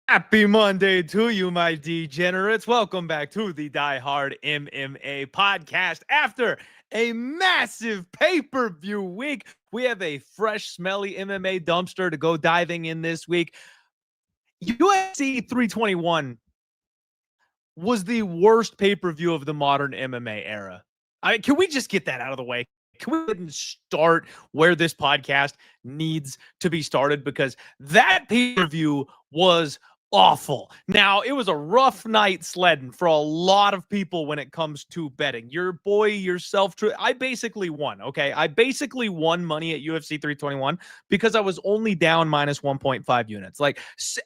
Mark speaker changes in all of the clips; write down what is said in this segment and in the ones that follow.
Speaker 1: Happy Monday to you, my degenerates. Welcome back to the Die Hard MMA podcast. After a massive pay-per-view week, we have a fresh, smelly MMA dumpster to go diving in this week. UFC 321 was the worst pay-per-view of the modern MMA era. Can we just get that out of the way? Can we start where this podcast needs to be started? Because that pay-per-view was awful. Now, it was a rough night sledding for a lot of people when it comes to betting. Your boy, yourself, I basically won, okay? I basically won money at UFC 321 because I was only down minus 1.5 units. Like,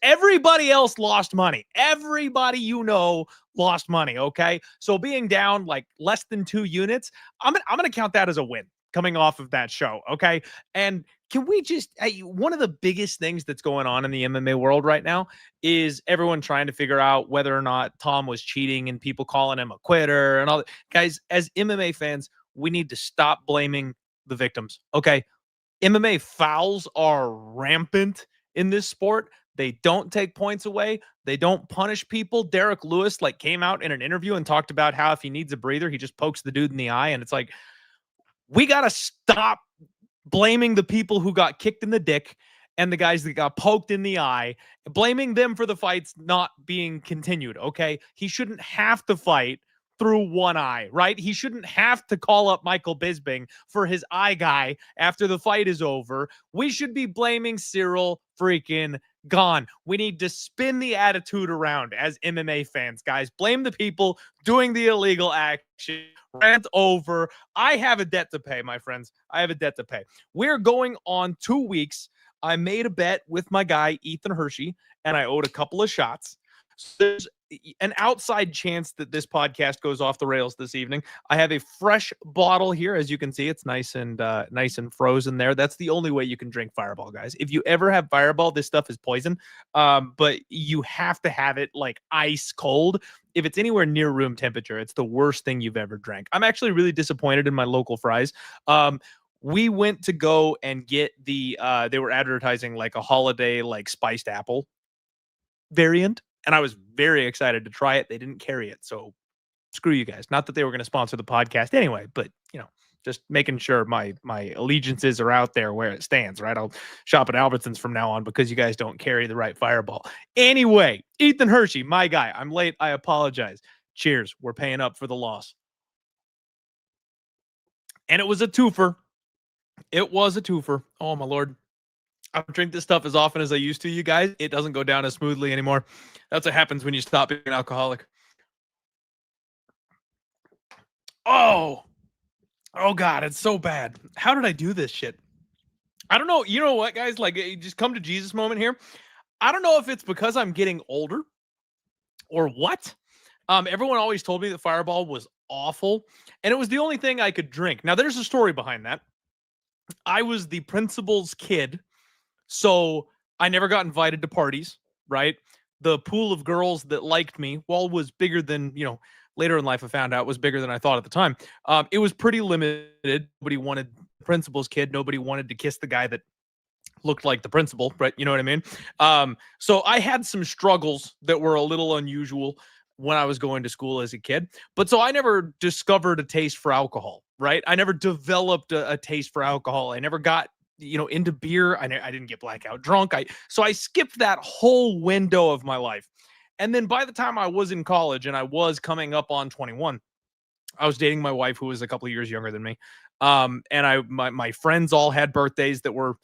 Speaker 1: everybody else lost money. Everybody you know lost money, okay? So being down like less than 2 units, I'm gonna count that as a win coming off of that show, okay? And can we just, one of the biggest things that's going on in the MMA world right now is everyone trying to figure out whether or not Tom was cheating and people calling him a quitter and all that. Guys, as MMA fans, we need to stop blaming the victims, okay? MMA fouls are rampant in this sport. They don't take points away. They don't punish people. Derek Lewis came out in an interview and talked about how if he needs a breather, he just pokes the dude in the eye. And it's like, we got to stop blaming the people who got kicked in the dick and the guys that got poked in the eye, blaming them for the fights not being continued, okay? He shouldn't have to fight through one eye, right? He shouldn't have to call up Michael Bisping for his eye guy after the fight is over. We should be blaming Cyril freaking Gone. We need to spin the attitude around as MMA fans, guys. Blame the people doing the illegal action. Rant over. I have a debt to pay, my friends. I have a debt to pay. We're going on 2 weeks. I made a bet with my guy, Ethan Hershey, and I owed a couple of shots. So there's an outside chance that this podcast goes off the rails this evening. I have a fresh bottle here. As you can see, it's nice and frozen there. That's the only way you can drink Fireball, guys. If you ever have Fireball, this stuff is poison. But you have to have it like ice cold. If it's anywhere near room temperature, it's the worst thing you've ever drank. I'm actually really disappointed in my local fries. We went to go and get they were advertising like a holiday, like spiced apple variant. And I was very excited to try it. They didn't carry it. So screw you guys. Not that they were going to sponsor the podcast anyway, but just making sure my allegiances are out there where it stands, right? I'll shop at Albertsons from now on because you guys don't carry the right Fireball. Anyway, Ethan Hershey, my guy. I'm late. I apologize. Cheers. We're paying up for the loss. And it was a twofer. It was a twofer. Oh, my Lord. I don't drink this stuff as often as I used to, you guys. It doesn't go down as smoothly anymore. That's what happens when you stop being an alcoholic. Oh, God, it's so bad. How did I do this shit? I don't know. You know what, guys? Just come to Jesus moment here. I don't know if it's because I'm getting older or what. Everyone always told me that Fireball was awful, and it was the only thing I could drink. Now, there's a story behind that. I was the principal's kid, so I never got invited to parties, right? The pool of girls that liked me, was bigger than, later in life I found out was bigger than I thought at the time. It was pretty limited. Nobody wanted the principal's kid. Nobody wanted to kiss the guy that looked like the principal, right? You know what I mean? So I had some struggles that were a little unusual when I was going to school as a kid. But so I never discovered a taste for alcohol, right? I never developed a taste for alcohol. I never got, into beer. I didn't get blackout drunk. So I skipped that whole window of my life. And then by the time I was in college and I was coming up on 21, I was dating my wife who was a couple of years younger than me. And my friends all had birthdays that were,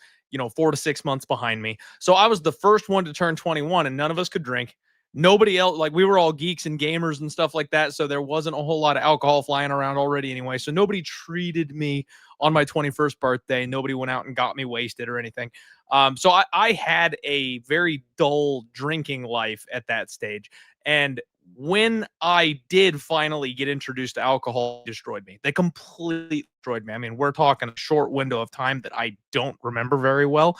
Speaker 1: 4 to 6 months behind me. So I was the first one to turn 21 and none of us could drink. Nobody else, like we were all geeks and gamers and stuff like that. So there wasn't a whole lot of alcohol flying around already anyway. So nobody treated me on my 21st birthday. Nobody went out and got me wasted or anything. So I had a very dull drinking life at that stage. And when I did finally get introduced to alcohol, it destroyed me. They completely destroyed me. I mean, we're talking a short window of time that I don't remember very well.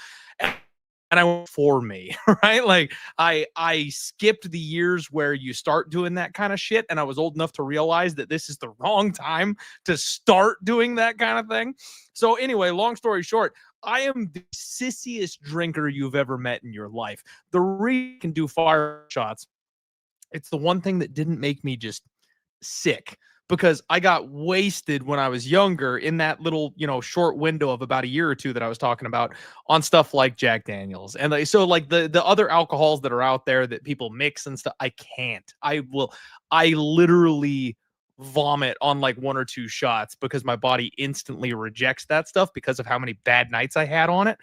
Speaker 1: And I went for me, right? Like I skipped the years where you start doing that kind of shit, and I was old enough to realize that this is the wrong time to start doing that kind of thing. So anyway, long story short, I am the sissiest drinker you've ever met in your life. The reason I can do fire shots, it's the one thing that didn't make me just sick, because I got wasted when I was younger in that little, short window of about a year or two that I was talking about on stuff like Jack Daniels. And so like the other alcohols that are out there that people mix and stuff, I can't. I literally vomit on like one or two shots because my body instantly rejects that stuff because of how many bad nights I had on it.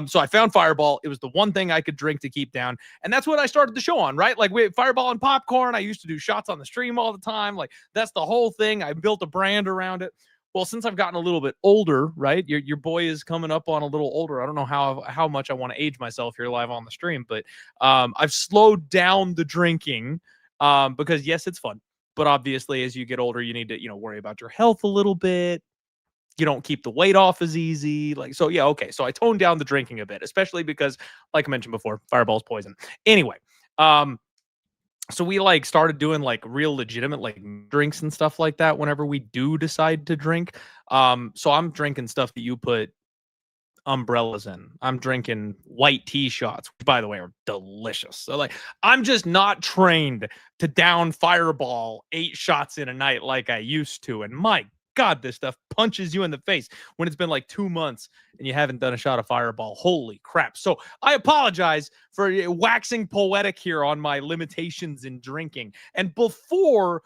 Speaker 1: So I found Fireball. It was the one thing I could drink to keep down. And that's what I started the show on, right? Like we had Fireball and popcorn. I used to do shots on the stream all the time. Like that's the whole thing. I built a brand around it. Well, since I've gotten a little bit older, right? Your boy is coming up on a little older. I don't know how much I want to age myself here live on the stream, but I've slowed down the drinking because yes, it's fun. But obviously, as you get older, you need to, worry about your health a little bit. You don't keep the weight off as easy. Like, so yeah, okay. So I toned down the drinking a bit, especially because, like I mentioned before, Fireball's poison. Anyway, so we like started doing like real legitimate like drinks and stuff like that whenever we do decide to drink. So I'm drinking stuff that you put umbrellas in. I'm drinking white tea shots, which by the way are delicious. So like I'm just not trained to down Fireball 8 shots in a night like I used to. And my God, this stuff punches you in the face when it's been like 2 months and you haven't done a shot of Fireball. Holy crap. So I apologize for waxing poetic here on my limitations in drinking. And before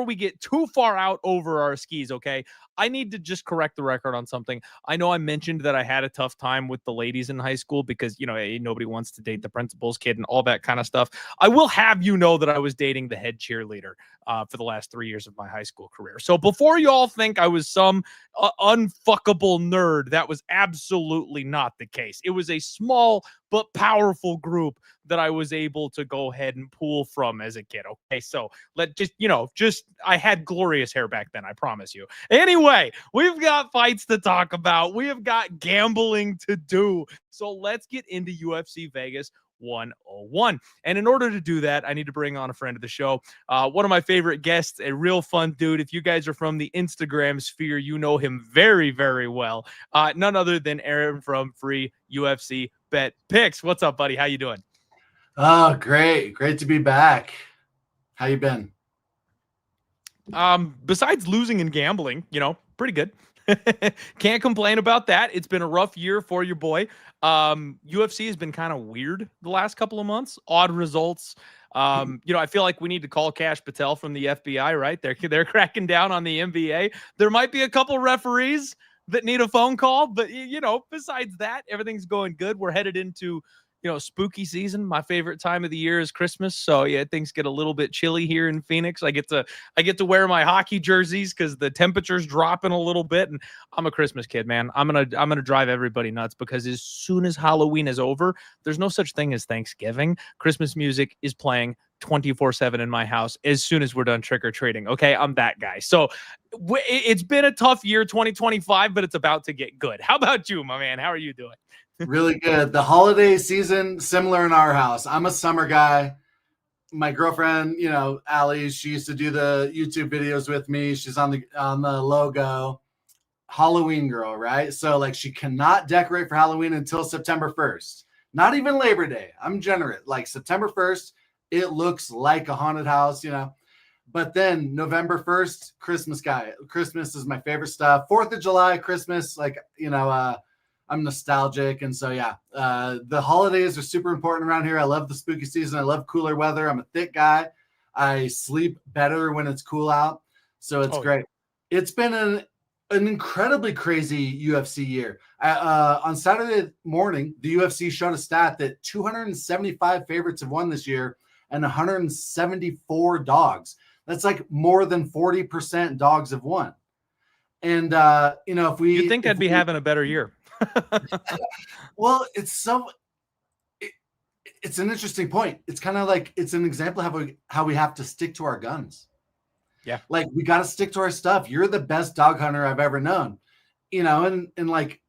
Speaker 1: we get too far out over our skis, okay, I need to just correct the record on something. I know I mentioned that I had a tough time with the ladies in high school because, nobody wants to date the principal's kid and all that kind of stuff. I will have you know that I was dating the head cheerleader for the last 3 years of my high school career. So before you all think I was some unfuckable nerd, that was absolutely not the case. It was a small but powerful group that I was able to go ahead and pull from as a kid. Okay, so I had glorious hair back then, I promise you. Anyway, we've got fights to talk about. We have got gambling to do. So let's get into UFC Vegas 101. And in order to do that, I need to bring on a friend of the show. One of my favorite guests, a real fun dude. If you guys are from the Instagram sphere, you know him very, very well. None other than Aaron from Free UFC Bet Picks. What's up, buddy? How you doing?
Speaker 2: Oh, great. Great to be back. How you been?
Speaker 1: Besides losing and gambling, pretty good. Can't complain about that. It's been a rough year for your boy. UFC has been kind of weird the last couple of months. Odd results. I feel like we need to call Kash Patel from the FBI, right? They're cracking down on the NBA. There might be a couple referees that need a phone call, but besides that, everything's going good. We're headed into spooky season. My favorite time of the year is Christmas. So yeah, things get a little bit chilly here in Phoenix. I get to wear my hockey jerseys because the temperature's dropping a little bit. And I'm a Christmas kid, man. I'm gonna drive everybody nuts because as soon as Halloween is over, there's no such thing as Thanksgiving. Christmas music is playing 24/7 in my house as soon as we're done trick-or-treating. Okay, I'm that guy. So it's been a tough year, 2025, but it's about to get good. How about you, my man? How are you doing?
Speaker 2: Really good. The holiday season, similar in our house. I'm a summer guy. My girlfriend, Allie, she used to do the YouTube videos with me. She's on the logo. Halloween girl, right? So like she cannot decorate for Halloween until September 1st. Not even Labor Day. I'm generous. Like September 1st, it looks like a haunted house, But then November 1st, Christmas guy. Christmas is my favorite stuff. 4th of July, Christmas, I'm nostalgic. And so, yeah, the holidays are super important around here. I love the spooky season. I love cooler weather. I'm a thick guy. I sleep better when it's cool out. So it's great. It's been an incredibly crazy UFC year. On Saturday morning, the UFC showed a stat that 275 favorites have won this year. and 174 dogs. That's like more than 40% dogs have won. And if we,
Speaker 1: you'd think I'd be having a better year.
Speaker 2: Well, it's an interesting point. It's kind of like, it's an example of how we have to stick to our guns.
Speaker 1: Yeah.
Speaker 2: Like, we got to stick to our stuff. You're the best dog hunter I've ever known, and like,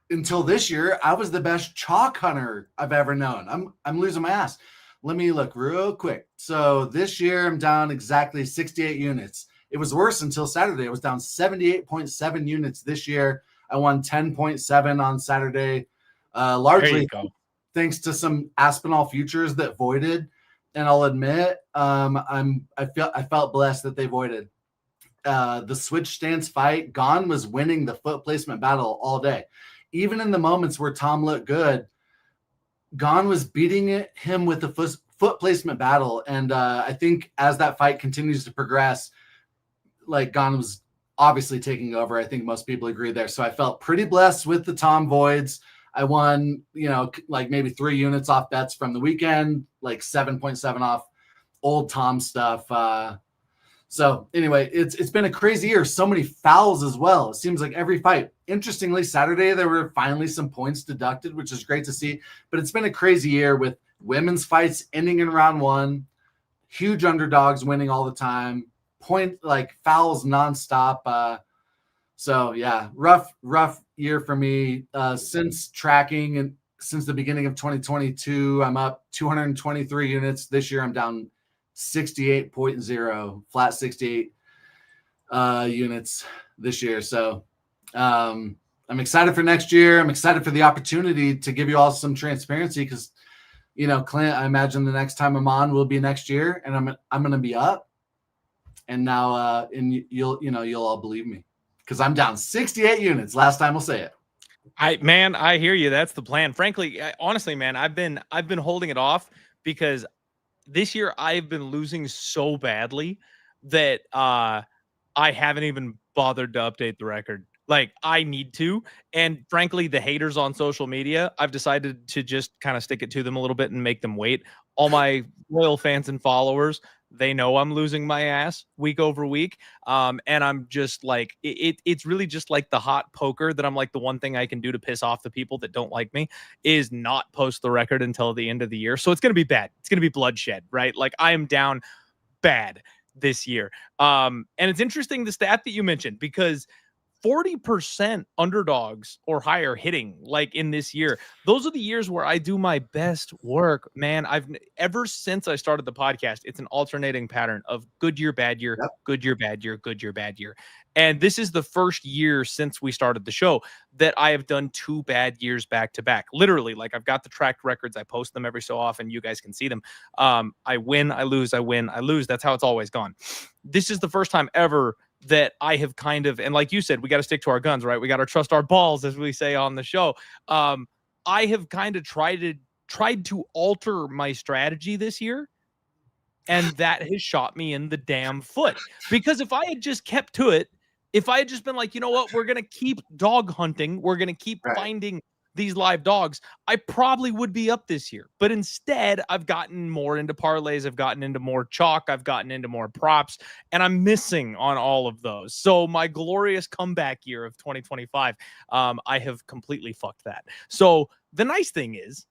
Speaker 2: until this year, I was the best chalk hunter I've ever known. I'm losing my ass. Let me look real quick. So this year I'm down exactly 68 units. It was worse until Saturday. I was down 78.7 units this year. I won 10.7 on Saturday, largely thanks to some Aspinall futures that voided. And I'll admit, I felt blessed that they voided. The switch stance fight, Gone was winning the foot placement battle all day. Even in the moments where Tom looked good, Gone was beating him with the foot placement battle. And I think as that fight continues to progress, like, Gone was obviously taking over. I think most people agree there. So I felt pretty blessed with the Tom voids. I won, like maybe 3 units off bets from the weekend, like 7.7 off old Tom stuff. So anyway, it's been a crazy year. So many fouls as well. It seems like every fight. Interestingly, Saturday, there were finally some points deducted, which is great to see. But it's been a crazy year with women's fights ending in round 1, huge underdogs winning all the time, fouls nonstop. So yeah, rough year for me. Since tracking and since the beginning of 2022, I'm up 223 units. This year I'm down 68.0, flat 68 units this year. So I'm excited for next year. I'm excited for the opportunity to give you all some transparency because, Clint, I imagine the next time I'm on will be next year, and I'm going to be up. And now, you'll all believe me because I'm down 68 units. Last time I'll say it.
Speaker 1: I hear you. That's the plan. Frankly, honestly, man, I've been holding it off because this year I've been losing so badly that I haven't even bothered to update the record. Like, I need to. And frankly, the haters on social media, I've decided to just kind of stick it to them a little bit and make them wait. All my loyal fans and followers, they know I'm losing my ass week over week. And I'm just like, it's really just like the hot poker that I'm like, the one thing I can do to piss off the people that don't like me is not post the record until the end of the year. So it's going to be bad. It's going to be bloodshed, right? Like, I am down bad this year. And it's interesting, the stat that you mentioned, because 40% underdogs or higher hitting, like, in this year. Those are the years where I do my best work, man. Ever since I started the podcast, it's an alternating pattern of good year, bad year, good year, bad year, good year, bad year. And this is the first year since we started the show that I have done 2 bad years back to back. Literally, like, I've got the tracked records. I post them every so often. You guys can see them. I win, I lose, I win, I lose. That's how it's always gone. This is the first time ever that I have kind of, and like you said, we got to stick to our guns, right? We got to trust our balls, as we say on the show. I have kind of tried to alter my strategy this year, and that has shot me in the damn foot. Because if I had just kept to it, if I had just been like, you know what, we're going to keep dog hunting, we're going to keep finding these live dogs, I probably would be up this year. But instead, I've gotten more into parlays, I've gotten into more chalk, I've gotten into more props, and I'm missing on all of those. So my glorious comeback year of 2025, I have completely fucked that. So the nice thing is,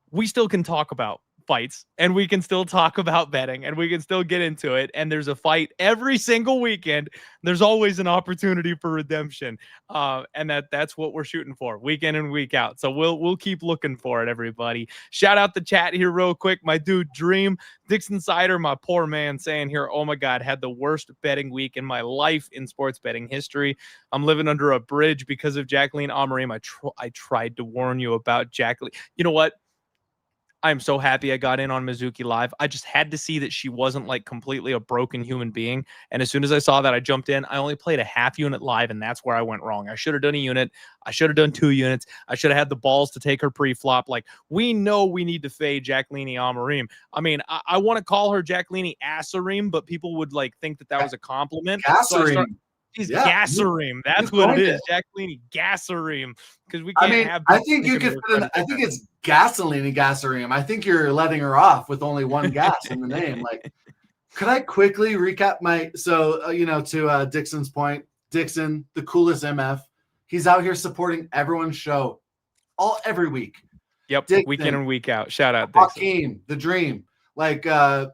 Speaker 1: we still can talk about fights, and we can still talk about betting, and we can still get into it. And there's a fight every single weekend. There's always an opportunity for redemption, and that's what we're shooting for, week in and week out. So we'll keep looking for it, everybody. Shout out the chat here real quick. My dude Dream Dixon Sider, my poor man, saying here, oh my God, had the worst betting week in my life in sports betting history. I'm living under a bridge because of Jacqueline Amarim. I tried to warn you about Jacqueline. You know what? I'm so happy I got in on Mizuki Live. I just had to see that she wasn't like completely a broken human being. And as soon as I saw that, I jumped in. I only played a half unit live, and that's where I went wrong. I should have done a unit. I should have done 2 units. I should have had the balls to take her pre-flop. Like, we know we need to fade Jacqueline Amarim. I mean, I want to call her Jacqueline Assarim, but people would like think that was a compliment.
Speaker 2: Assarim.
Speaker 1: She's Gassarim. That's what it is. Jacqueline Gassarim. Because we can't have.
Speaker 2: I think you could. I think it's Gasoline. I think you're letting her off with only one gas in the name. Like, could I quickly recap to Dixon's point, Dixon, the coolest MF. He's out here supporting everyone's show every week.
Speaker 1: Yep,
Speaker 2: Dixon,
Speaker 1: week in and week out. Shout out Dixon.
Speaker 2: Hakeem, the dream. Like, shout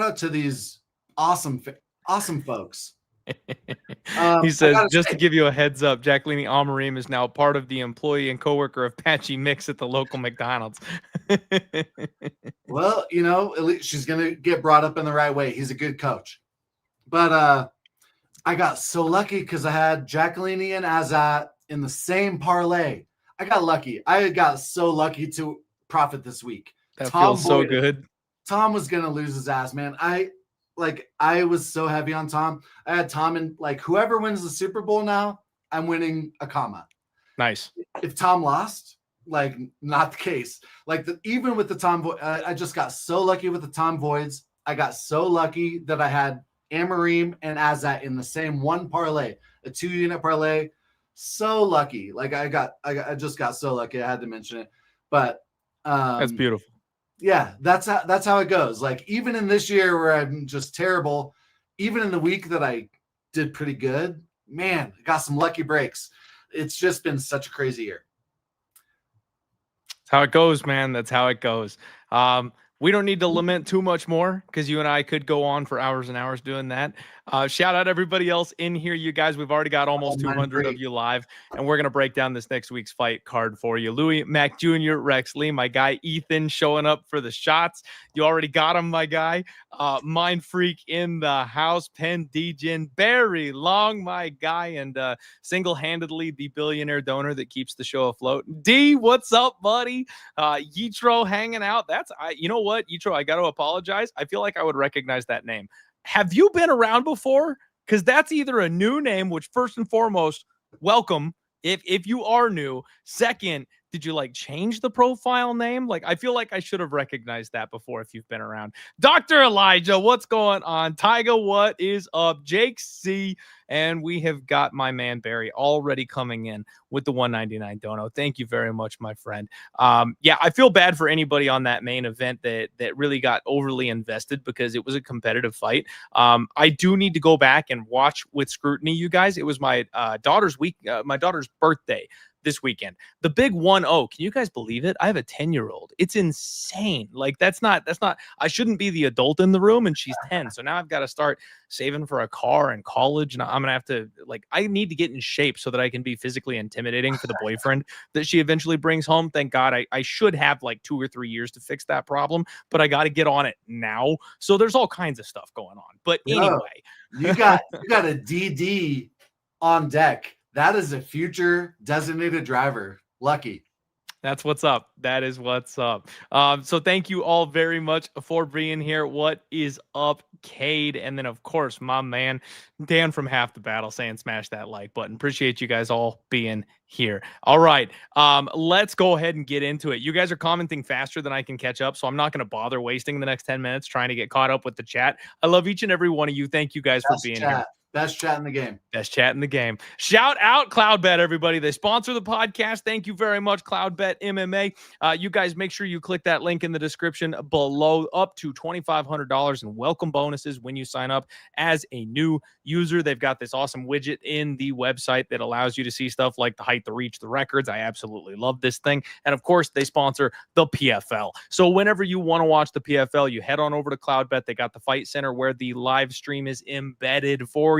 Speaker 2: out to these awesome folks.
Speaker 1: He says, to give you a heads up, Jacqueline Amarim is now part of the employee and coworker of Patchy Mix at the local McDonald's.
Speaker 2: Well, at least she's going to get brought up in the right way. He's a good coach. But I got so lucky because I had Jacqueline and Azat in the same parlay. I got lucky. I got so lucky to profit this week.
Speaker 1: That feels so good.
Speaker 2: Tom was going to lose his ass, man. I was so heavy on Tom. I had Tom in, like, whoever wins the Super Bowl now, I'm winning a comma.
Speaker 1: Nice.
Speaker 2: If Tom lost, like, not the case. Like, even with the Tom Void, I just got so lucky with the Tom Voids. I got so lucky that I had Amarim and Azat in the same one parlay, a 2-unit parlay. So lucky. Like, I just got so lucky. I had to mention it. But
Speaker 1: that's beautiful.
Speaker 2: Yeah, that's how it goes. Like, even in this year where I'm just terrible, even in the week that I did pretty good, man, I got some lucky breaks. It's just been such a crazy year.
Speaker 1: That's how it goes, man. That's how it goes. We don't need to lament too much more because you and I could go on for hours and hours doing that. Shout out everybody else in here, you guys. We've already got almost 200 of you live, and we're going to break down this next week's fight card for you. Louis, Mac Jr., Rex Lee, my guy Ethan showing up for the shots. You already got him, my guy. Mind Freak in the house. Penn Degen, Barry Long, my guy, and single-handedly the billionaire donor that keeps the show afloat. D, what's up, buddy? Yitro hanging out. You know what, Yitro, I got to apologize. I feel like I would recognize that name. Have you been around before? Because that's either a new name, which first and foremost, welcome. If you are new. Second, did you change the profile name? I feel like I should have recognized that before if you've been around. Dr. Elijah, what's going on? Tyga, what is up? Jake C. And we have got my man Barry already coming in with the 199 dono. Thank you very much, my friend. Yeah, I feel bad for anybody on that main event that really got overly invested because it was a competitive fight. I do need to go back and watch with scrutiny, you guys. It was my daughter's birthday this weekend. The big 1-0. Can you guys believe it? I have a 10-year-old. It's insane. That's not, I shouldn't be the adult in the room and she's 10. So now I've got to start saving for a car and college. And I'm going to have to I need to get in shape so that I can be physically intimidating for the boyfriend that she eventually brings home. Thank God I should have 2 or 3 years to fix that problem, but I got to get on it now. So there's all kinds of stuff going on. But anyway,
Speaker 2: you got a DD on deck. That is a future designated driver. Lucky.
Speaker 1: That's what's up. That is what's up. So thank you all very much for being here. What is up, Cade? And then, of course, my man, Dan from Half the Battle saying smash that like button. Appreciate you guys all being here. All right. Let's go ahead and get into it. You guys are commenting faster than I can catch up, so I'm not going to bother wasting the next 10 minutes trying to get caught up with the chat. I love each and every one of you. Thank you guys for being here.
Speaker 2: Best chat in the game.
Speaker 1: Best chat in the game. Shout out Cloudbet, everybody. They sponsor the podcast. Thank you very much, Cloudbet MMA. You guys make sure you click that link in the description below, up to $2,500 in welcome bonuses when you sign up as a new user. They've got this awesome widget in the website that allows you to see stuff like the height, the reach, the records. I absolutely love this thing. And of course, they sponsor the PFL. So whenever you want to watch the PFL, you head on over to Cloudbet. They got the Fight Center where the live stream is embedded for you.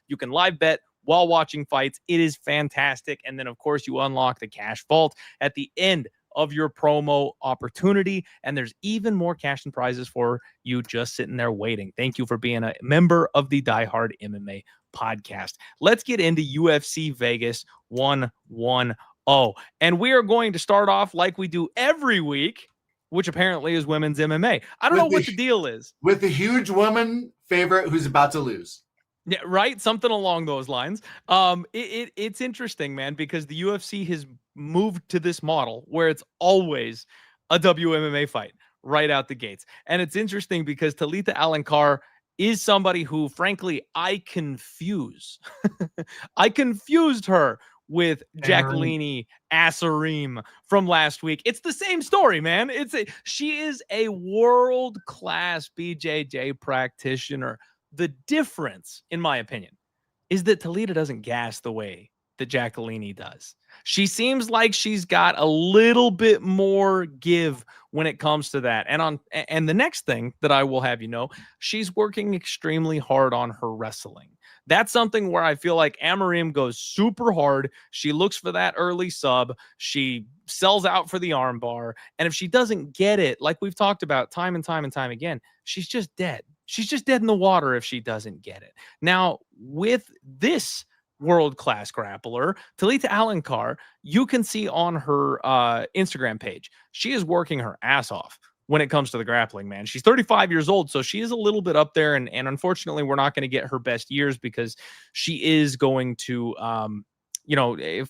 Speaker 1: You can live bet while watching fights. It is fantastic. And then, of course, you unlock the cash vault at the end of your promo opportunity. And there's even more cash and prizes for you just sitting there waiting. Thank you for being a member of the Die Hard MMA podcast. Let's get into UFC Vegas 110. And we are going to start off like we do every week, which apparently is women's MMA. I don't know what the deal is.
Speaker 2: With the huge woman favorite who's about to lose.
Speaker 1: Yeah, right. Something along those lines. It's interesting, man, because the UFC has moved to this model where it's always a WMMA fight right out the gates. And it's interesting because Talita Alencar is somebody who, frankly, I confuse. I confused her with Jacqueline Assarim from last week. It's the same story, man. She is a world-class BJJ practitioner. The difference, in my opinion, is that Talita doesn't gas the way that Jacqueline does. She seems like she's got a little bit more give when it comes to that. And the next thing that I will have you know, she's working extremely hard on her wrestling. That's something where I feel like Amarim goes super hard. She looks for that early sub. She sells out for the armbar. And if she doesn't get it, like we've talked about time and time and time again, she's just dead. She's just dead in the water if she doesn't get it. Now, with this world-class grappler, Talita Alencar, you can see on her Instagram page, she is working her ass off when it comes to the grappling, man. She's 35 years old, so she is a little bit up there, and unfortunately, we're not going to get her best years because she is going to,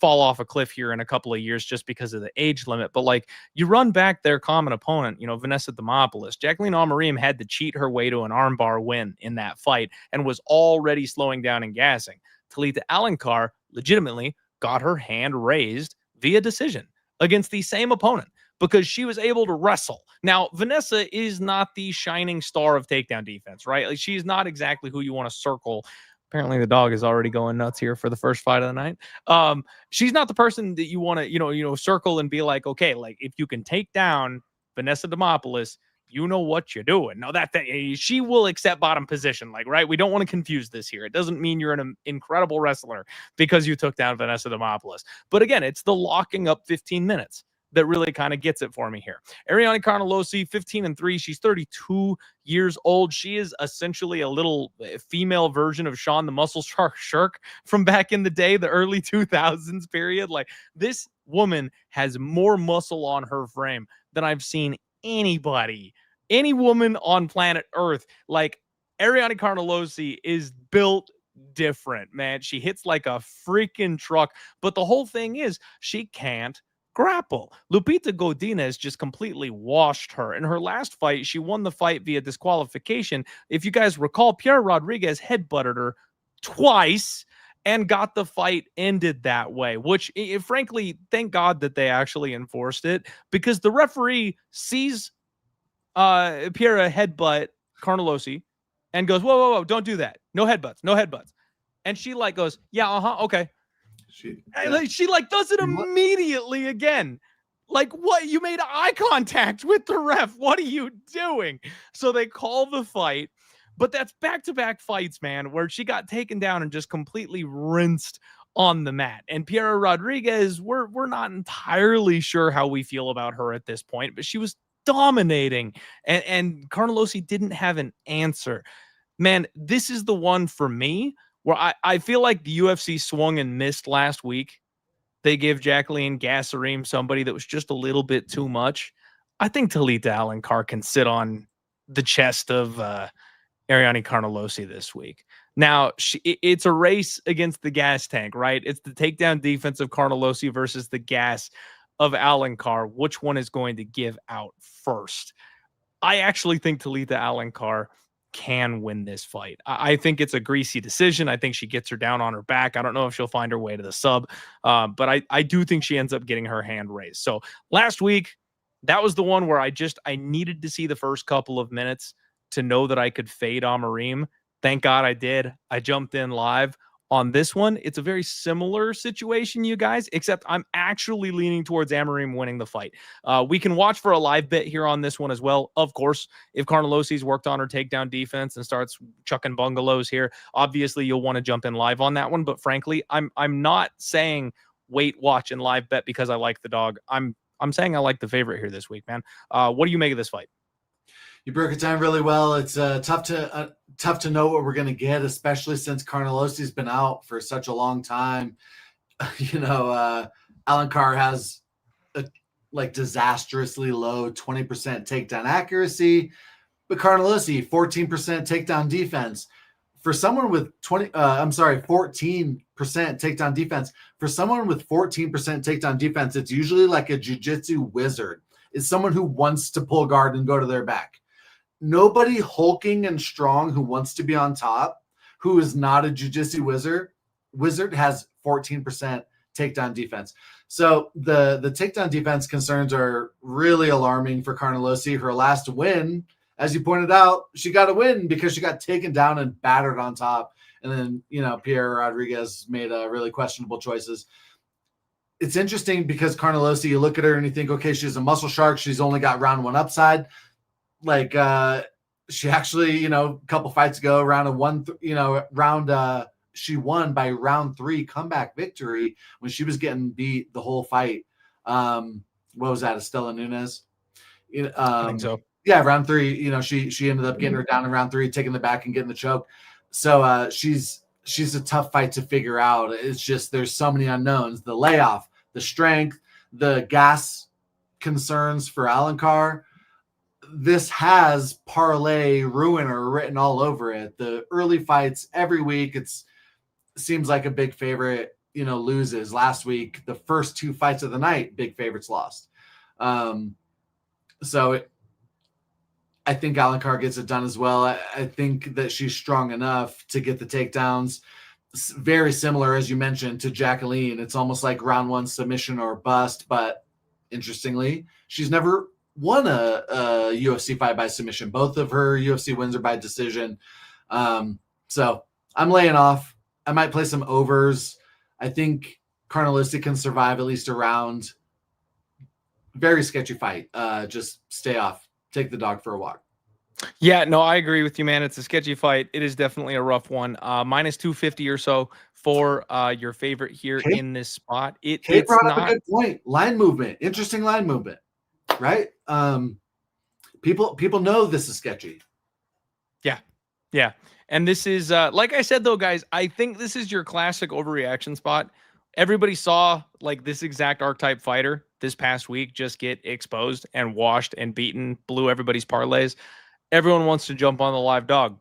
Speaker 1: fall off a cliff here in a couple of years just because of the age limit. But like, you run back their common opponent, Vanessa Demopoulos. Jacqueline Amarim had to cheat her way to an armbar win in that fight and was already slowing down and gassing. Talita Alencar legitimately got her hand raised via decision against the same opponent because she was able to wrestle. Now, Vanessa is not the shining star of takedown defense, right? Like, she's not exactly who you want to circle. Apparently the dog is already going nuts here for the first fight of the night. She's not the person that you want to, circle and be like, okay, like if you can take down Vanessa Demopoulos, you know what you're doing. No, that she will accept bottom position, like, right? We don't want to confuse this here. It doesn't mean you're an incredible wrestler because you took down Vanessa Demopoulos. But again, it's the locking up 15 minutes that really kind of gets it for me here. Ariane Carnelossi, 15-3. She's 32 years old. She is essentially a little female version of Sean the Muscle Shark Shirk from back in the day, the early 2000s period. Like, this woman has more muscle on her frame than I've seen any woman on planet Earth. Like, Ariane Carnelossi is built different, man. She hits like a freaking truck. But the whole thing is, she can't grapple. Lupita Godinez just completely washed her. In her last fight, she won the fight via disqualification. If you guys recall, Pierre Rodriguez headbutted her twice and got the fight ended that way, which, frankly, thank God that they actually enforced it, because the referee sees Pierre headbutt Carnelossi and goes, whoa, don't do that. No headbutts. And she like goes, yeah, okay. She like does it immediately again. Like, what? You made eye contact with the ref. What are you doing? So they call the fight, but that's back-to-back fights, man, where she got taken down and just completely rinsed on the mat. And Piera Rodriguez, we're not entirely sure how we feel about her at this point, but she was dominating, and Carnelossi didn't have an answer. Man, this is the one for me where I feel like the UFC swung and missed last week. They gave Jacqueline Gassarim somebody that was just a little bit too much. I think Talita Alencar can sit on the chest of Ariane Carnelossi this week. Now, it's a race against the gas tank, right? It's the takedown defense of Carnelossi versus the gas of Alencar. Which one is going to give out first? I actually think Talita Alencar can win this fight. I think it's a greasy decision. I think she gets her down on her back. I don't know if she'll find her way to the sub, but I do think she ends up getting her hand raised. So last week, that was the one where I needed to see the first couple of minutes to know that I could fade Amarim. Thank God I did. I jumped in live. On this one, it's a very similar situation, you guys, except I'm actually leaning towards Amarim winning the fight. We can watch for a live bet here on this one as well. Of course, if Carnelossi's worked on her takedown defense and starts chucking bungalows here, obviously you'll want to jump in live on that one. But frankly, I'm not saying wait, watch, and live bet because I like the dog. I'm saying I like the favorite here this week, man. What do you make of this fight?
Speaker 2: You broke it down really well. It's tough to know what we're going to get, especially since Carnelossi's been out for such a long time. Alencar has a disastrously low 20% takedown accuracy, but Carnelossi 14% takedown defense. For someone with 14% takedown defense. For someone with 14% takedown defense, it's usually like a jiu-jitsu wizard. It's someone who wants to pull guard and go to their back. Nobody hulking and strong who wants to be on top, who is not a jiu-jitsu wizard has 14% takedown defense. So the takedown defense concerns are really alarming for Carnelossi. Her last win, as you pointed out, she got a win because she got taken down and battered on top. And then, Pierre Rodriguez made really questionable choices. It's interesting because Carnelossi, you look at her and you think, okay, she's a muscle shark. She's only got round one upside. Like she actually, a couple fights ago, she won by round 3 comeback victory when she was getting beat the whole fight. What was that? Estela Nunes?
Speaker 1: I think so.
Speaker 2: Yeah, round 3, she ended up getting her down in round 3, taking the back and getting the choke. So she's a tough fight to figure out. It's just there's so many unknowns. The layoff, the strength, the gas concerns for Alencar. This has parlay ruiner written all over it. The early fights every week, seems like a big favorite, loses. Last week, the first 2 fights of the night, big favorites lost. I think Alencar gets it done as well. I think that she's strong enough to get the takedowns. Very similar, as you mentioned, to Jacqueline. It's almost like round 1 submission or bust, but interestingly, she's never won a UFC fight by submission. Both of her UFC wins are by decision. So I'm laying off. I might play some overs. I think Carnelossi can survive at least a round. Very sketchy fight. Just stay off. Take the dog for a walk.
Speaker 1: Yeah, no, I agree with you, man. It's a sketchy fight. It is definitely a rough one. Minus 250 or so for your favorite here in this spot.
Speaker 2: Kate brought up a good point. Line movement. Interesting line movement. Right? People know this is sketchy.
Speaker 1: Yeah. And this is, like I said, though, guys, I think this is your classic overreaction spot. Everybody saw like this exact archetype fighter this past week just get exposed and washed and beaten, blew everybody's parlays. Everyone wants to jump on the live dog.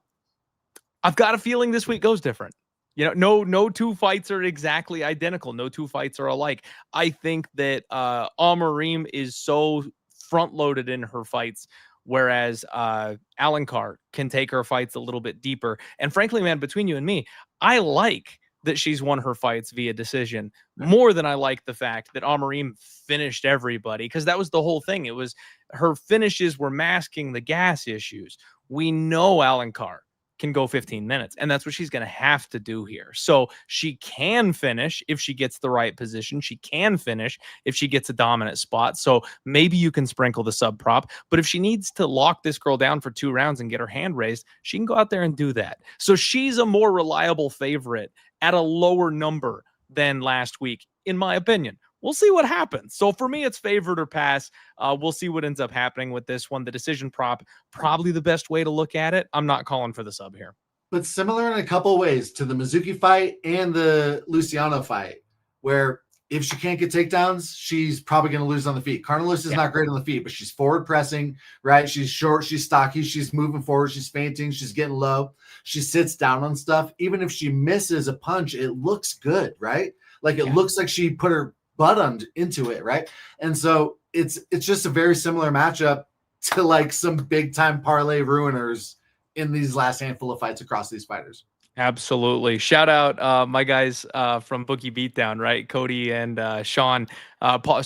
Speaker 1: I've got a feeling this week goes different. No 2 fights are exactly identical. No 2 fights are alike. I think that Amarim is so front-loaded in her fights, whereas Alencar can take her fights a little bit deeper. And frankly, man, between you and me, I like that she's won her fights via decision more than I like the fact that Amarim finished everybody, because that was the whole thing. It was her finishes were masking the gas issues. We know Alencar can go 15 minutes, and that's what she's going to have to do here. So she can finish if she gets the right position. She can finish if she gets a dominant spot. So maybe you can sprinkle the sub prop, but if she needs to lock this girl down for 2 rounds and get her hand raised, she can go out there and do that. So she's a more reliable favorite at a lower number than last week, in my opinion. We'll see what happens. So for me, it's favorite or pass. We'll see what ends up happening with this one. The decision prop, probably the best way to look at it. I'm not calling for the sub here.
Speaker 2: But similar in a couple ways to the Mizuki fight and the Luciano fight, where if she can't get takedowns, she's probably going to lose on the feet. Carnelossi is not great on the feet, but she's forward pressing, right? She's short, she's stocky, she's moving forward, she's feinting, she's getting low. She sits down on stuff. Even if she misses a punch, it looks good, right? Like it looks like she put her butt into it, right? And so it's just a very similar matchup to like some big time parlay ruiners in these last handful of fights across these fighters.
Speaker 1: Absolutely. Shout out my guys from Bookie Beatdown, right? Cody and Sean. Paul,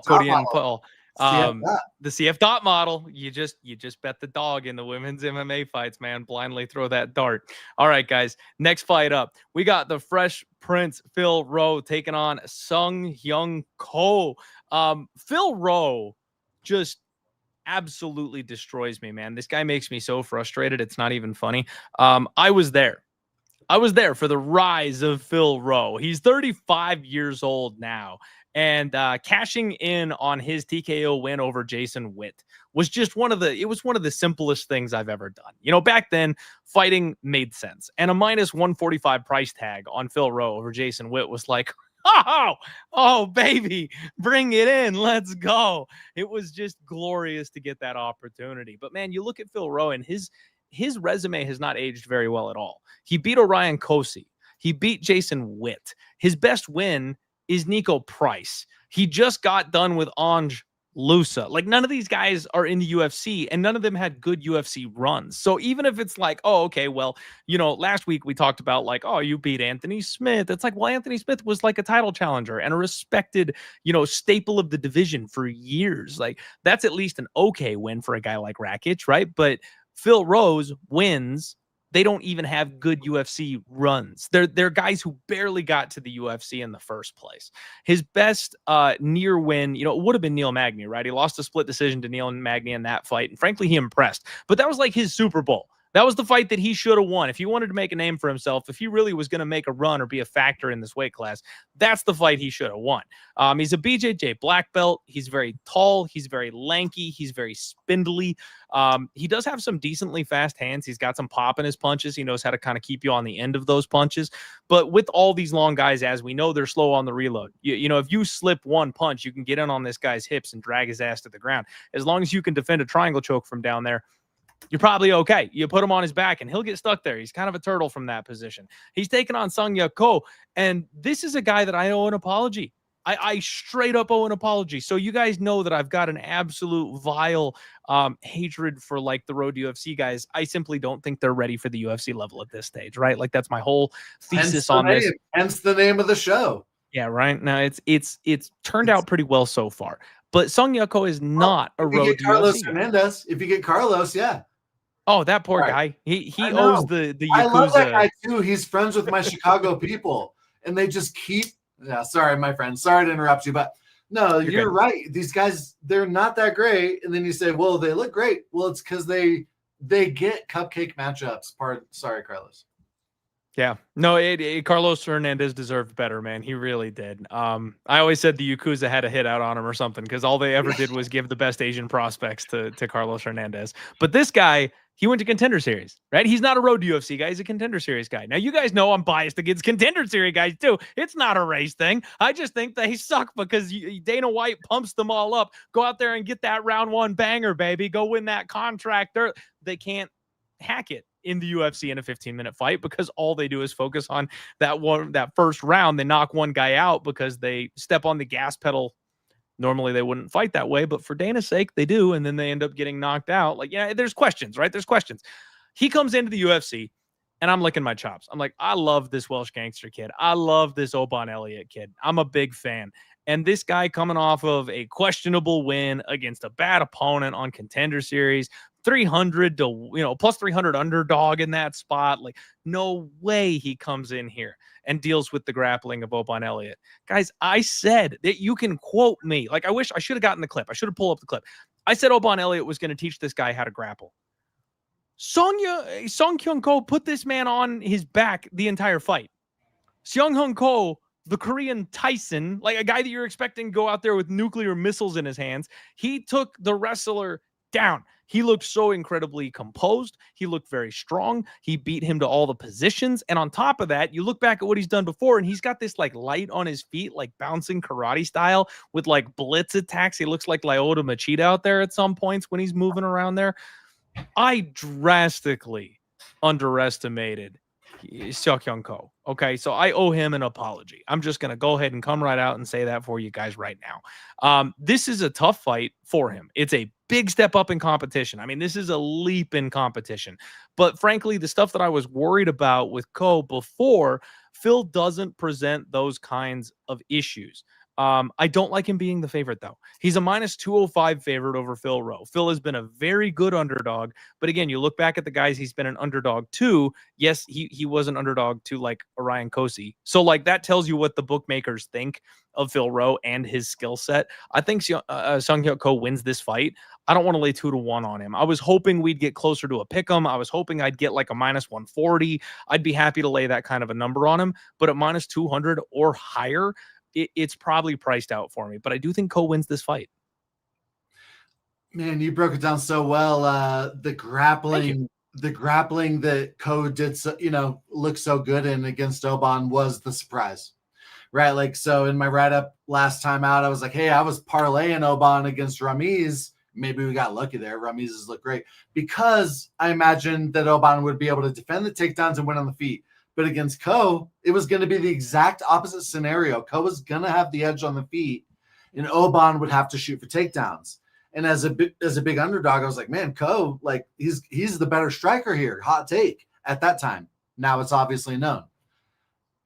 Speaker 1: Cody and Paul. The CF dot model. You just bet the dog in the women's MMA fights, man. Blindly throw that dart. All right, guys. Next fight up, we got the Fresh Prince Phil Rowe taking on Sung Hyung Ko. Phil Rowe just absolutely destroys me, man. This guy makes me so frustrated. It's not even funny. I was there for the rise of Phil Rowe. He's 35 years old now. And cashing in on his TKO win over Jason Witt was just one of the simplest things I've ever done. Back then, fighting made sense. And a minus 145 price tag on Phil Rowe over Jason Witt was like, oh, baby, bring it in. Let's go. It was just glorious to get that opportunity. But, man, you look at Phil Rowe, and his resume has not aged very well at all. He beat Orion Kosi. He beat Jason Witt. His best win is Nico Price. He just got done with Ange Lusa. Like, none of these guys are in the UFC, and none of them had good UFC runs. So even if it's like, oh, okay, well, last week we talked about like, oh, you beat Anthony Smith. It's like, well, Anthony Smith was like a title challenger and a respected, staple of the division for years. Like, that's at least an okay win for a guy like Rakic, right? But Phil Rose wins. They don't even have good UFC runs. They're guys who barely got to the UFC in the first place. His best near win, it would have been Neil Magny, right? He lost a split decision to Neil Magny in that fight, and frankly, he impressed. But that was like his Super Bowl. That was the fight that he should have won. If he wanted to make a name for himself, if he really was going to make a run or be a factor in this weight class, that's the fight he should have won. He's a BJJ black belt. He's very tall. He's very lanky. He's very spindly. He does have some decently fast hands. He's got some pop in his punches. He knows how to kind of keep you on the end of those punches. But with all these long guys, as we know, they're slow on the reload. If you slip one punch, you can get in on this guy's hips and drag his ass to the ground. As long as you can defend a triangle choke from down there, you're probably okay. You put him on his back and he'll get stuck there. He's kind of a turtle from that position. He's taken on Sung-Yuk Ko, and this is a guy that I owe an apology. I straight up owe an apology. So you guys know that I've got an absolute vile hatred for like the road UFC guys. I simply don't think they're ready for the UFC level at this stage, right? Like, that's my whole thesis on this.
Speaker 2: Hence the name of the show.
Speaker 1: Yeah, right. Now it's turned out pretty well so far. But Sung-Yuk Ko is not a road to
Speaker 2: Carlos
Speaker 1: UFC.
Speaker 2: Hernandez. If you get Carlos, yeah.
Speaker 1: Oh, that poor guy. He owes the Yakuza.
Speaker 2: I love that guy too. He's friends with my Chicago people, and they just keep. Yeah, sorry, my friend. Sorry to interrupt you, but no, you're right. These guys, they're not that great. And then you say, well, they look great. Well, it's because they get cupcake matchups. Sorry, Carlos.
Speaker 1: Yeah, no, Carlos Hernandez deserved better, man. He really did. I always said the Yakuza had a hit out on him or something, because all they ever did was give the best Asian prospects to Carlos Hernandez. But this guy, he went to Contender Series, right? He's not a road UFC guy. He's a Contender Series guy. Now, you guys know I'm biased against Contender Series guys, too. It's not a race thing. I just think they suck because Dana White pumps them all up. Go out there and get that round one banger, baby. Go win that contract. They can't hack it in the UFC in a 15-minute fight because all they do is focus on that first round. They knock one guy out because they step on the gas pedal. Normally they wouldn't fight that way, but for Dana's sake, they do. And then they end up getting knocked out. Like, yeah, there's questions, right? There's questions. He comes into the UFC and I'm licking my chops. I'm like, I love this Welsh gangster kid. I love this Oban Elliott kid. I'm a big fan. And this guy coming off of a questionable win against a bad opponent on Contender Series, 300 to, plus 300 underdog in that spot. Like, no way he comes in here and deals with the grappling of Oban Elliott. Guys, I said that you can quote me. Like, I wish I should have gotten the clip. I should have pulled up the clip. I said Oban Elliott was going to teach this guy how to grapple. Sung-Hyun Ko put this man on his back the entire fight. Sung-Hyun Ko, the Korean Tyson, like a guy that you're expecting to go out there with nuclear missiles in his hands, he took the wrestler down. He looked so incredibly composed. He looked very strong. He beat him to all the positions. And on top of that, you look back at what he's done before, and he's got this like light on his feet, like bouncing karate style with like blitz attacks. He looks like Lyoto Machida out there at some points when he's moving around there. I drastically underestimated Seok Ko. Okay, so I owe him an apology. I'm just going to go ahead and come right out and say that for you guys right now. This is a tough fight for him. It's a big step up in competition. I mean, this is a leap in competition. But frankly, the stuff that I was worried about with Ko before, Phil doesn't present those kinds of issues. I don't like him being the favorite, though. He's a minus 205 favorite over Phil Rowe. Phil has been a very good underdog. But again, you look back at the guys he's been an underdog to. Yes, he was an underdog to like Orion Kosi. So like that tells you what the bookmakers think of Phil Rowe and his skill set. I think Sung-Hyun Ko wins this fight. I don't want to lay 2-1 on him. I was hoping we'd get closer to a pick'em. I was hoping I'd get like a minus 140. I'd be happy to lay that kind of a number on him. But at minus 200 or higher, it's probably priced out for me, but I do think Ko wins this fight.
Speaker 2: Man, you broke it down so well. The grappling that Ko did, look so good in against Oban was the surprise, right? Like, so in my write-up last time out, I was like, hey, I was parlaying Oban against Ramiz. Maybe we got lucky there. Ramiz's look great because I imagined that Oban would be able to defend the takedowns and win on the feet. But against Ko, it was going to be the exact opposite scenario. Ko was going to have the edge on the feet. and Oban would have to shoot for takedowns. And as a big underdog, I was like, man, Ko, like he's the better striker here. Hot take at that time. Now it's obviously known.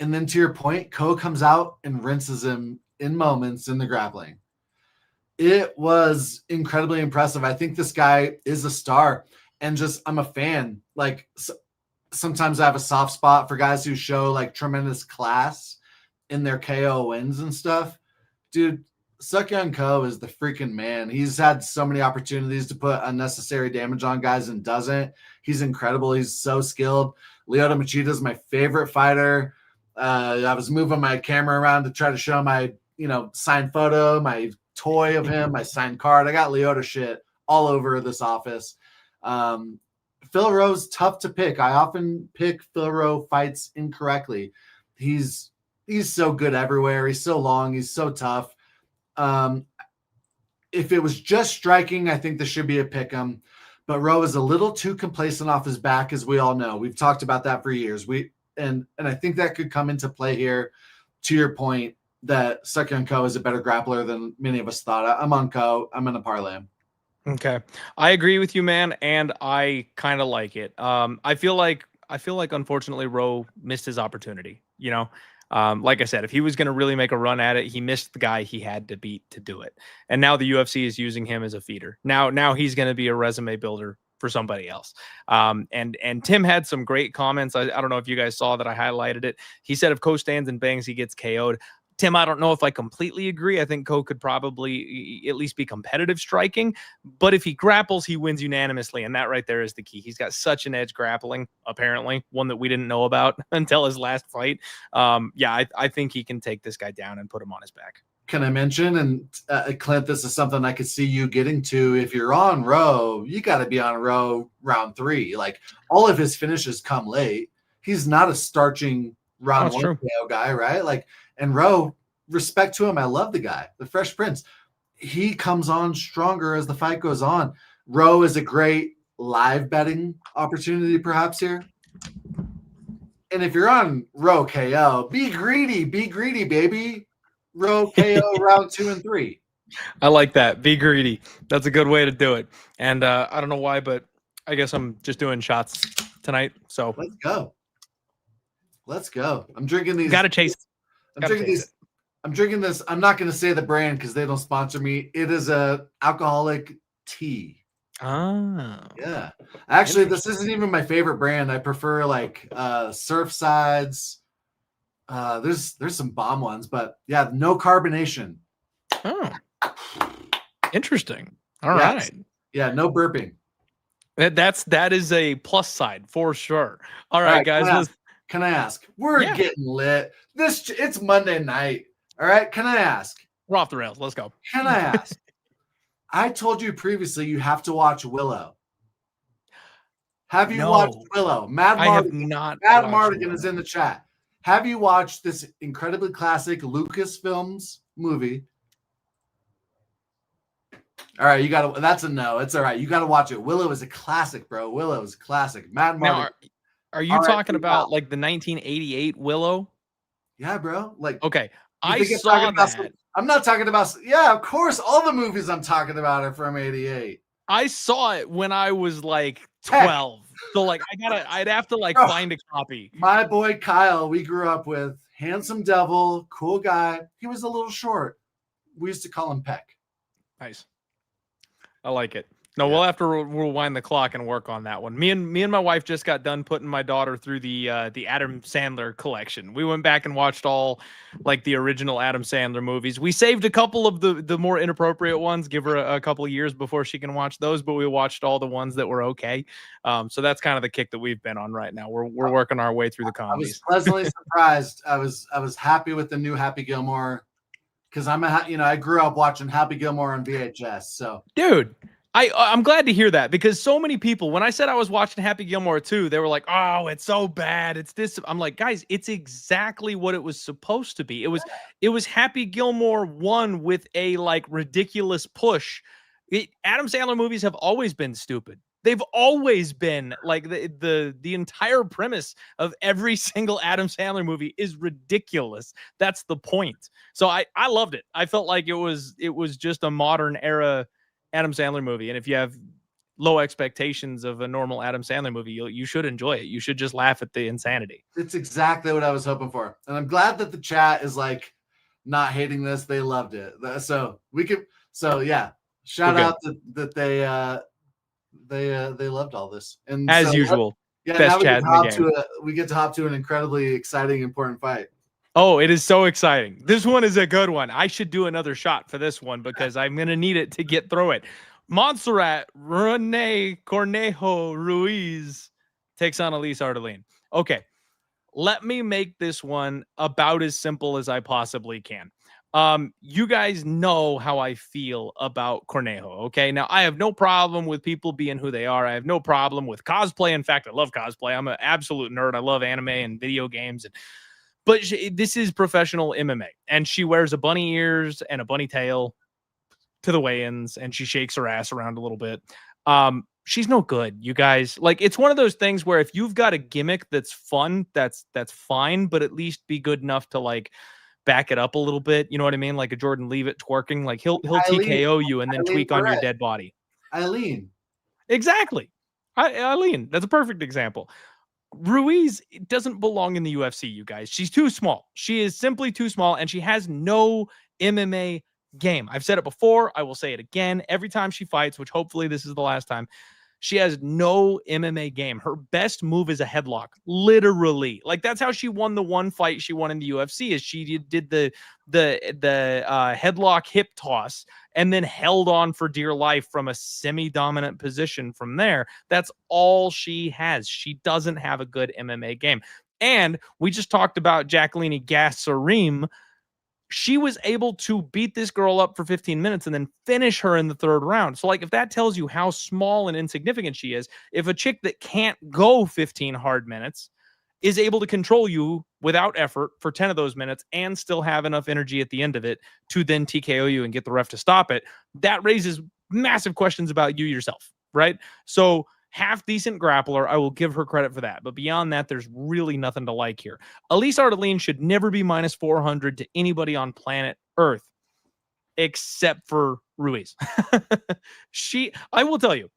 Speaker 2: And then to your point, Ko comes out and rinses him in moments in the grappling. It was incredibly impressive. I think this guy is a star, and just I'm a fan. Like sometimes I have a soft spot for guys who show like tremendous class in their KO wins and stuff. Dude, Seok Ko is the freaking man. He's had so many opportunities to put unnecessary damage on guys and doesn't. He's incredible. He's so skilled. Lyoto Machida is my favorite fighter. I was moving my camera around to try to show my, signed photo, my toy of him, my signed card. I got Lyoto shit all over this office. Phil Rowe's tough to pick. I often pick Phil Rowe fights incorrectly. He's so good everywhere. He's so long. He's so tough. If it was just striking, I think this should be a pick 'em. But Rowe is a little too complacent off his back, as we all know. We've talked about that for years. And I think that could come into play here. To your point, that Seok Ko is a better grappler than many of us thought. I'm on Ko. I'm in a parlay.
Speaker 1: Okay, I agree with you, man, and I kind of like it. I feel like unfortunately Rowe missed his opportunity. Like I said, if he was going to really make a run at it, he missed the guy he had to beat to do it. And now the UFC is using him as a feeder. Now he's going to be a resume builder for somebody else. And Tim had some great comments. I don't know if you guys saw that I highlighted it. He said if Ko stands and bangs, he gets KO'd. Tim, I don't know if I completely agree. I think Ko could probably at least be competitive striking, but if he grapples, he wins unanimously, and that right there is the key. He's got such an edge grappling, apparently, one that we didn't know about until his last fight. I think he can take this guy down and put him on his back.
Speaker 2: Can I mention, and Clint, this is something I could see you getting to. If you're on Rowe, you got to be on Rowe round 3. Like, all of his finishes come late. He's not a starching round 1 KO guy, right? Like, and Rowe, respect to him. I love the guy, the Fresh Prince. He comes on stronger as the fight goes on. Rowe is a great live betting opportunity, perhaps here. And if you're on Rowe KO, be greedy, baby. Rowe KO round 2 and 3.
Speaker 1: I like that. Be greedy. That's a good way to do it. And I don't know why, but I guess I'm just doing shots tonight. So
Speaker 2: let's go. I'm drinking these.
Speaker 1: Gotta chase.
Speaker 2: I'm drinking this. I'm not going to say the brand because they don't sponsor me. It is a alcoholic tea. Yeah. Actually, this isn't even my favorite brand. I prefer like Surfsides. There's some bomb ones, but yeah, no carbonation.
Speaker 1: Oh, interesting. All right.
Speaker 2: Yeah, no burping.
Speaker 1: That is a plus side for sure. All right, guys.
Speaker 2: Can I ask? We're getting lit. It's Monday night. All right. Can I ask?
Speaker 1: We're off the rails. Let's go.
Speaker 2: Can I ask? I told you previously you have to watch Willow. Have you watched Willow? Mad Mardigan is in the chat. Have you watched this incredibly classic Lucasfilms movie? All right, that's a no. It's all right. You gotta watch it. Willow is a classic, bro. Willow is a classic. Mad Mardigan.
Speaker 1: Are you talking about like the 1988 Willow?
Speaker 2: Yeah, bro. Like,
Speaker 1: okay, I saw that.
Speaker 2: I'm not talking about. Yeah, of course. All the movies I'm talking about are from '88.
Speaker 1: I saw it when I was like 12. So like, I'd have to like find a copy.
Speaker 2: My boy Kyle, we grew up with, handsome devil, cool guy. He was a little short. We used to call him Peck.
Speaker 1: Nice. I like it. No, we'll have to rewind the clock and work on that one. Me and my wife just got done putting my daughter through the Adam Sandler collection. We went back and watched all like the original Adam Sandler movies. We saved a couple of the more inappropriate ones, give her a couple of years before she can watch those, but we watched all the ones that were okay. So that's kind of the kick that we've been on right now. We're working our way through the comedies.
Speaker 2: I was pleasantly surprised. I was happy with the new Happy Gilmore because I grew up watching Happy Gilmore on VHS. So,
Speaker 1: dude. I'm glad to hear that because so many people, when I said I was watching Happy Gilmore 2, they were like, oh, it's so bad. It's this. I'm like, guys, it's exactly what it was supposed to be. It was Happy Gilmore 1 with a like ridiculous push. Adam Sandler movies have always been stupid. They've always been like the entire premise of every single Adam Sandler movie is ridiculous. That's the point. So I loved it. I felt like it was just a modern era Adam Sandler movie. And if you have low expectations of a normal Adam Sandler movie, you should enjoy it. You should just laugh at the insanity.
Speaker 2: It's exactly what I was hoping for. And I'm glad that the chat is like not hating this. They loved it. So yeah, shout out that they loved all this. And
Speaker 1: as usual,
Speaker 2: yeah,
Speaker 1: best
Speaker 2: now
Speaker 1: chat in the game.
Speaker 2: We get to hop to an incredibly exciting, important fight.
Speaker 1: Oh, it is so exciting. This one is a good one. I should do another shot for this one because I'm going to need it to get through it. Montserrat Rene Cornejo Ruiz takes on Elise Ardelin. Okay, let me make this one about as simple as I possibly can. You guys know how I feel about Cornejo, okay? Now, I have no problem with people being who they are. I have no problem with cosplay. In fact, I love cosplay. I'm an absolute nerd. I love anime and video games. But this is professional MMA, and she wears a bunny ears and a bunny tail to the weigh-ins, and she shakes her ass around a little bit. She's no good, you guys. Like, it's one of those things where if you've got a gimmick that's fun, that's fine, but at least be good enough to like back it up a little bit. You know what I mean? Like a Jordan Leavitt twerking, like he'll TKO you and then tweak on your dead body.
Speaker 2: Eileen.
Speaker 1: Exactly. Eileen, that's a perfect example. Ruiz doesn't belong in the UFC, you guys. She's too small. She is simply too small, and she has no MMA game. I've said it before. I will say it again. Every time she fights, which hopefully this is the last time, she has no MMA game. Her best move is a headlock, literally. Like, that's how she won the one fight she won in the UFC. Is she did the headlock hip toss and then held on for dear life from a semi-dominant position from there. That's all she has. She doesn't have a good MMA game. And we just talked about Jacqueline Gassarim. She was able to beat this girl up for 15 minutes and then finish her in the third round. So, like, if that tells you how small and insignificant she is, if a chick that can't go 15 hard minutes is able to control you without effort for 10 of those minutes and still have enough energy at the end of it to then TKO you and get the ref to stop it, that raises massive questions about you yourself, right? So, half decent grappler, I will give her credit for that. But beyond that, there's really nothing to like here. Elise Ardelin should never be minus 400 to anybody on planet Earth, except for Ruiz. I will tell you,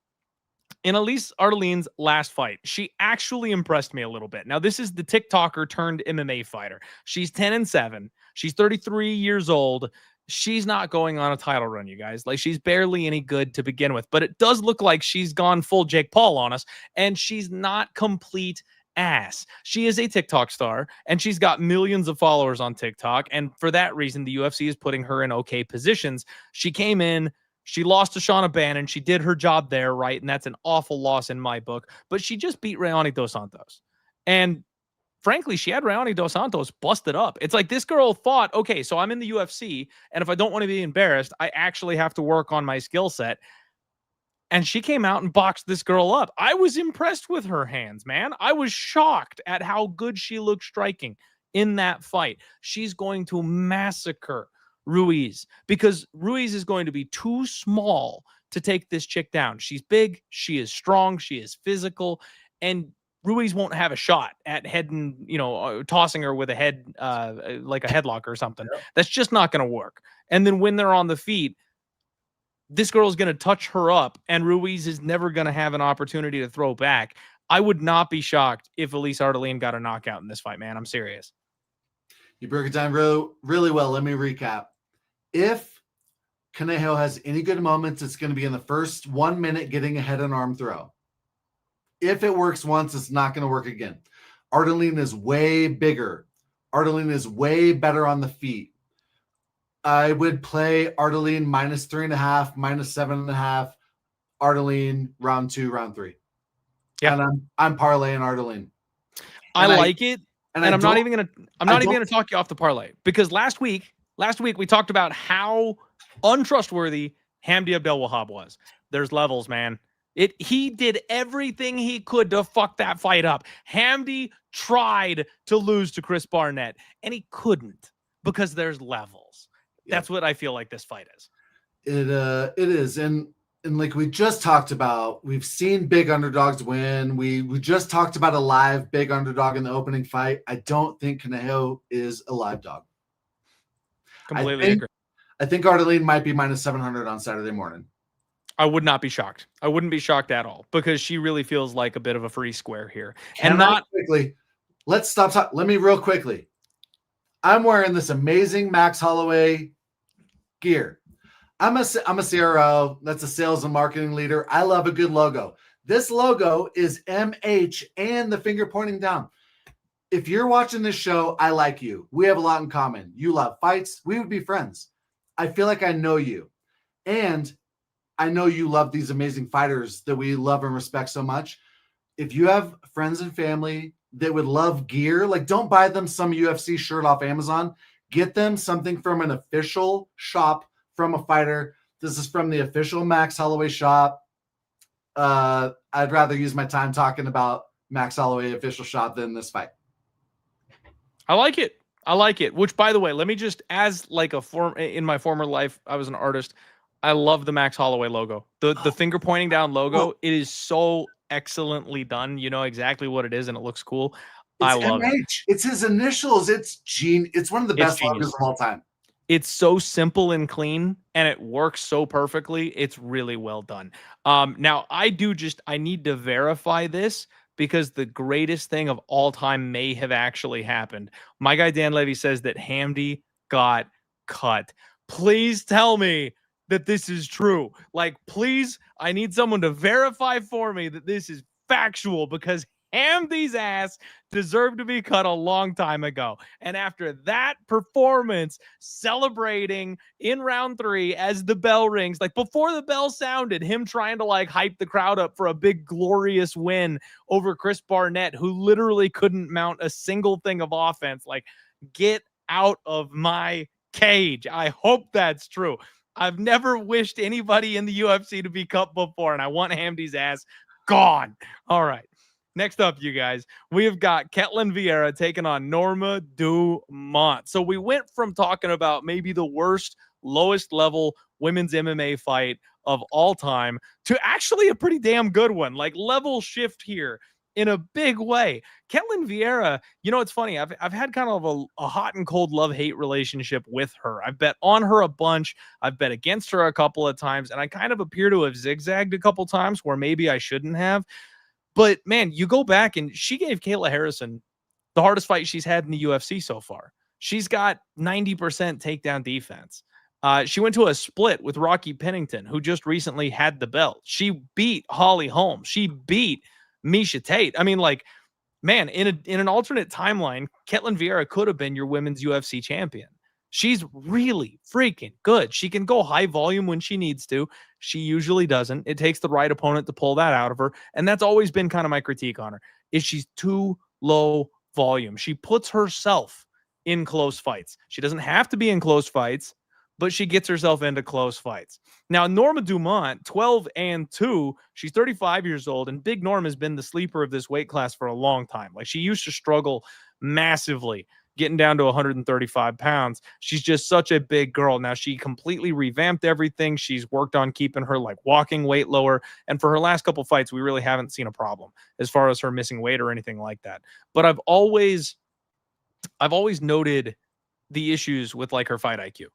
Speaker 1: in Elise Ardelin's last fight, she actually impressed me a little bit. Now, this is the TikToker turned MMA fighter. She's 10-7. She's 33 years old. She's not going on a title run, you guys. Like, she's barely any good to begin with, but it does look like she's gone full Jake Paul on us, and she's not complete ass. She is a TikTok star, and she's got millions of followers on TikTok, and for that reason, the UFC is putting her in okay positions. She came in, she lost to Shauna Bannon, she did her job there, right? And that's an awful loss in my book, but she just beat Rayani Dos Santos. And frankly, she had Rayani Dos Santos busted up. It's like this girl thought, okay, so I'm in the UFC, and if I don't want to be embarrassed, I actually have to work on my skill set. And she came out and boxed this girl up. I was impressed with her hands, man. I was shocked at how good she looked striking in that fight. She's going to massacre Ruiz because Ruiz is going to be too small to take this chick down. She's big, she is strong, she is physical, and Ruiz won't have a shot at heading, tossing her with a head, like a headlock or something. Yeah. That's just not going to work. And then when they're on the feet, this girl is going to touch her up, and Ruiz is never going to have an opportunity to throw back. I would not be shocked if Elise Ardelin got a knockout in this fight, man. I'm serious.
Speaker 2: You broke it down really well. Let me recap. If Cornejo has any good moments, it's going to be in the first 1 minute getting a head and arm throw. If it works once, it's not going to work again. Ardelin is way bigger. Ardelin is way better on the feet. I would play Ardelin minus 3.5, minus 7.5. Ardelin round 2, round 3. Yeah, and I'm parlaying Ardelin.
Speaker 1: I like it, and I'm not even gonna talk you off the parlay because last week we talked about how untrustworthy Hamdi Abdelwahab was. There's levels, man. He did everything he could to fuck that fight up. Hamdi tried to lose to Chris Barnett, and he couldn't because there's levels. That's what I feel like this fight is.
Speaker 2: It is, and And like we just talked about, we've seen big underdogs win. We just talked about a live big underdog in the opening fight. I don't think Conejo is a live dog.
Speaker 1: Completely agree.
Speaker 2: I think Ardeline might be minus 700 on Saturday morning.
Speaker 1: I would not be shocked. I wouldn't be shocked at all because she really feels like a bit of a free square here.
Speaker 2: Let's stop talking. Let me real quickly. I'm wearing this amazing Max Holloway gear. I'm a CRO. That's a sales and marketing leader. I love a good logo. This logo is MH and the finger pointing down. If you're watching this show, I like you. We have a lot in common. You love fights. We would be friends. I feel like I know you. And I know you love these amazing fighters that we love and respect so much. If you have friends and family that would love gear, like don't buy them some UFC shirt off Amazon. Get them something from an official shop from a fighter. This is from the official Max Holloway shop. I'd rather use my time talking about Max Holloway official shop than this fight.
Speaker 1: I like it. I like it. Which, by the way, let me just, as like in my former life, I was an artist. I love the Max Holloway logo. The finger pointing down logo. It is so excellently done. You know exactly what it is, and it looks cool. I love it.
Speaker 2: It's his initials. It's one of the best logos of all time.
Speaker 1: It's so simple and clean, and it works so perfectly. It's really well done. Now, I need to verify this because the greatest thing of all time may have actually happened. My guy Dan Levy says that Hamdi got cut. Please tell me that this is true. Like, please, I need someone to verify for me that this is factual because Hamdi's ass deserved to be cut a long time ago. And after that performance, celebrating in round 3 as the bell rings, like before the bell sounded, him trying to like hype the crowd up for a big glorious win over Chris Barnett, who literally couldn't mount a single thing of offense. Like, get out of my cage. I hope that's true. I've never wished anybody in the UFC to be cut before, and I want Hamdi's ass gone. All right. Next up, you guys, we have got Ketlen Vieira taking on Norma Dumont. So we went from talking about maybe the worst, lowest level women's MMA fight of all time to actually a pretty damn good one. Like, level shift here in a big way. Ketlen Vieira, you know, it's funny. I've had kind of a hot and cold love-hate relationship with her. I've bet on her a bunch. I've bet against her a couple of times, and I kind of appear to have zigzagged a couple times where maybe I shouldn't have. But, man, you go back, and she gave Kayla Harrison the hardest fight she's had in the UFC so far. She's got 90% takedown defense. She went to a split with Rocky Pennington, who just recently had the belt. She beat Holly Holm. She beat Miesha Tate. I mean, like, man, in an alternate timeline, Ketlen Vieira could have been your women's UFC champion. She's really freaking good. She can go high volume when she needs to. She usually doesn't. It takes the right opponent to pull that out of her. And that's always been kind of my critique on her, is she's too low volume. She puts herself in close fights. She doesn't have to be in close fights, but she gets herself into close fights. Now, Norma Dumont, 12-2, she's 35 years old, and Big Norm has been the sleeper of this weight class for a long time. Like, she used to struggle massively getting down to 135 pounds. She's just such a big girl. Now, she completely revamped everything. She's worked on keeping her like walking weight lower. And for her last couple fights, we really haven't seen a problem as far as her missing weight or anything like that. But I've always noted the issues with like her fight IQ.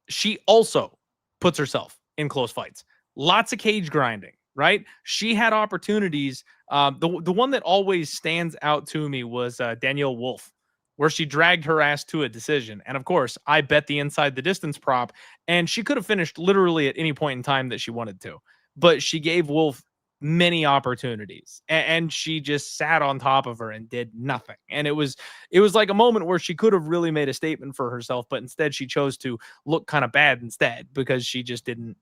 Speaker 1: She also puts herself in close fights. Lots of cage grinding, right? She had opportunities. The one that always stands out to me was Danielle Wolf, where she dragged her ass to a decision. And of course, I bet the inside the distance prop, and she could have finished literally at any point in time that she wanted to. But she gave Wolf many opportunities, and she just sat on top of her and did nothing. And it was like a moment where she could have really made a statement for herself, but instead she chose to look kind of bad instead because she just didn't.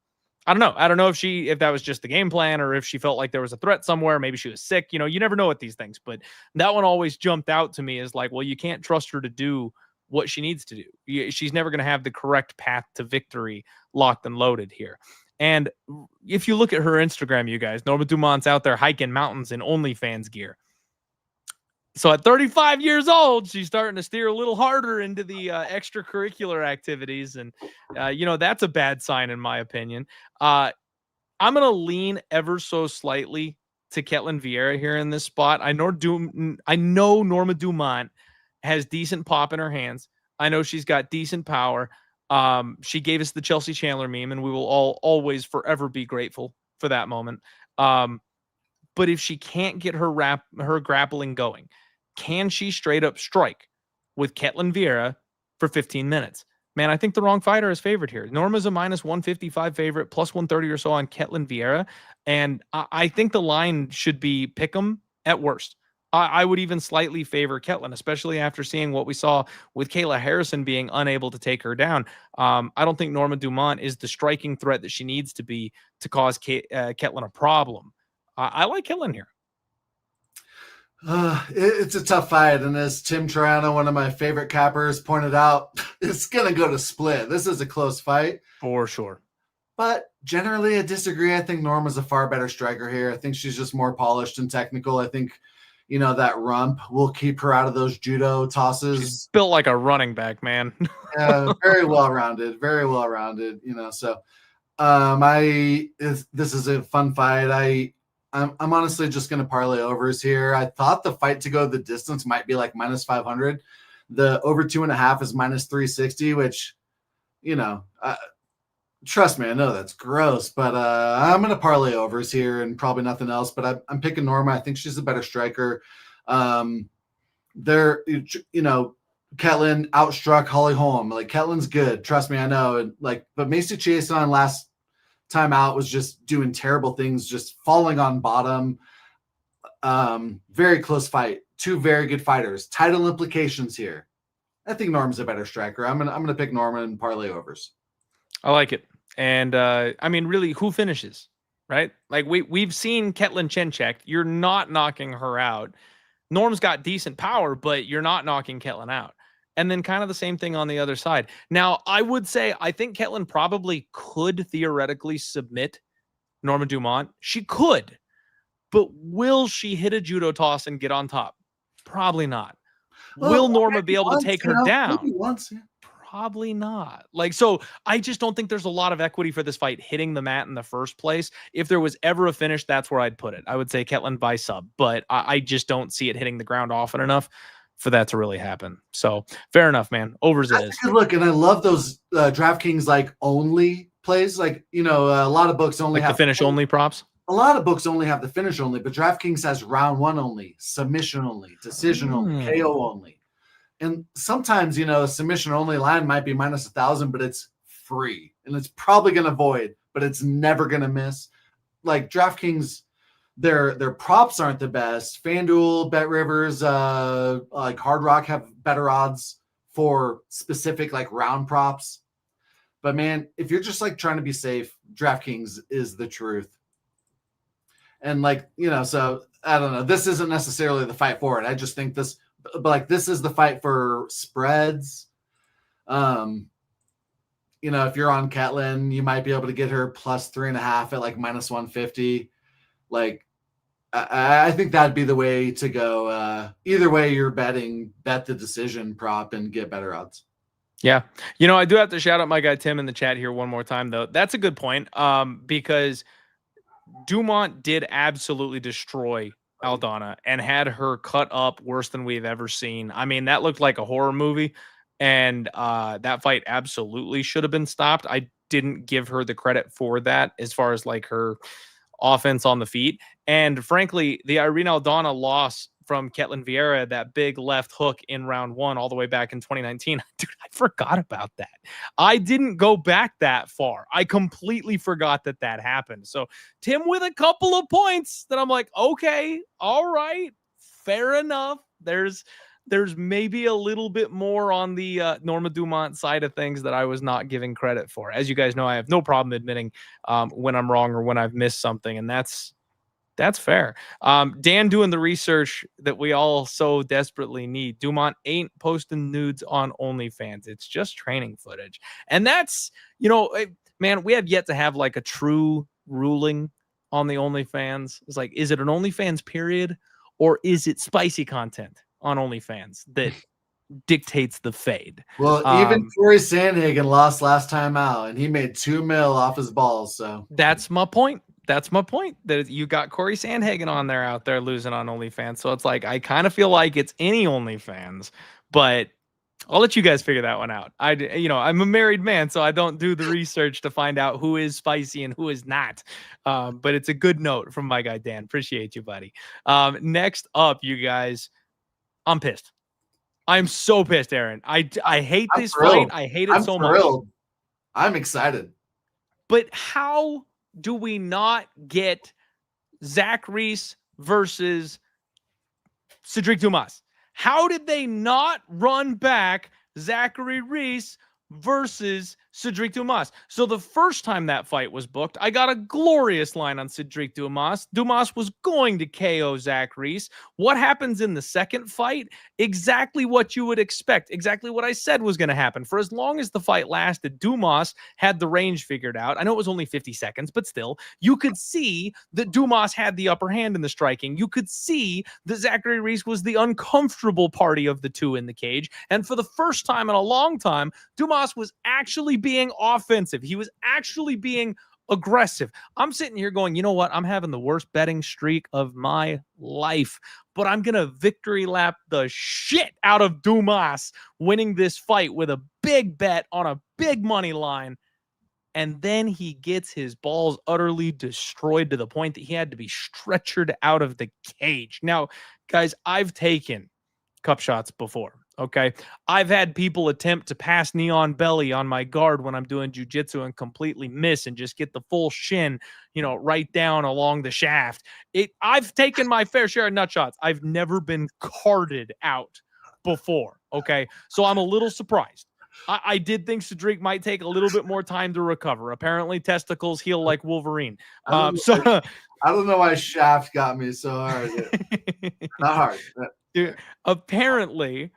Speaker 1: I don't know if that was just the game plan or if she felt like there was a threat somewhere. Maybe she was sick. You know, you never know with these things, but that one always jumped out to me as like, well, you can't trust her to do what she needs to do. She's never going to have the correct path to victory locked and loaded here. And if you look at her Instagram, you guys, Norma Dumont's out there hiking mountains in OnlyFans gear. So at 35 years old, she's starting to steer a little harder into the extracurricular activities. And, you know, that's a bad sign in my opinion. I'm going to lean ever so slightly to Ketlen Vieira here in this spot. I know Norma Dumont has decent pop in her hands. I know she's got decent power. She gave us the Chelsea Chandler meme, and we will all always forever be grateful for that moment. But if she can't get her grappling going, can she straight up strike with Ketlen Vieira for 15 minutes? Man, I think the wrong fighter is favored here. Norma's a minus 155 favorite, plus 130 or so on Ketlen Vieira. And I think the line should be pick'em at worst. I would even slightly favor Ketlen, especially after seeing what we saw with Kayla Harrison being unable to take her down. I don't think Norma Dumont is the striking threat that she needs to be to cause Ketlen a problem. I like Ketlen here.
Speaker 2: It's a tough fight, and as Tim Triano, one of my favorite cappers, pointed out, it's going to go to split. This is a close fight.
Speaker 1: For sure.
Speaker 2: But generally, I disagree. I think Norma's a far better striker here. I think she's just more polished and technical. I think, that rump will keep her out of those judo tosses.
Speaker 1: She's built like a running back, man.
Speaker 2: Yeah, very well-rounded, so this is a fun fight. I'm honestly just going to parlay overs here. I thought the fight to go the distance might be like minus 500. The over 2.5 is minus 360, which, trust me, I know that's gross, but I'm going to parlay overs here and probably nothing else. But I'm picking Norma. I think she's a better striker. Ketlen outstruck Holly Holm. Like, Ketlen's good. Trust me, I know. But Macy Chiasson last time out was just doing terrible things, just falling on bottom. Very close fight. Two very good fighters. Title implications here. I think Norma's a better striker. I'm gonna pick Norma and parlay overs.
Speaker 1: I like it. And really, who finishes? Right? Like we've seen Ketlen Chenchek. You're not knocking her out. Norm's got decent power, but you're not knocking Ketlen out. And then kind of the same thing on the other side. Now, I would say I think Ketlen probably could theoretically submit Norma Dumont. She could. But will she hit a judo toss and get on top? Probably not. Will Norma be able to take her down?
Speaker 2: Once, yeah.
Speaker 1: Probably not. So I just don't think there's a lot of equity for this fight hitting the mat in the first place. If there was ever a finish, that's where I'd put it. I would say Ketlen by sub, but I just don't see it hitting the ground often enough for that to really happen. So fair enough, man. Overs it is.
Speaker 2: Good look, and I love those DraftKings only plays. A lot of books only have
Speaker 1: the finish only props.
Speaker 2: A lot of books only have the finish only, but DraftKings has round one only, submission only, decision only, KO only. And sometimes, submission only line might be minus 1,000, but it's free and it's probably going to void, but it's never going to miss. Like DraftKings, their props aren't the best. FanDuel, BetRivers, Hard Rock have better odds for specific round props. But man, if you're just trying to be safe, DraftKings is the truth. And so I don't know. This isn't necessarily the fight for it. I just think this, but this is the fight for spreads. If you're on Ketlen, you might be able to get her plus 3.5 at minus 150. I think that'd be the way to go. Either way, you're bet the decision prop and get better odds.
Speaker 1: Yeah. I do have to shout out my guy Tim in the chat here one more time, though. That's a good point, because Dumont did absolutely destroy Aldana and had her cut up worse than we've ever seen. I mean, that looked like a horror movie, and that fight absolutely should have been stopped. I didn't give her the credit for that as far as her offense on the feet. And frankly, the Irene Aldana loss from Ketlen Vieira, that big left hook in round one all the way back in 2019. Dude, I forgot about that. I didn't go back that far. I completely forgot that happened. So Tim with a couple of points that I'm like, okay, all right, fair enough. There's maybe a little bit more on the Norma Dumont side of things that I was not giving credit for. As you guys know, I have no problem admitting when I'm wrong or when I've missed something, and that's fair. Dan doing the research that we all so desperately need. Dumont ain't posting nudes on OnlyFans. It's just training footage. And that's, man, we have yet to have a true ruling on the OnlyFans. It's is it an OnlyFans period, or is it spicy content on OnlyFans that dictates the fade.
Speaker 2: Well, even Corey Sandhagen lost last time out, and he made $2 million off his balls. So
Speaker 1: that's my point. That's my point. That you got Corey Sandhagen on there out there losing on OnlyFans. So it's like I kind of feel like it's any OnlyFans, but I'll let you guys figure that one out. I'm a married man, so I don't do the research to find out who is spicy and who is not. But it's a good note from my guy Dan. Appreciate you, buddy. Next up, you guys, I'm pissed. I'm so pissed, Aaron. I hate this fight. I hate it so much.
Speaker 2: I'm excited.
Speaker 1: But how do we not get Zach Reese versus Sedriques Dumas? How did they not run back Zachary Reese versus Sedriques Dumas? So the first time that fight was booked, I got a glorious line on Sedriques Dumas. Dumas was going to KO Zach Reese. What happens in the second fight? Exactly what you would expect. Exactly what I said was going to happen. For as long as the fight lasted, Dumas had the range figured out. I know it was only 50 seconds, but still, you could see that Dumas had the upper hand in the striking. You could see that Zachary Reese was the uncomfortable party of the two in the cage. And for the first time in a long time, Dumas was actually being offensive. He was actually being aggressive. I'm sitting here going, you know what? I'm having the worst betting streak of my life, but I'm going to victory lap the shit out of Dumas winning this fight with a big bet on a big money line. And then he gets his balls utterly destroyed to the point that he had to be stretchered out of the cage. Now, guys, I've taken cup shots before. Okay. I've had people attempt to pass neon belly on my guard when I'm doing jujitsu and completely miss and just get the full shin, right down along the shaft. I've taken my fair share of nut shots. I've never been carded out before. Okay. So I'm a little surprised. I did think Sedriques might take a little bit more time to recover. Apparently testicles heal like Wolverine. I
Speaker 2: don't know why shaft got me so hard. Not hard.
Speaker 1: Dude, apparently,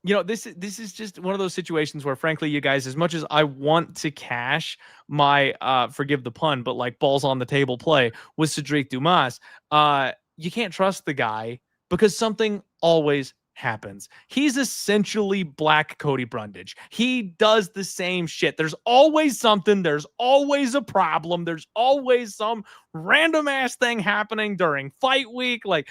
Speaker 1: this is just one of those situations where, frankly, you guys, as much as I want to cash my forgive the pun, but like balls on the table play with Sedriques Dumas, you can't trust the guy because something always happens. He's essentially Black Cody Brundage. He does the same shit. There's always something. There's always a problem. There's always some random ass thing happening during fight week. Like,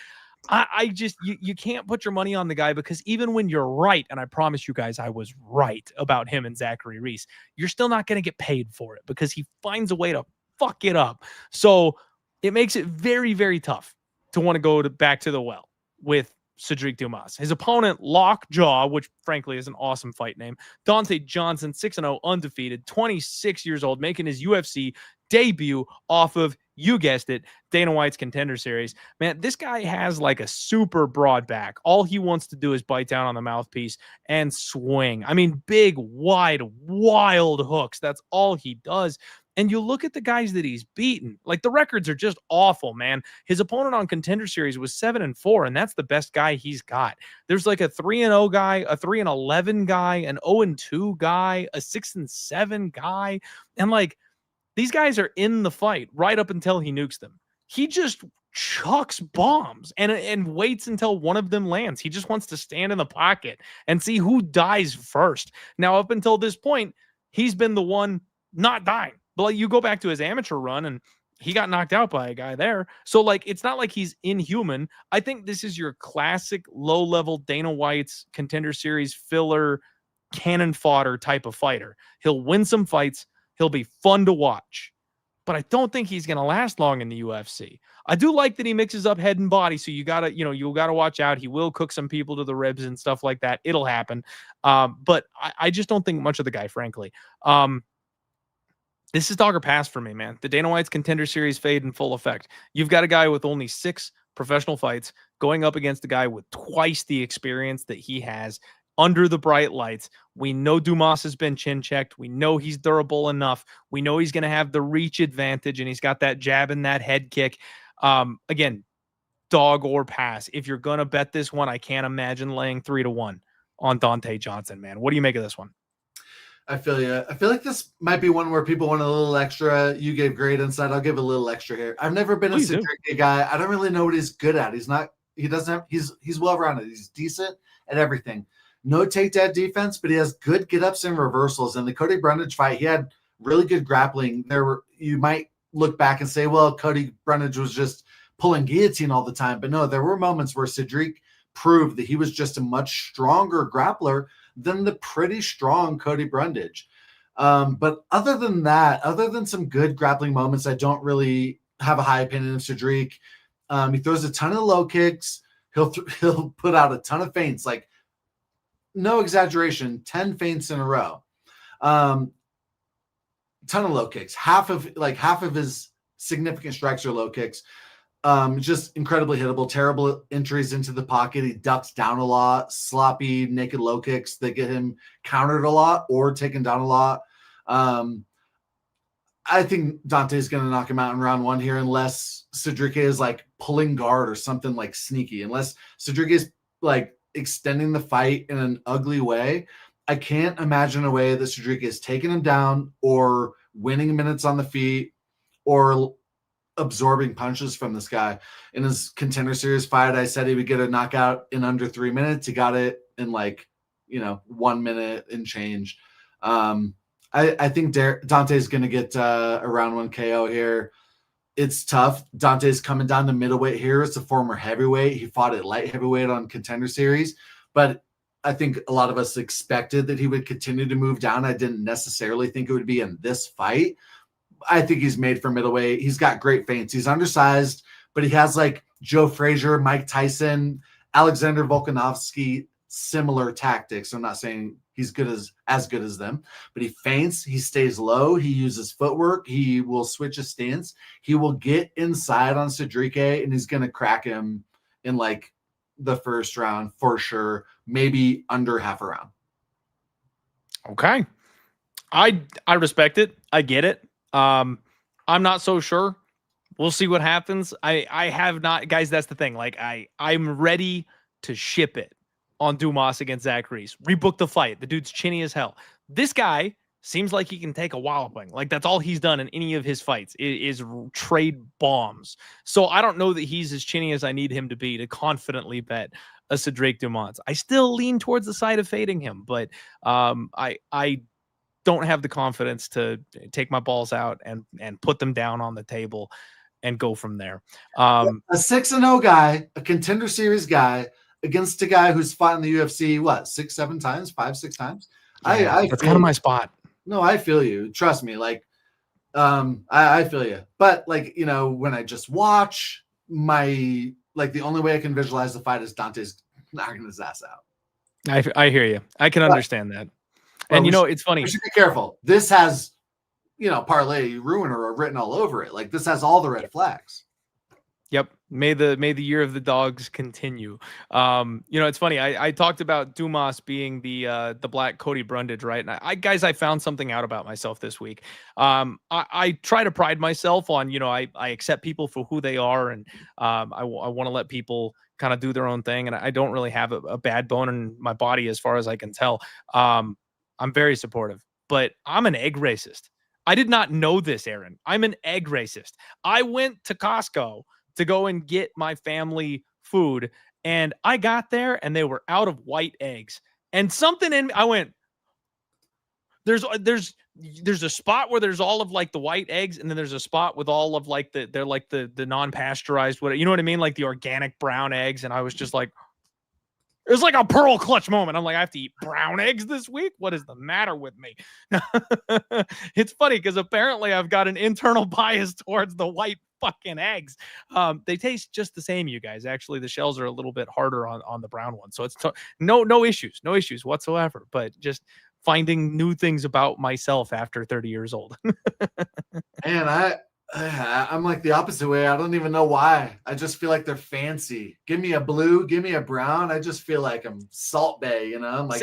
Speaker 1: you can't put your money on the guy because even when you're right, and I promise you guys I was right about him and Zachary Reese, you're still not going to get paid for it because he finds a way to fuck it up. So it makes it very, very tough to want to go back to the well with Sedriques Dumas. His opponent, Lockjaw, which frankly is an awesome fight name, Donte Johnson, 6-0, undefeated, 26 years old, making his UFC debut off of, you guessed it, Dana White's Contender Series. Man, this guy has like a super broad back. All he wants to do is bite down on the mouthpiece and swing. I mean, big, wide, wild hooks. That's all he does. And you look at the guys that he's beaten, like the records are just awful, man. His opponent on Contender Series was 7-4, and that's the best guy he's got. There's like a 3-0 guy, a 3-11 guy, an 0-2 guy, a 6-7 guy. And like, these guys are in the fight right up until he nukes them. He just chucks bombs and waits until one of them lands. He just wants to stand in the pocket and see who dies first. Now, up until this point, he's been the one not dying. But you go back to his amateur run and he got knocked out by a guy there. So like, it's not like he's inhuman. I think this is your classic low-level Dana White's Contender Series filler, cannon fodder type of fighter. He'll win some fights. He'll be fun to watch, but I don't think he's going to last long in the UFC. I do like that he mixes up head and body. So you gotta watch out. He will cook some people to the ribs and stuff like that. It'll happen. But I just don't think much of the guy, frankly. This is dog or pass for me, man. The Dana White's Contender Series fade in full effect. You've got a guy with only 6 professional fights going up against a guy with twice the experience that he has under the bright lights. We know Dumas has been chin checked. We know he's durable enough. We know he's going to have the reach advantage, and he's got that jab and that head kick. Again, dog or pass. If you're going to bet this one, I can't imagine laying 3-1 on Donte Johnson, man. What do you make of this one?
Speaker 2: I feel you. I feel like this might be one where people want a little extra. You gave great insight. I'll give a little extra here. I've never been a Sedriques guy. I don't really know what he's good at. He's not He doesn't have, he's well-rounded. He's decent at everything. No takedown defense, but he has good get-ups and reversals. In the Cody Brundage fight, he had really good grappling. You might look back and say, well, Cody Brundage was just pulling guillotine all the time. But no, there were moments where Sedriques proved that he was just a much stronger grappler than the pretty strong Cody Brundage. But other than that, other than some good grappling moments, I don't really have a high opinion of Sedriques. He throws a ton of low kicks. He'll put out a ton of feints, like no exaggeration, 10 feints in a row. Ton of low kicks. Half of his significant strikes are low kicks. Just incredibly hittable, terrible entries into the pocket. He ducks down a lot, sloppy, naked low kicks that get him countered a lot or taken down a lot. I think Donte is going to knock him out in round 1 here, unless Sedriques is like pulling guard or something like sneaky. Unless Sedriques is like extending the fight in an ugly way, I can't imagine a way that Sedriques is taking him down or winning minutes on the feet or absorbing punches from this guy. In his Contender Series fight, I said he would get a knockout in under 3 minutes. He got it in 1 minute and change. I think Donte is going to get a round 1 KO here. It's tough. Dante's coming down to middleweight here. It's a former heavyweight. He fought at light heavyweight on Contender Series, but I think a lot of us expected that he would continue to move down. I didn't necessarily think it would be in this fight. I think he's made for middleweight. He's got great feints. He's undersized, but he has like Joe Frazier, Mike Tyson, Alexander Volkanovski, similar tactics. I'm not saying he's as good as them, but he feints, he stays low, he uses footwork, he will switch his stance, he will get inside on Sedriques, and he's going to crack him in like the first round for sure, maybe under half a round.
Speaker 1: Okay. I respect it. I get it. I'm not so sure. We'll see what happens. I have not, guys, that's the thing. Like I'm ready to ship it on Dumas against Zach Reese. Rebook the fight. The dude's chinny as hell. This guy seems like he can take a walloping. Like that's all he's done in any of his fights is trade bombs. So I don't know that he's as chinny as I need him to be to confidently bet a Sedriques Dumont. I still lean towards the side of fading him, but I don't have the confidence to take my balls out and put them down on the table and go from there.
Speaker 2: A 6-0 guy, a Contender Series guy, against a guy who's fought in the UFC, what, 6-7 times, 5-6 times?
Speaker 1: Yeah, that's kind of my spot.
Speaker 2: No, I feel you. Trust me. Like, I feel you. But like, when I just watch the only way I can visualize the fight is Dante's knocking his ass out.
Speaker 1: I hear you. I can understand that. And it's funny.
Speaker 2: We should be careful. This has, parlay ruiner written all over it. Like this has all the red flags.
Speaker 1: Yep. May the year of the dogs continue. It's funny. I talked about Dumas being the black Cody Brundage, right? And I found something out about myself this week. I try to pride myself on, I accept people for who they are, and I want to let people kind of do their own thing, and I don't really have a bad bone in my body as far as I can tell. I'm very supportive, but I'm an egg racist. I did not know this, Aaron. I'm an egg racist. I went to Costco to go and get my family food, and I got there and they were out of white eggs, and something in me, I went, there's a spot where there's all of like the white eggs, and then there's a spot with all of like they're like the non-pasteurized, whatever, you know what I mean? Like the organic brown eggs. And I was just like, it was like a pearl clutch moment. I'm like, I have to eat brown eggs this week? What is the matter with me? It's funny because apparently I've got an internal bias towards the white fucking eggs. They taste just the same, you guys. Actually, the shells are a little bit harder on the brown one. So it's no issues whatsoever. But just finding new things about myself after 30 years old.
Speaker 2: Man, I'm like the opposite way. I don't even know why. I just feel like they're fancy. Give me a blue, give me a brown. I just feel like I'm Salt Bay, I'm like,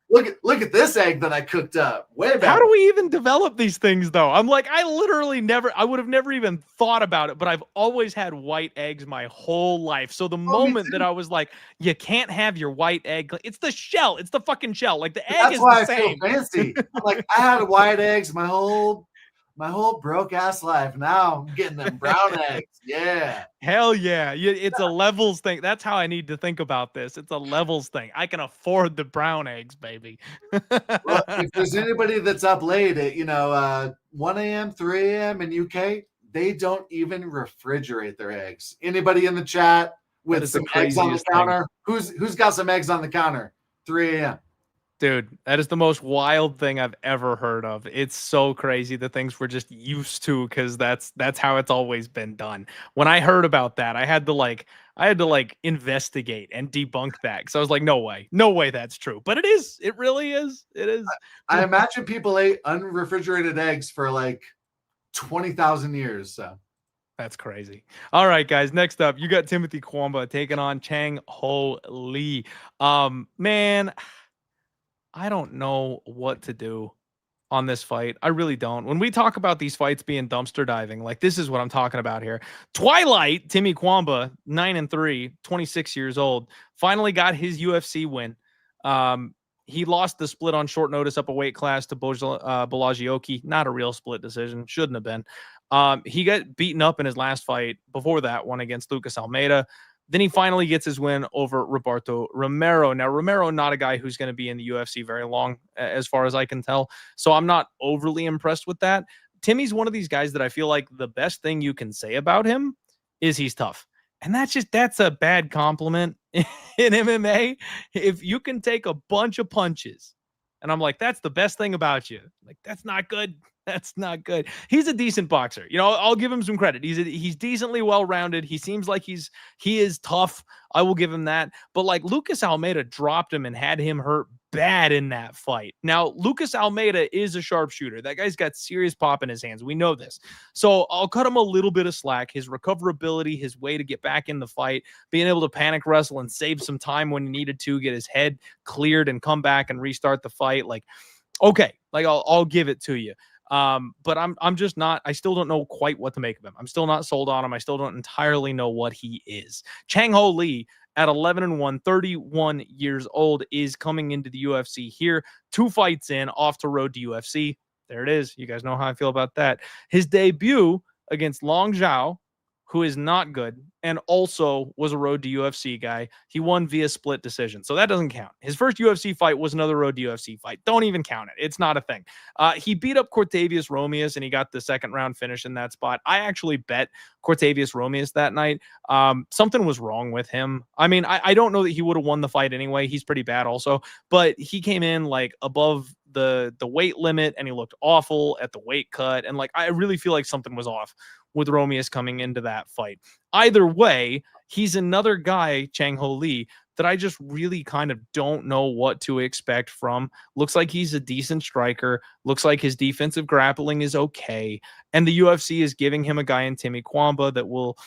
Speaker 2: look at this egg that I cooked up. Way better.
Speaker 1: How do we even develop these things though? I'm like, I would have never even thought about it, but I've always had white eggs my whole life. So the moment that I was like, you can't have your white egg, it's the shell. It's the fucking shell. Like the egg is the same.
Speaker 2: That's why I feel fancy. I'm like, I had white eggs my whole my whole broke ass life. Now I'm getting them brown eggs. Yeah.
Speaker 1: Hell yeah. It's a levels thing. That's how I need to think about this. It's a levels thing. I can afford the brown eggs, baby.
Speaker 2: Well, if there's anybody that's up late at 1 a.m., 3 a.m. in UK, they don't even refrigerate their eggs. Anybody in the chat with some eggs on the counter? Who's got some eggs on the counter? 3 a.m.
Speaker 1: Dude, that is the most wild thing I've ever heard of. It's so crazy, the things we're just used to, because that's how it's always been done. When I heard about that, I had to investigate and debunk that, because I was like, no way that's true. But it is. It really is. It is.
Speaker 2: I imagine people ate unrefrigerated eggs for like 20,000 years. So
Speaker 1: that's crazy. All right, guys. Next up, you got Timothy Cuamba taking on Chang Ho Lee. Man, I don't know what to do on this fight. I really don't. When we talk about these fights being dumpster diving, like, this is what I'm talking about here. Twilight, Timmy Cuamba, 9-3, 26 years old, finally got his UFC win. He lost the split on short notice up a weight class to Bolagioki. Not a real split decision. Shouldn't have been. He got beaten up in his last fight before that one against Lucas Almeida. Then he finally gets his win over Roberto Romero. Now, Romero, not a guy who's going to be in the UFC very long, as far as I can tell. So I'm not overly impressed with that. Timmy's one of these guys that I feel like the best thing you can say about him is he's tough. And that's a bad compliment in MMA. If you can take a bunch of punches, and I'm like, that's the best thing about you. Like, that's not good. That's not good. He's a decent boxer. I'll give him some credit. He's decently well-rounded. He seems like he is tough. I will give him that. But like, Lucas Almeida dropped him and had him hurt bad in that fight. Now, Lucas Almeida is a sharpshooter. That guy's got serious pop in his hands. We know this. So I'll cut him a little bit of slack. His recoverability, his way to get back in the fight, being able to panic wrestle and save some time when he needed to, get his head cleared and come back and restart the fight. Like, okay, like I'll give it to you. But I'm just not, I still don't know quite what to make of him. I'm still not sold on him. I still don't entirely know what he is. Chang Ho Lee at 11-1, 31 years old, is coming into the UFC here. 2 fights in, off to road to UFC. There it is. You guys know how I feel about that. His debut against Long Zhao, who is not good, and also was a road to UFC guy. He won via split decision, so that doesn't count. His first UFC fight was another road to UFC fight. Don't even count it. It's not a thing. He beat up Cortavius Romeus, and he got the second round finish in that spot. I actually bet Cortavius Romeus that night. Something was wrong with him. I mean, I don't know that he would have won the fight anyway. He's pretty bad also, but he came in like above the weight limit, and he looked awful at the weight cut, and like, I really feel like something was off with Romeus coming into that fight. Either way, he's another guy, Chang Ho Lee, that I just really kind of don't know what to expect from. Looks like he's a decent striker. Looks like his defensive grappling is okay. And the UFC is giving him a guy in Timmy Cuamba that will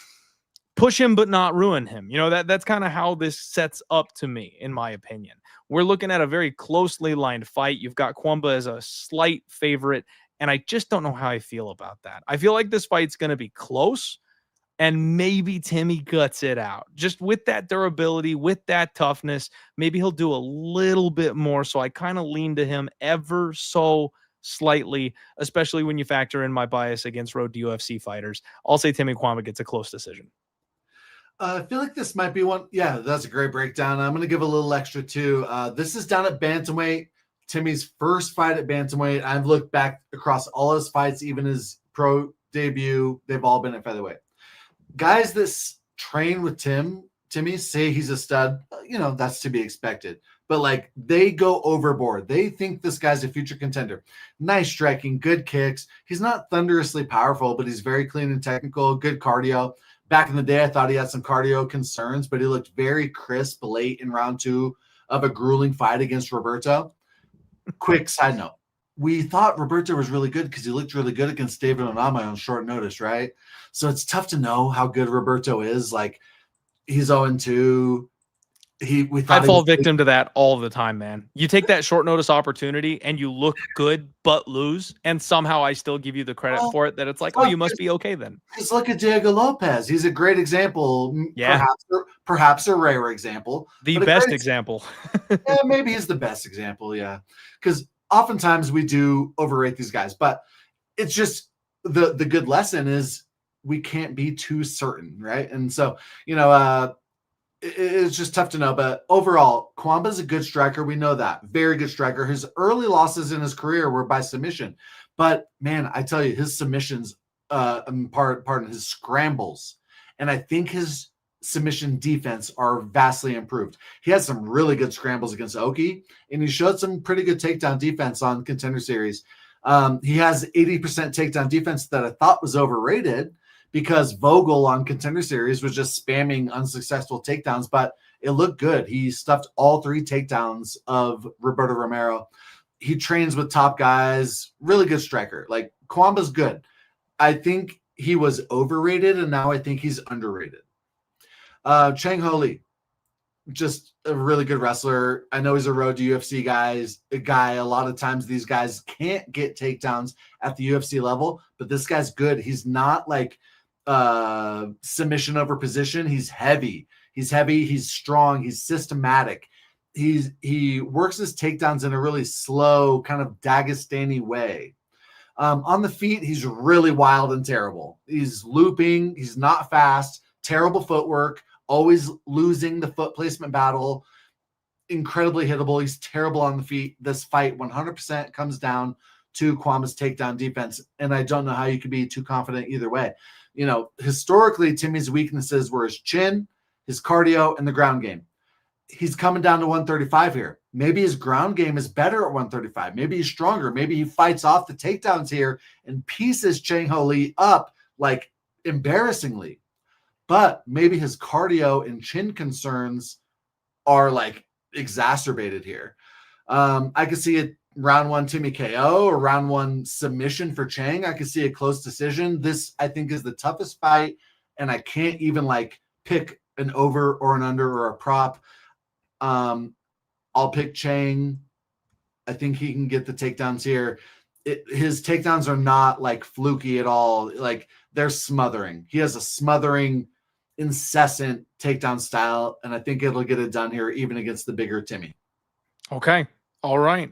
Speaker 1: push him but not ruin him. That's kind of how this sets up to me, in my opinion. We're looking at a very closely lined fight. You've got Cuamba as a slight favorite, and I just don't know how I feel about that. I feel like this fight's going to be close, and maybe Timmy guts it out. Just with that durability, with that toughness, maybe he'll do a little bit more. So I kind of lean to him ever so slightly, especially when you factor in my bias against road to UFC fighters. I'll say Timmy Cuamba gets a close decision.
Speaker 2: I feel like this might be one. Yeah, that's a great breakdown. I'm going to give a little extra too. This is down at bantamweight. Timmy's first fight at bantamweight. I've looked back across all his fights, even his pro debut. They've all been at featherweight. Guys that train with Timmy say he's a stud. That's to be expected. But like, they go overboard. They think this guy's a future contender. Nice striking, good kicks. He's not thunderously powerful, but he's very clean and technical, good cardio. Back in the day, I thought he had some cardio concerns, but he looked very crisp late in round 2 of a grueling fight against Roberto. Quick side note. We thought Roberto was really good because he looked really good against David Onama on short notice, right? So it's tough to know how good Roberto is. Like, he's 0-2. I
Speaker 1: fall victim to that all the time, man. You take that short notice opportunity and you look good but lose, and somehow I still give you the credit for it, that it's like, oh, you must be okay then.
Speaker 2: Just look at Diego Lopez. He's a great example.
Speaker 1: Yeah.
Speaker 2: Perhaps a rare example.
Speaker 1: The best example.
Speaker 2: Yeah, maybe he's the best example, yeah. Because oftentimes we do overrate these guys, but it's just the good lesson is we can't be too certain, right? And so, it's just tough to know. But overall, Cuamba's a good striker. We know that. Very good striker. His early losses in his career were by submission. But, man, I tell you, his submissions, pardon, his scrambles, and I think his submission defense are vastly improved. He had some really good scrambles against Oki, and he showed some pretty good takedown defense on Contender Series. He has 80% takedown defense that I thought was overrated because Vogel on Contender Series was just spamming unsuccessful takedowns, but it looked good. He stuffed all 3 takedowns of Roberto Romero. He trains with top guys, really good striker. Like, Cuamba's good. I think he was overrated, and now I think he's underrated. Chang Ho Lee, just a really good wrestler. I know he's a road to UFC guy. A lot of times these guys can't get takedowns at the UFC level, but this guy's good. He's not like submission over position. He's heavy. He's strong. He's systematic. He works his takedowns in a really slow, kind of Dagestani way. On the feet, he's really wild and terrible. He's looping. He's not fast. Terrible footwork. Always losing the foot placement battle. Incredibly hittable. He's terrible on the feet. This fight 100% comes down to Cuamba's takedown defense, and I don't know how you could be too confident either way. Historically, Timmy's weaknesses were his chin, his cardio, and the ground game. He's coming down to 135 here. Maybe his ground game is better at 135. Maybe he's stronger. Maybe he fights off the takedowns here and pieces Chang Ho Lee up like embarrassingly. But maybe his cardio and chin concerns are like exacerbated here. I could see it round 1 Timmy KO or round 1 submission for Chang. I could see a close decision. This, I think, is the toughest fight, and I can't even like pick an over or an under or a prop. I'll pick Chang. I think he can get the takedowns here. His takedowns are not like fluky at all. Like, they're smothering. He has a smothering, incessant takedown style, and I think it'll get it done here, even against the bigger Timmy.
Speaker 1: Okay. All right.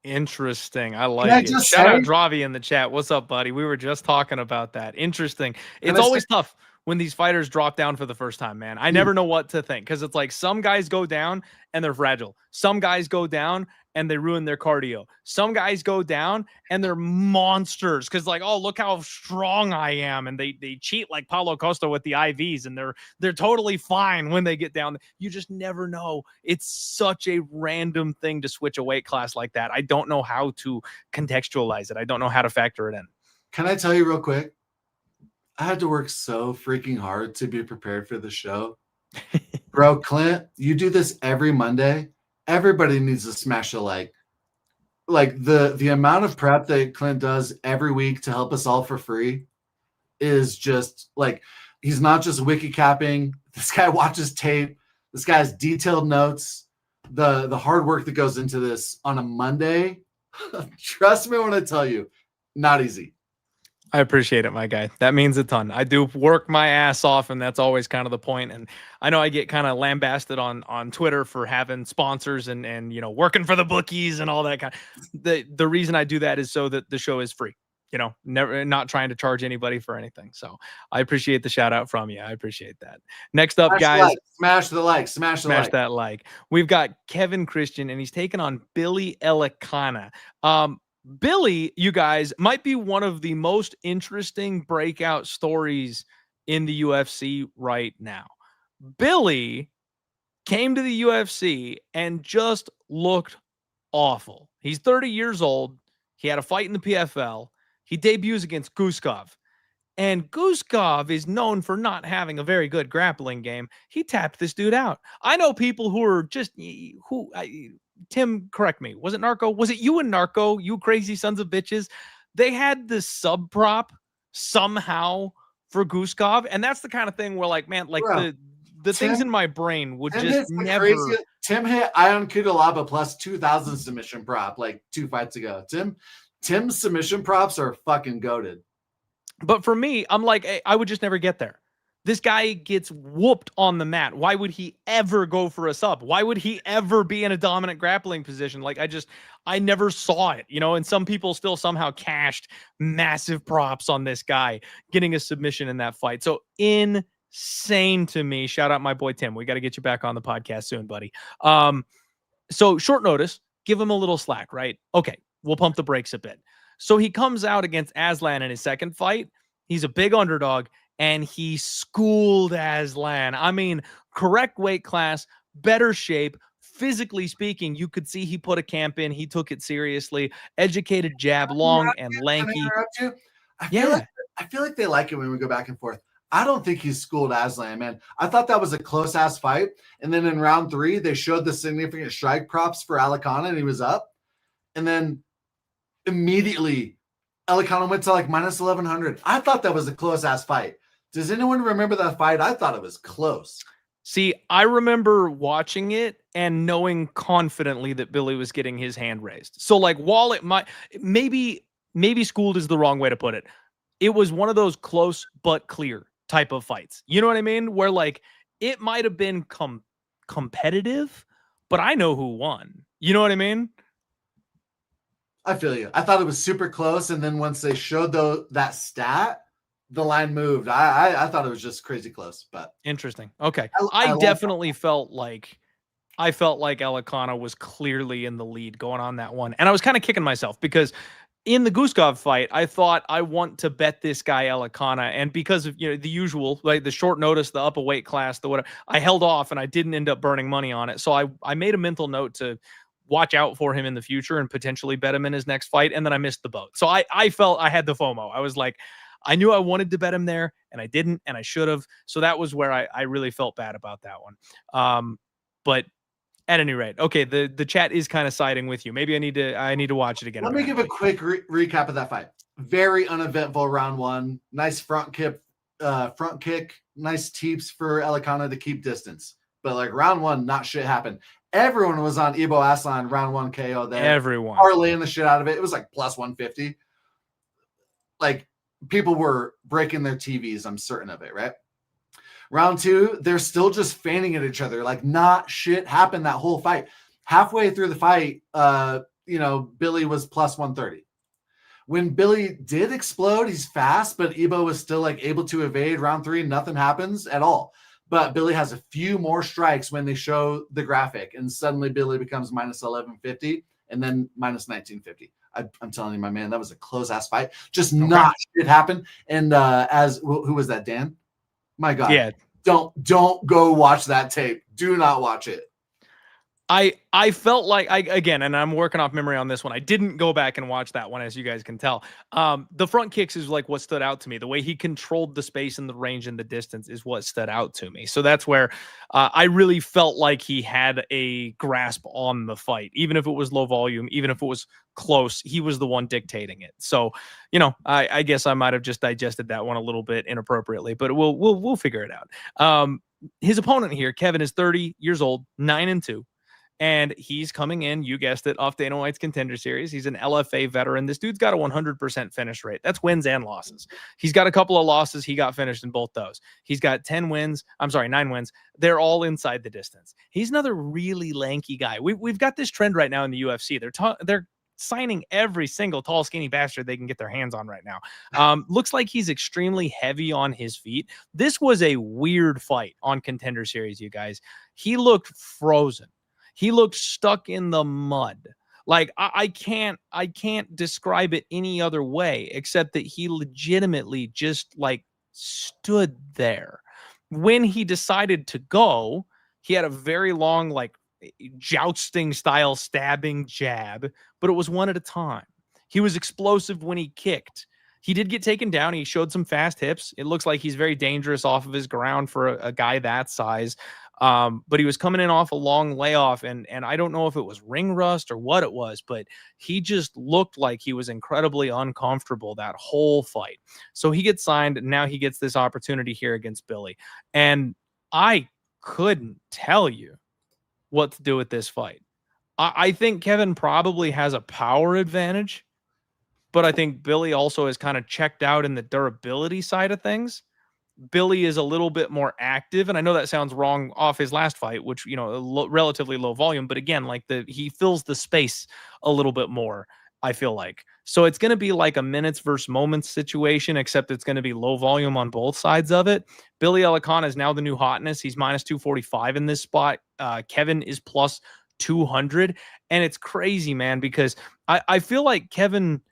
Speaker 1: Interesting. I like it. Shout out Dravi in the chat. What's up, buddy? We were just talking about that. Interesting. It's always tough when these fighters drop down for the first time, man. I never know what to think, because it's like some guys go down and they're fragile. Some guys go down and they ruin their cardio. Some guys go down and they're monsters because, like, oh, look how strong I am. And they cheat like Paulo Costa with the IVs, and they're totally fine when they get down. You just never know. It's such a random thing to switch a weight class like that. I don't know how to contextualize it. I don't know how to factor it in.
Speaker 2: Can I tell you real quick? I had to work so freaking hard to be prepared for the show. Bro, Clint, you do this every Monday. Everybody needs to smash a like. Like, the amount of prep that Clint does every week to help us all for free is just like, he's not just wiki capping. This guy watches tape. This guy has detailed notes. The hard work that goes into this on a Monday, trust me when I tell you, not easy.
Speaker 1: I appreciate it, my guy. That means a ton. I do work my ass off, and that's always kind of the point. And I know I get kind of lambasted on Twitter for having sponsors and working for the bookies and all that kind of. The reason I do that is so that the show is free. Not trying to charge anybody for anything. So I appreciate the shout out from you. I appreciate that. Next up, guys,
Speaker 2: smash that
Speaker 1: like. We've got Kevin Christian, and he's taking on Billy Elekana. Billy, you guys, might be one of the most interesting breakout stories in the UFC right now. Billy came to the UFC and just looked awful. He's 30 years old. He had a fight in the PFL. He debuts against Guskov. And Guskov is known for not having a very good grappling game. He tapped this dude out. I know people who are just Tim, correct me. Was it Narco? Was it you and Narco? You crazy sons of bitches. They had this sub prop somehow for Guskov. And that's the kind of thing where, like, man, like, the Tim, things in my brain would just never.
Speaker 2: Tim hit Ion Kudalaba plus 2,000 submission prop like 2 fights ago. Tim's submission props are fucking goated.
Speaker 1: But for me, I'm like, I would just never get there. This guy gets whooped on the mat. Why would he ever go for a sub? Why would he ever be in a dominant grappling position? Like, I never saw it, and some people still somehow cashed massive props on this guy getting a submission in that fight. So insane to me. Shout out my boy Tim. We got to get you back on the podcast soon, buddy. So short notice, give him a little slack, right? Okay, we'll pump the brakes a bit. So he comes out against Aslan in his second fight. He's a big underdog, and he schooled Aslan. I mean, correct weight class, better shape. Physically speaking, you could see he put a camp in. He took it seriously. Educated jab, long and lanky.
Speaker 2: Can I interrupt you? I feel like they like it when we go back and forth. I don't think he's schooled Aslan, man. I thought that was a close-ass fight. And then in round 3, they showed the significant strike props for Elekana, and he was up. And then immediately, Elekana went to like minus 1,100. I thought that was a close-ass fight. Does anyone remember that fight? I thought it was close.
Speaker 1: See, I remember watching it and knowing confidently that Billy was getting his hand raised. So, like, while it might, maybe schooled is the wrong way to put it. It was one of those close but clear type of fights. You know what I mean? Where, like, it might have been competitive, but I know who won. You know what I mean?
Speaker 2: I feel you. I thought it was super close, and then once they showed that stat, the line moved. I thought it was just crazy close, but
Speaker 1: interesting. Okay. I definitely felt like Elekana was clearly in the lead going on that one. And I was kind of kicking myself because in the Guskov fight, I thought I want to bet this guy Elekana. And because of, the usual, like the short notice, the upper weight class, the whatever, I held off and I didn't end up burning money on it. So I made a mental note to watch out for him in the future and potentially bet him in his next fight. And then I missed the boat. So I felt I had the FOMO. I was like, I knew I wanted to bet him there and I didn't, and I should have. So that was where I really felt bad about that one. But at any rate, okay, the chat is kind of siding with you. Maybe I need to watch it again.
Speaker 2: Let me give a quick recap of that fight. Very uneventful round 1. Nice front kick, nice teeps for Elekana to keep distance. But like round 1, not shit happened. Everyone was on Ibo Aslan round 1 KO there.
Speaker 1: Everyone
Speaker 2: parlaying the shit out of it. It was like plus 150. Like, people were breaking their TVs, I'm certain of it, right? Round 2, they're still just fanning at each other. Like, not shit happened that whole fight. Halfway through the fight, Billy was plus 130. When Billy did explode, he's fast, but Ibo was still like able to evade. Round 3, nothing happens at all. But Billy has a few more strikes when they show the graphic, and suddenly Billy becomes minus 1150 and then minus 1950. I'm telling you, my man, that was a close-ass fight. Just not shit happen. And who was that, Dan? My God.
Speaker 1: Yeah.
Speaker 2: Don't go watch that tape. Do not watch it.
Speaker 1: I felt like, again, and I'm working off memory on this one. I didn't go back and watch that one, as you guys can tell. The front kicks is like what stood out to me. The way he controlled the space and the range and the distance is what stood out to me. So that's where I really felt like he had a grasp on the fight, even if it was low volume, even if it was close. He was the one dictating it. So, I guess I might have just digested that one a little bit inappropriately, but we'll figure it out. His opponent here, Kevin, is 30 years old, 9-2. And he's coming in, you guessed it, off Dana White's Contender Series. He's an LFA veteran. This dude's got a 100% finish rate. That's wins and losses. He's got a couple of losses. He got finished in both those. He's got 9 wins. They're all inside the distance. He's another really lanky guy. We've got this trend right now in the UFC. They're signing every single tall, skinny bastard they can get their hands on right now. Looks like he's extremely heavy on his feet. This was a weird fight on Contender Series, you guys. He looked frozen. He looked stuck in the mud. Like, I can't describe it any other way except that he legitimately just like stood there. When he decided to go, he had a very long, like, jousting style stabbing jab, but it was one at a time. He was explosive when he kicked. He did get taken down. He showed some fast hips. It looks like he's very dangerous off of his ground for a guy that size. But he was coming in off a long layoff, and I don't know if it was ring rust or what it was, but he just looked like he was incredibly uncomfortable that whole fight. So he gets signed, and now he gets this opportunity here against Billy. And I couldn't tell you what to do with this fight. I think Kevin probably has a power advantage, but I think Billy also is kind of checked out in the durability side of things. Billy is a little bit more active, and I know that sounds wrong off his last fight, which, you know, relatively low volume, but again, like he fills the space a little bit more, I feel like. So it's going to be like a minutes versus moments situation, except it's going to be low volume on both sides of it. Billy Elekana is now the new hotness. He's minus 245 in this spot. Kevin is plus 200, and it's crazy, man, because I feel like Kevin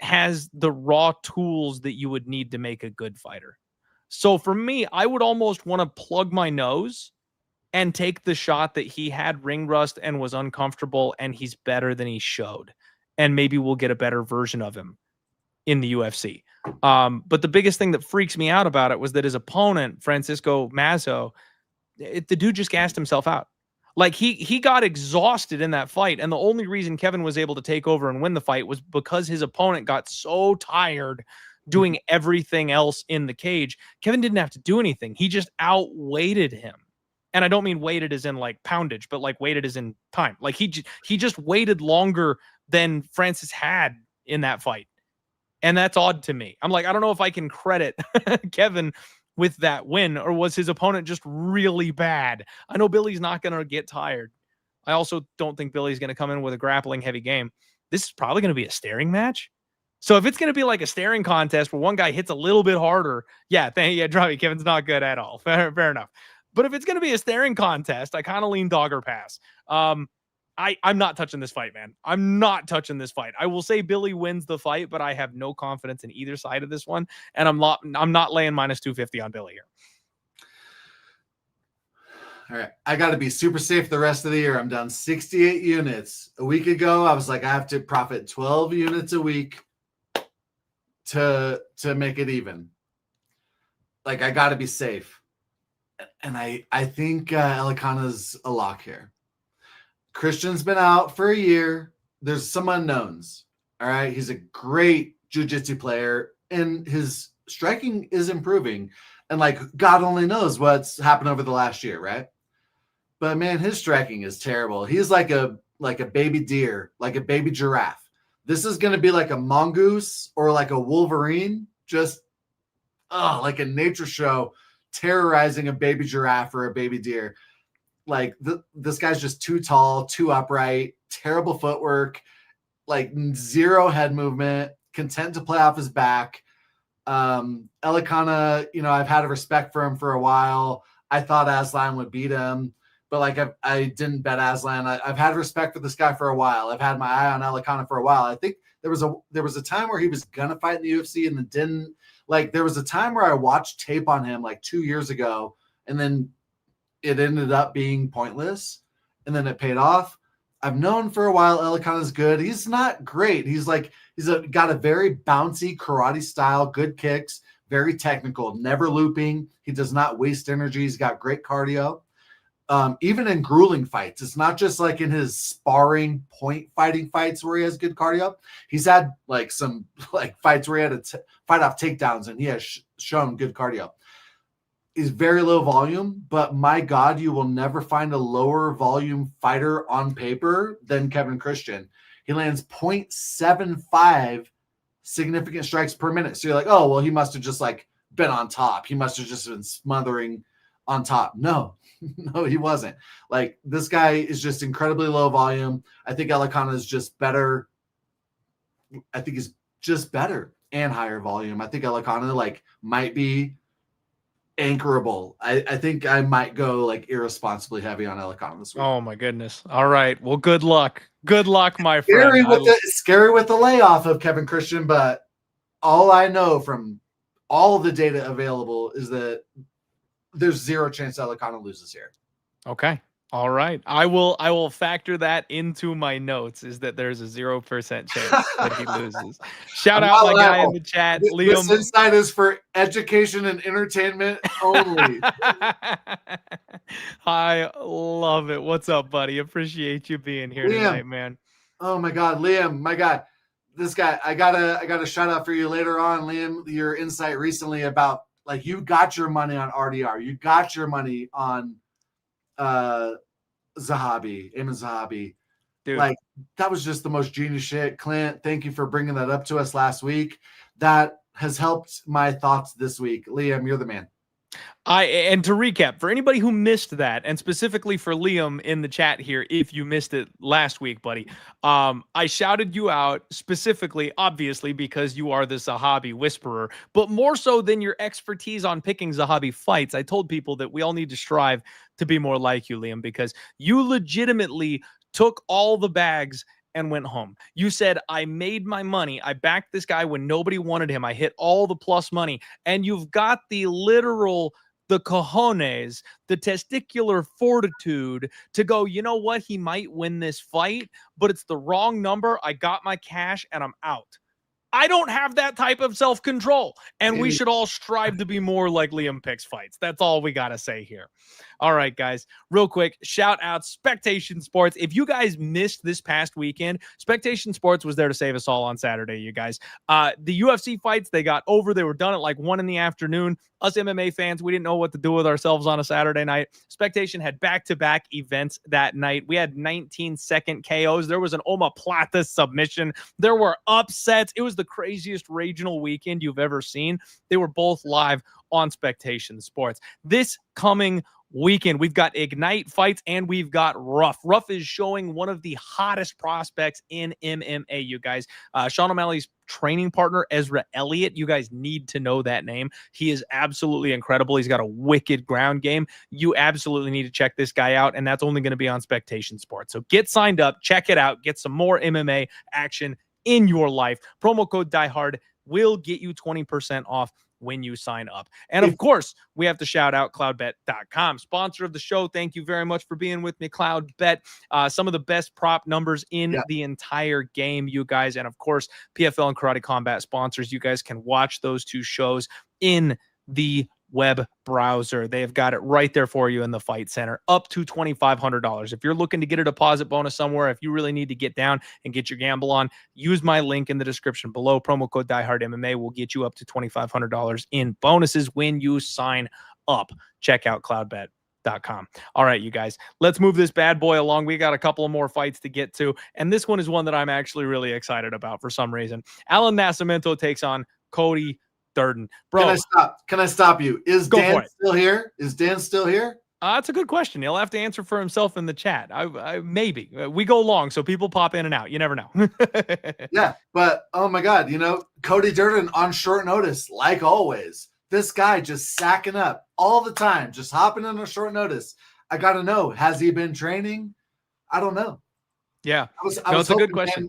Speaker 1: has the raw tools that you would need to make a good fighter. So for me, I would almost want to plug my nose and take the shot that he had ring rust and was uncomfortable, and he's better than he showed. And maybe we'll get a better version of him in the UFC. But the biggest thing that freaks me out about it was that his opponent, Francisco Mazzo, the dude just gassed himself out. Like he got exhausted in that fight. And the only reason Kevin was able to take over and win the fight was because his opponent got so tired doing everything else in the cage. Kevin didn't have to do anything. He just outweighted him. And I don't mean weighted as in like poundage, but like weighted as in time. Like he just waited longer than Francis had in that fight. And that's odd to me. I'm like, I don't know if I can credit Kevin with that win, or was his opponent just really bad? I know Billy's not going to get tired. I also don't think Billy's going to come in with a grappling heavy game. This is probably going to be a staring match. So if it's going to be like a staring contest where one guy hits a little bit harder, Dravi, Kevin's not good at all. Fair enough. But if it's going to be a staring contest, I kind of lean dog or pass. I'm not touching this fight, man. I'm not touching this fight. I will say Billy wins the fight, but I have no confidence in either side of this one, and I'm not laying minus 250 on Billy here.
Speaker 2: All right, I got to be super safe the rest of the year. I'm down 68 units. A week ago, I was like, I have to profit 12 units a week to make it even. Like, I got to be safe. And I think Elekana's a lock here. Christian's been out for a year. There's some unknowns. All right. He's a great jiu-jitsu player, and his striking is improving. And like, God only knows what's happened over the last year, right? But man, his striking is terrible. He's like a baby deer, like a baby giraffe. This is going to be like a mongoose or like a wolverine, just like a nature show terrorizing a baby giraffe or a baby deer. Like this guy's just too tall, too upright, terrible footwork, like zero head movement, content to play off his back. Elekana, I've had a respect for him for a while. I thought Aslan would beat him, but like I didn't bet Aslan. I've had respect for this guy for a while. I've had my eye on Elekana for a while. I think there was a time where he was gonna fight in the UFC and then didn't. Like there was a time where I watched tape on him like 2 years ago, and then it ended up being pointless, and then it paid off. I've known for a while Elekana's good. He's not great. He's got a very bouncy karate style, good kicks, very technical, never looping. He does not waste energy. He's got great cardio. Even in grueling fights, it's not just like in his sparring point fighting fights where he has good cardio. He's had like some like fights where he had to fight off takedowns, and he has shown good cardio. He's very low volume, but my God, you will never find a lower volume fighter on paper than Kevin Christian. He lands 0.75 significant strikes per minute. So you're like, oh, well, he must have just like been on top. He must have just been smothering on top. No, he wasn't. Like this guy is just incredibly low volume. I think Elekana is just better. I think he's just better and higher volume. I think Elekana like might be anchorable. I think I might go like irresponsibly heavy on Elekana this week.
Speaker 1: Oh my goodness. All right. Well, good luck. Good luck, my friend.
Speaker 2: Scary with the layoff of Kevin Christian, but all I know from all of the data available is that there's zero chance Elekana loses here.
Speaker 1: Okay. All right. I will factor that into my notes, is that there's a 0% chance that he loses. Shout out my guy in the chat.
Speaker 2: This insight is for education and entertainment only.
Speaker 1: I love it. What's up, buddy? Appreciate you being here tonight, man.
Speaker 2: Oh my God, Liam, my God. This guy, I got a shout out for you later on, Liam. Your insight recently about like you got your money on RDR. You got your money on Ayman Zahabi. Dude. Like that was just the most genius shit. Clint, thank you for bringing that up to us last week. That has helped my thoughts this week. Liam, you're the man.
Speaker 1: And to recap, for anybody who missed that, and specifically for Liam in the chat here, if you missed it last week, buddy, I shouted you out specifically, obviously, because you are the Zahabi whisperer, but more so than your expertise on picking Zahabi fights. I told people that we all need to strive to be more like you, Liam, because you legitimately took all the bags and went home. You said, I made my money. I backed this guy when nobody wanted him. I hit all the plus money. And you've got the literal, the cojones, the testicular fortitude to go, you know what? He might win this fight, but it's the wrong number. I got my cash and I'm out. I don't have that type of self-control, and we should all strive to be more like Liam picks fights. That's all we got to say here. All right, guys, real quick, shout out Spectation Sports. If you guys missed this past weekend, Spectation Sports was there to save us all on Saturday, you guys. The UFC fights, they got over. They were done at like 1 PM. Us MMA fans, we didn't know what to do with ourselves on a Saturday night. Spectation had back-to-back events that night. We had 19-second KOs. There was an omoplata submission. There were upsets. It was the craziest regional weekend you've ever seen. They were both live on Spectation Sports. This coming weekend, we've got Ignite fights and we've got Rough. Rough is showing one of the hottest prospects in MMA, you guys. Sean O'Malley's training partner, Ezra Elliott. You guys need to know that name. He is absolutely incredible. He's got a wicked ground game. You absolutely need to check this guy out, and that's only going to be on Spectation Sports. So get signed up, check it out, get some more MMA action in your life. Promo code DieHard will get you 20% off when you sign up. And of course, we have to shout out cloudbet.com, sponsor of the show. Thank you very much for being with me, Cloudbet. Some of the best prop numbers in the entire game, you guys. And of course, PFL and Karate Combat sponsors. You guys can watch those two shows in the web browser. They have got it right there for you in the Fight Center, up to $2,500. If you're looking to get a deposit bonus somewhere, if you really need to get down and get your gamble on, use my link in the description below. Promo code DieHardMMA will get you up to $2,500 in bonuses when you sign up. Check out cloudbet.com. All right, you guys, let's move this bad boy along. We got a couple of more fights to get to, and this one is one that I'm actually really excited about for some reason. Allan Nascimento takes on Cody Durden. Bro,
Speaker 2: can I stop you? Is Dan still here? Is Dan still here?
Speaker 1: That's a good question. He'll have to answer for himself in the chat. Maybe. We go long, so people pop in and out. You never know.
Speaker 2: Yeah, but oh my God, Cody Durden on short notice, like always. This guy just sacking up all the time, just hopping in on short notice. I got to know, has he been training? I don't know.
Speaker 1: Yeah, it's a good question.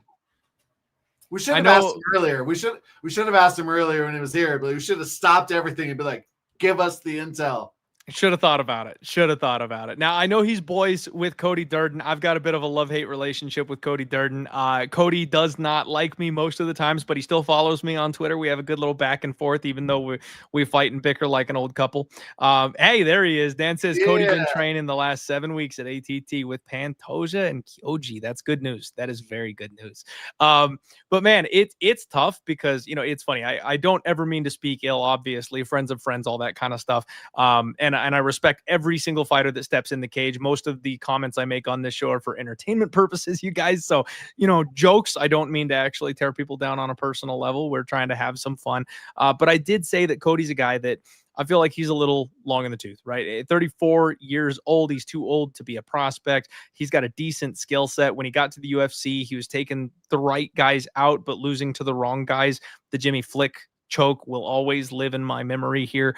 Speaker 2: We should have asked him earlier. We should have asked him earlier when he was here, but we should have stopped everything and be like, give us the intel.
Speaker 1: Should have thought about it. Now, I know he's boys with Cody Durden. I've got a bit of a love-hate relationship with Cody Durden. Cody does not like me most of the times, but he still follows me on Twitter. We have a good little back and forth, even though we fight and bicker like an old couple. Hey, there he is. Dan says Cody been training the last 7 weeks at ATT with Pantoja and Kyoji. That's good news. That is very good news. But man, it's tough because, it's funny. I don't ever mean to speak ill, obviously. Friends of friends, all that kind of stuff. And I respect every single fighter that steps in the cage. Most of the comments I make on this show are for entertainment purposes, you guys. So, jokes, I don't mean to actually tear people down on a personal level. We're trying to have some fun. But I did say that Cody's a guy that I feel like he's a little long in the tooth, right? At 34 years old, he's too old to be a prospect. He's got a decent skill set. When he got to the UFC, he was taking the right guys out, but losing to the wrong guys. The Jimmy Flick choke will always live in my memory here.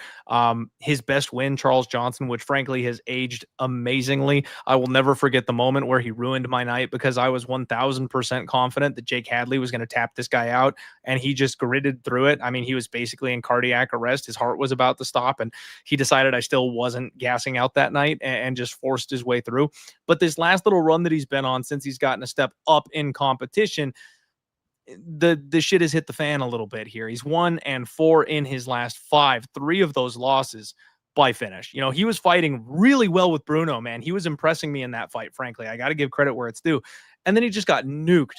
Speaker 1: His best win, Charles Johnson, which frankly has aged amazingly. I will never forget the moment where he ruined my night because I was 1000% confident that Jake Hadley was going to tap this guy out, and he just gritted through it. I mean, he was basically in cardiac arrest. His heart was about to stop, and he decided I still wasn't gassing out that night and just forced his way through. But this last little run that he's been on since he's gotten a step up in competition, the shit has hit the fan a little bit here. He's 1-4 in his last 5. 3 of those losses by finish. He was fighting really well with Bruno, man. He was impressing me in that fight, frankly. I got to give credit where it's due. And then he just got nuked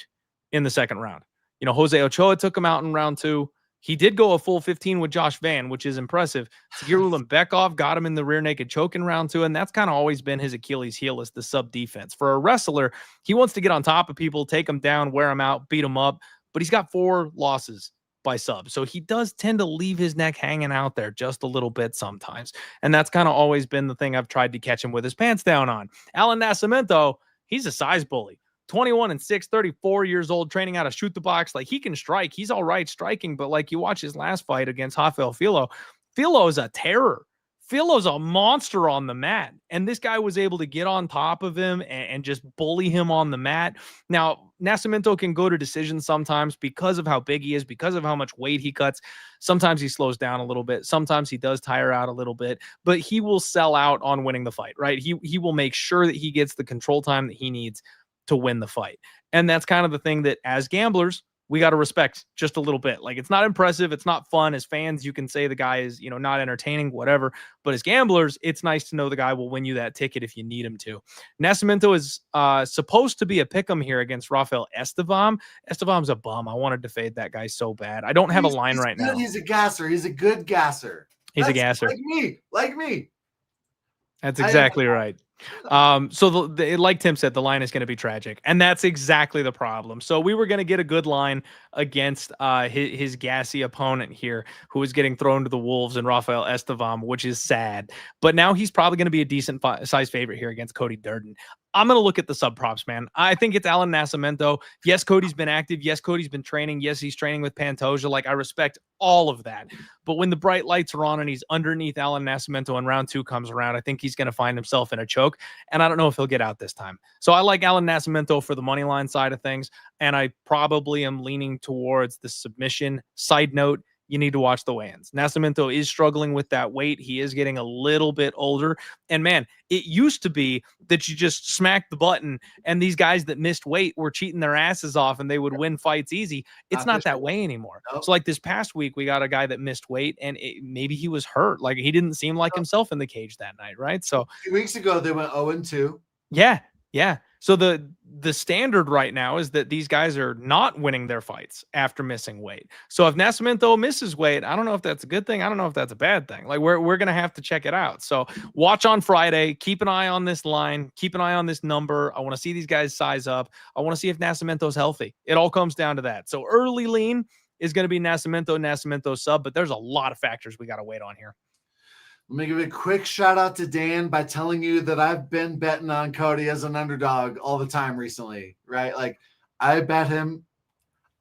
Speaker 1: in the second round. Jose Ochoa took him out in round 2. He did go a full 15 with Josh Van, which is impressive. Sigir Ulanbekov got him in the rear naked choke in round 2, and that's kind of always been his Achilles heel, is the sub defense. For a wrestler, he wants to get on top of people, take them down, wear them out, beat them up. But he's got 4 losses by subs. So he does tend to leave his neck hanging out there just a little bit sometimes. And that's kind of always been the thing I've tried to catch him with his pants down on. Allan Nascimento, he's a size bully. 21-6, 34 years old, training how to shoot the box. Like, he can strike. He's all right striking, but like, you watch his last fight against Rafael Filo. Filo is a terror. Filo's a monster on the mat, and this guy was able to get on top of him and just bully him on the mat. Now, Nascimento can go to decisions sometimes because of how big he is, because of how much weight he cuts. Sometimes he slows down a little bit. Sometimes he does tire out a little bit, but he will sell out on winning the fight, right? He will make sure that he gets the control time that he needs to win the fight. And that's kind of the thing that, as gamblers, we got to respect just a little bit. Like, it's not impressive. It's not fun. As fans, you can say the guy is, not entertaining, whatever. But as gamblers, it's nice to know the guy will win you that ticket if you need him to. Nascimento is supposed to be a pick'em here against Rafael Estevam. Estevam's a bum. I wanted to fade that guy so bad. I don't have a line right now.
Speaker 2: He's a gasser. He's a good gasser.
Speaker 1: He's a gasser.
Speaker 2: Like me.
Speaker 1: That's exactly right. So like Tim said, the line is going to be tragic, and that's exactly the problem. So we were going to get a good line against his gassy opponent here, who is getting thrown to the wolves, and Rafael Estevam, which is sad. But now he's probably going to be a decent size favorite here against Cody Durden. I'm going to look at the sub props, man. I think it's Allan Nascimento. Yes, Cody's been active. Yes, Cody's been training. Yes, he's training with Pantoja. Like, I respect all of that. But when the bright lights are on and he's underneath Allan Nascimento and round 2 comes around, I think he's going to find himself in a choke. And I don't know if he'll get out this time. So I like Allan Nascimento for the money line side of things. And I probably am leaning towards the submission. Side note, you need to watch the weigh-ins. Nascimento is struggling with that weight. He is getting a little bit older. And man, it used to be that you just smacked the button and these guys that missed weight were cheating their asses off and they would win fights easy. It's not that way anymore. Nope. So like this past week, we got a guy that missed weight and maybe he was hurt. Like, he didn't seem like himself in the cage that night, right? So
Speaker 2: 2 weeks ago, they went 0-2.
Speaker 1: Yeah. So the standard right now is that these guys are not winning their fights after missing weight. So if Nascimento misses weight, I don't know if that's a good thing. I don't know if that's a bad thing. Like, we're going to have to check it out. So watch on Friday. Keep an eye on this line. Keep an eye on this number. I want to see these guys size up. I want to see if Nascimento's healthy. It all comes down to that. So early lean is going to be Nascimento sub, but there's a lot of factors we got to wait on here.
Speaker 2: Let me give a quick shout out to Dan by telling you that I've been betting on Cody as an underdog all the time recently, right? Like, I bet him.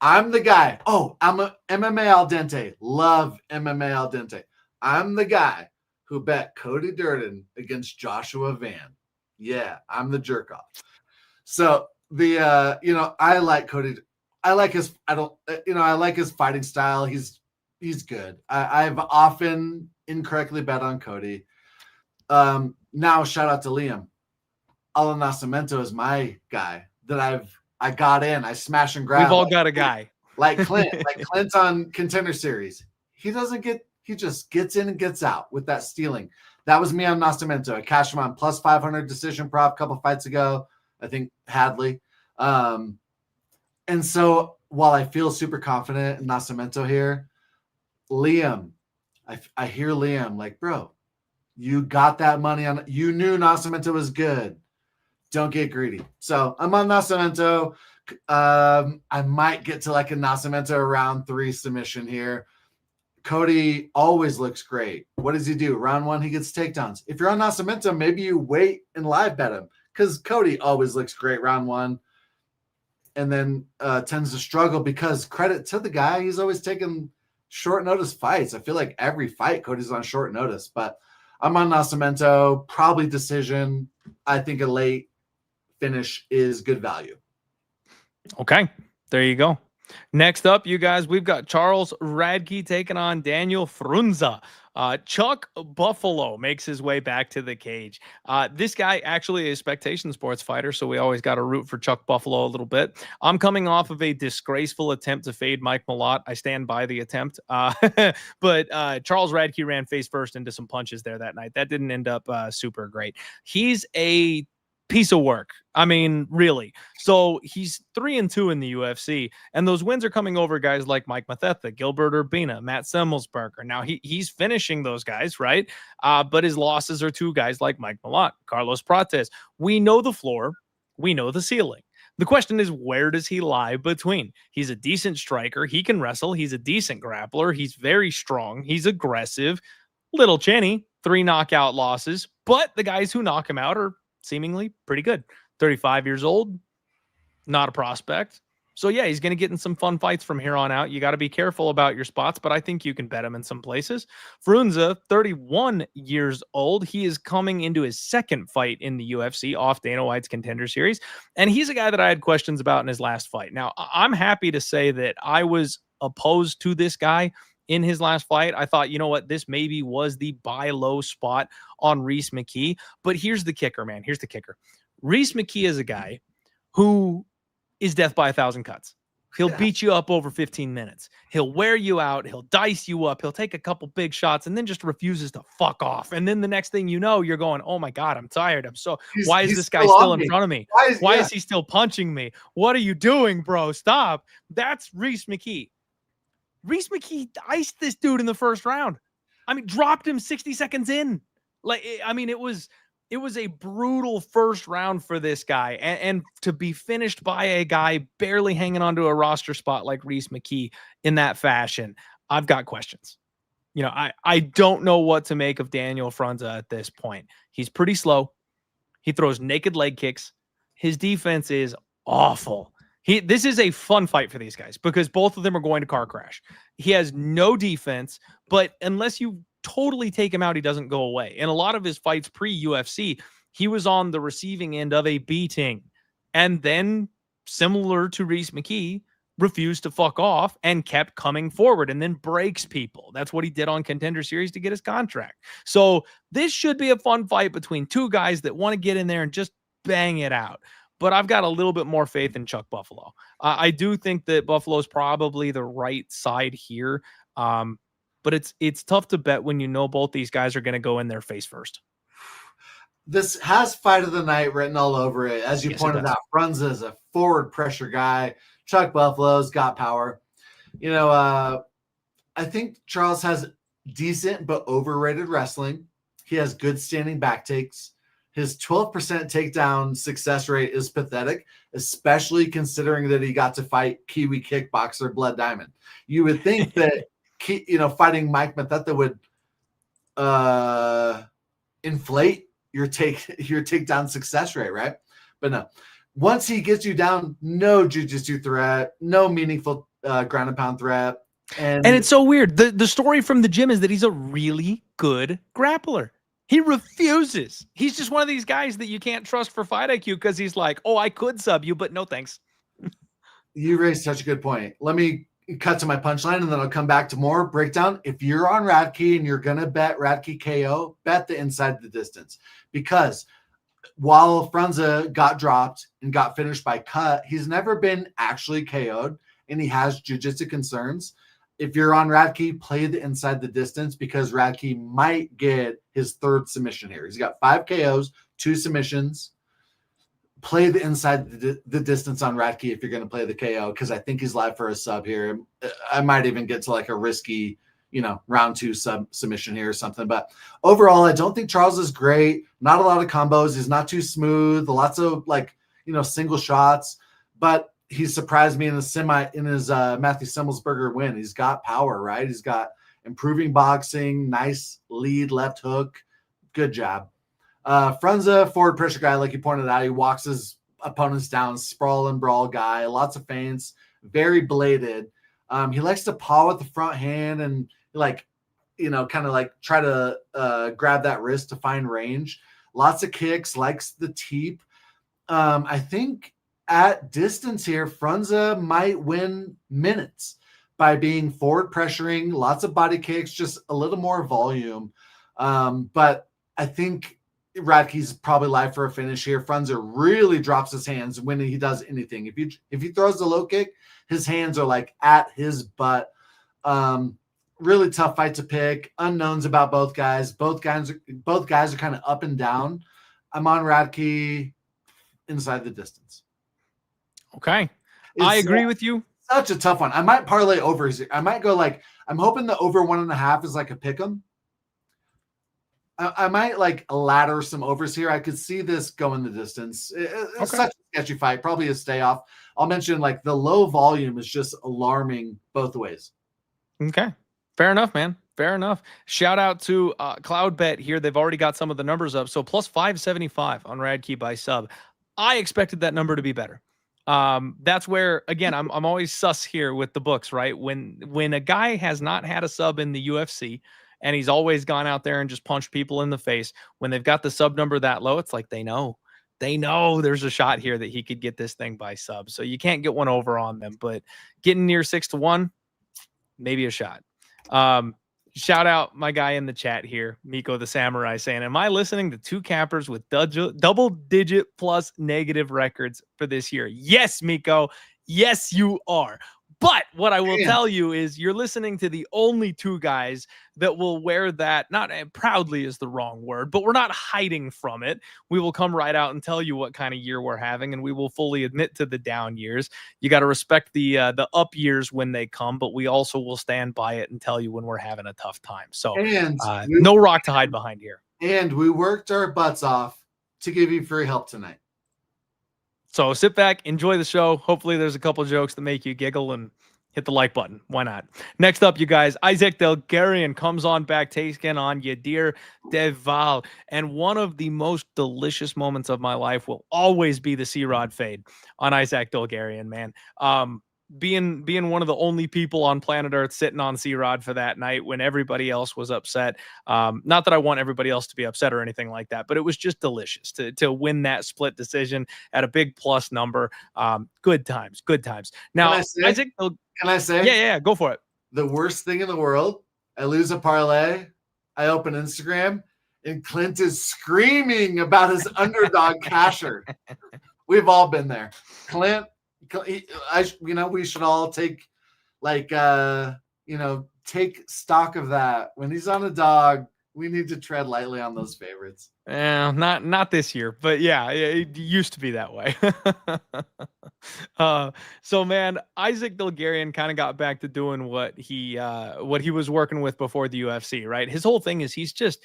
Speaker 2: I'm the guy. Oh, I'm a MMA al dente. Love MMA al dente. I'm the guy who bet Cody Durden against Joshua Van. Yeah, I'm the jerk off. So I like Cody. I like his fighting style. He's good. I've often incorrectly bet on Cody. Now shout out to Liam. Allan Nascimento is my guy that I got in. I smash and grab.
Speaker 1: We've all got a guy.
Speaker 2: Like Clint. Like Clint's on Contender Series. He just gets in and gets out with that stealing. That was me on Nascimento. I cashed him on plus 500 decision prop a couple fights ago. I think Hadley. And so while I feel super confident in Nascimento here, Liam, I hear Liam like, bro, you got that money on. You knew Nascimento was good. Don't get greedy. So I'm on Nascimento. I might get to like a Nascimento round 3 submission here. Cody always looks great. What does he do? Round 1, he gets takedowns. If you're on Nascimento, maybe you wait and live bet him because Cody always looks great round 1. And then tends to struggle because credit to the guy. He's always taking short notice fights. I feel like every fight Cody's on short notice, but I'm on Nascimento, probably decision. I think a late finish is good value.
Speaker 1: Okay, there you go. Next up, you guys, we've got Charles Radtke taking on Daniel Frunza. Chuck Buffalo makes his way back to the cage. This guy actually is a Spectation Sports fighter, so we always got to root for Chuck Buffalo a little bit. I'm coming off of a disgraceful attempt to fade Mike Malott. I stand by the attempt. But Charles Radtke ran face first into some punches there that night. That didn't end up super great. He's a piece of work. I mean, really. So he's 3-2 in the UFC, and those wins are coming over guys like Mike Mathetha, Gilbert Urbina, Matt Semmelsberger. Now he's finishing those guys, right? But his losses are to guys like Mike Malott, Carlos Prates. We know the floor, we know the ceiling. The question is, where does he lie between? He's a decent striker. He can wrestle. He's a decent grappler. He's very strong. He's aggressive. Little chinny, 3 knockout losses. But the guys who knock him out are seemingly pretty good. 35 years old, not a prospect. So, yeah, he's going to get in some fun fights from here on out. You got to be careful about your spots, but I think you can bet him in some places. Frunza, 31 years old. He is coming into his second fight in the UFC off Dana White's Contender Series, and he's a guy that I had questions about in his last fight. Now, I'm happy to say that I was opposed to this guy in his last fight. I thought, you know what, this maybe was the buy low spot on Rhys McKee, but here's the kicker, man. Here's the kicker. Rhys McKee is a guy who is death by 1,000 cuts. He'll beat you up over 15 minutes. He'll wear you out. He'll dice you up. He'll take a couple big shots and then just refuses to fuck off. And then the next thing you know, you're going, oh my God, I'm tired. Why is this guy still in front of me? Why is he still punching me? What are you doing, bro? Stop. That's Rhys McKee. Rhys McKee iced this dude in the first round. I mean, dropped him 60 seconds in. It was a brutal first round for this guy. And to be finished by a guy barely hanging onto a roster spot like Rhys McKee in that fashion, I've got questions. You know, I don't know what to make of Daniel Frunza at this point. He's pretty slow. He throws naked leg kicks. His defense is awful. This is a fun fight for these guys because both of them are going to car crash. He has no defense, but unless you totally take him out, he doesn't go away. In a lot of his fights pre-UFC, he was on the receiving end of a beating. And then, similar to Rhys McKee, refused to fuck off and kept coming forward and then breaks people. That's what he did on Contender Series to get his contract. So this should be a fun fight between two guys that want to get in there and just bang it out. But I've got a little bit more faith in Chuck Buffalo. I do think that Buffalo is probably the right side here. But it's tough to bet when you know both these guys are going to go in there face first.
Speaker 2: This has fight of the night written all over it. As you pointed out, Frunza is a forward pressure guy. Chuck Buffalo's got power. You know, I think Charles has decent but overrated wrestling. He has good standing back takes. His 12% takedown success rate is pathetic, especially considering that he got to fight Kiwi kickboxer Blood Diamond. You would think that fighting Mike Mateta would inflate your takedown success rate, right? But no. Once he gets you down, no jiu-jitsu threat, no meaningful ground and pound threat. And
Speaker 1: it's so weird. The story from the gym is that he's a really good grappler. He refuses. He's just one of these guys that you can't trust for fight IQ because he's like, oh, I could sub you, but no thanks.
Speaker 2: You raised such a good point. Let me cut to my punchline and then I'll come back to more breakdown. If you're on Radtke and you're going to bet Radtke KO, bet the inside the distance. Because while Frunza got dropped and got finished by cut, he's never been actually KO'd and he has jiu-jitsu concerns. If you're on Radtke, play the inside the distance because Radtke might get his third submission here. He's got 5 KOs, 2 submissions. Play the inside the distance on Radtke if you're going to play the KO because I think he's live for a sub here. I might even get to like a risky, round 2 submission here or something. But overall, I don't think Charles is great. Not a lot of combos. He's not too smooth. Lots of single shots. But he surprised me in his Matthew Semmelsberger win. He's got power, right? He's got improving boxing, nice lead left hook. Good job. Frunza, forward pressure guy, like you pointed out. He walks his opponents down, sprawl and brawl guy. Lots of feints, very bladed. He likes to paw with the front hand and try to grab that wrist to find range. Lots of kicks, likes the teep. I think at distance here, Frunza might win minutes by being forward pressuring, lots of body kicks, just a little more volume. But I think Radtke's probably live for a finish here. Frunza really drops his hands when he does anything. If he throws the low kick, his hands are like at his butt. Really tough fight to pick. Unknowns about both guys. Both guys are kind of up and down. I'm on Radtke inside the distance.
Speaker 1: Okay. I agree with you.
Speaker 2: Such a tough one. I might parlay overs. I might go I'm hoping the over 1.5 is like a pick 'em. I might like ladder some overs here. I could see this going the distance. It's such a sketchy fight, probably a stay off. I'll mention like the low volume is just alarming both ways.
Speaker 1: Okay. Fair enough, man. Fair enough. Shout out to Cloudbet here. They've already got some of the numbers up. So plus 575 on Radtke by sub. I expected that number to be better. That's where, again, I'm always sus here with the books, right? When a guy has not had a sub in the UFC and he's always gone out there and just punched people in the face, when they've got the sub number that low, it's like they know there's a shot here that he could get this thing by sub. So you can't get one over on them, but getting near 6-1, maybe a shot. Shout out my guy in the chat here, Miko the Samurai, saying, am I listening to two cappers with double-digit plus negative records for this year? Yes, Miko. Yes, you are. But what I will tell you is you're listening to the only two guys that will wear that, not proudly is the wrong word, but we're not hiding from it. We will come right out and tell you what kind of year we're having, and we will fully admit to the down years. You got to respect the up years when they come, but we also will stand by it and tell you when we're having a tough time. So no rock to hide behind here.
Speaker 2: And we worked our butts off to give you free help tonight.
Speaker 1: So sit back, enjoy the show. Hopefully there's a couple jokes that make you giggle and hit the like button. Why not? Next up, you guys, Isaac Dulgarian comes on back, taking on Yadier de Valle. And one of the most delicious moments of my life will always be the C-Rod fade on Isaac Dulgarian, man. Being one of the only people on planet Earth sitting on C-Rod for that night when everybody else was upset. Not that I want everybody else to be upset or anything like that, but it was just delicious to win that split decision at a big plus number. Good times. Now, Isaac,
Speaker 2: can I say?
Speaker 1: Yeah, go for it.
Speaker 2: The worst thing in the world, I lose a parlay, I open Instagram, and Clint is screaming about his underdog casher. We've all been there. Clint, we should all take take stock of that. When he's on a dog, we need to tread lightly on those favorites.
Speaker 1: Not this year, but yeah, it used to be that way. So man, Isaac Dulgarian kind of got back to doing what he was working with before the UFC, right? His whole thing is he's just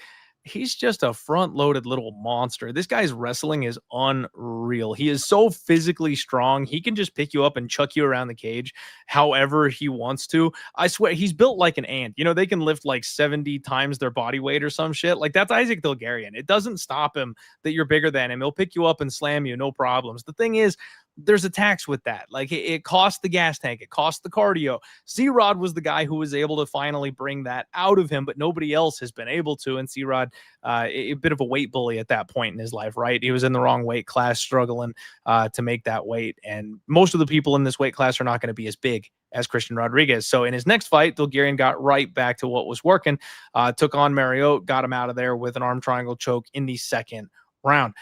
Speaker 1: a front-loaded little monster. This guy's wrestling is unreal. He is so physically strong. He can just pick you up and chuck you around the cage however he wants to. I swear, he's built like an ant. You know, they can lift like 70 times their body weight or some shit. Like, that's Isaac Dulgarian. It doesn't stop him that you're bigger than him. He'll pick you up and slam you, no problems. The thing is, there's a tax with that. Like, it costs the gas tank. It costs the cardio. C-Rod was the guy who was able to finally bring that out of him, but nobody else has been able to. And C-Rod, a bit of a weight bully at that point in his life, right? He was in the wrong weight class, struggling to make that weight. And most of the people in this weight class are not going to be as big as Christian Rodriguez. So in his next fight, Dulgarian got right back to what was working, took on Mariotte, got him out of there with an arm triangle choke in the second round.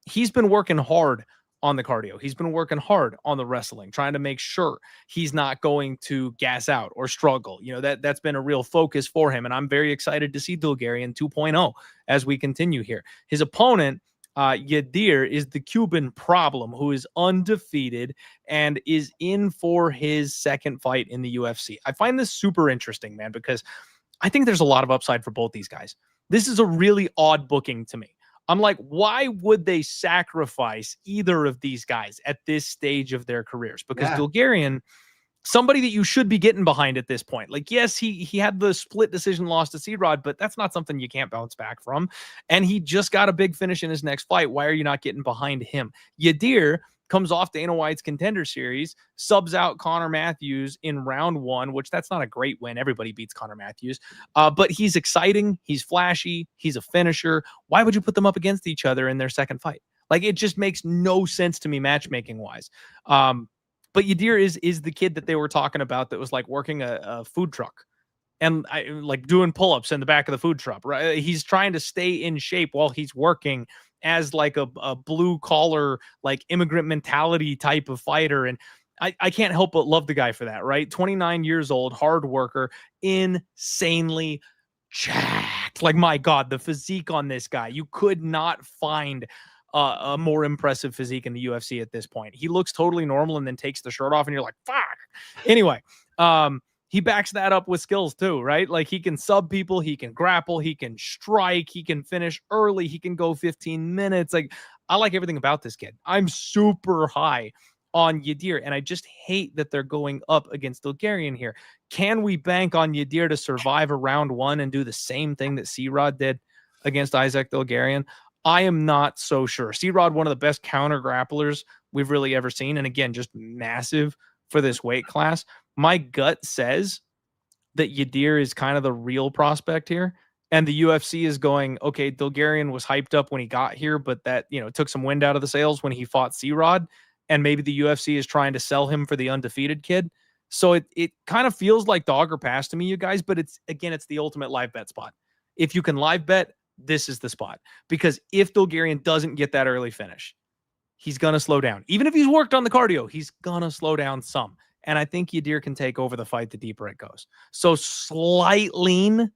Speaker 1: He's been working hard on the cardio. He's been working hard on the wrestling, trying to make sure he's not going to gas out or struggle. You know, that's been a real focus for him. And I'm very excited to see Dulgarian 2.0 as we continue here. His opponent, Yadier, is the Cuban Problem, who is undefeated and is in for his second fight in the UFC. I find this super interesting, man, because I think there's a lot of upside for both these guys. This is a really odd booking to me. I'm like, why would they sacrifice either of these guys at this stage of their careers? Because Dulgarian, somebody that you should be getting behind at this point. Like, yes, he had the split decision loss to C-Rod, but that's not something you can't bounce back from. And he just got a big finish in his next fight. Why are you not getting behind him? Yadier comes off Dana White's Contender Series, subs out Connor Matthews in round one, which that's not a great win. Everybody beats Connor Matthews. But he's exciting. He's flashy. He's a finisher. Why would you put them up against each other in their second fight? Like, it just makes no sense to me matchmaking-wise. But Yadier is the kid that they were talking about that was like working a food truck and like doing pull-ups in the back of the food truck, right? He's trying to stay in shape while he's working as like a blue collar, like immigrant mentality type of fighter. And I can't help but love the guy for that, right? 29 years old, hard worker, insanely jacked. Like, my God, the physique on this guy, you could not find a more impressive physique in the UFC at this point. He looks totally normal and then takes the shirt off and you're like, fuck. Anyway, he backs that up with skills too, right? Like he can sub people, he can grapple, he can strike, he can finish early, he can go 15 minutes. Like I like everything about this kid. I'm super high on Yadier, and I just hate that they're going up against Dulgarian here. Can we bank on Yadier to survive a round one and do the same thing that C-Rod did against Isaac Dulgarian? I am not so sure. C-Rod, one of the best counter grapplers we've really ever seen, and again, just massive for this weight class. My gut says that Yadier is kind of the real prospect here. And the UFC is going, okay, Dulgarian was hyped up when he got here, but that, took some wind out of the sails when he fought C-Rod. And maybe the UFC is trying to sell him for the undefeated kid. So it kind of feels like dog or pass to me, you guys, but it's the ultimate live bet spot. If you can live bet, this is the spot. Because if Dulgarian doesn't get that early finish, he's going to slow down. Even if he's worked on the cardio, he's going to slow down some. And I think Yadier can take over the fight the deeper it goes. So slight lean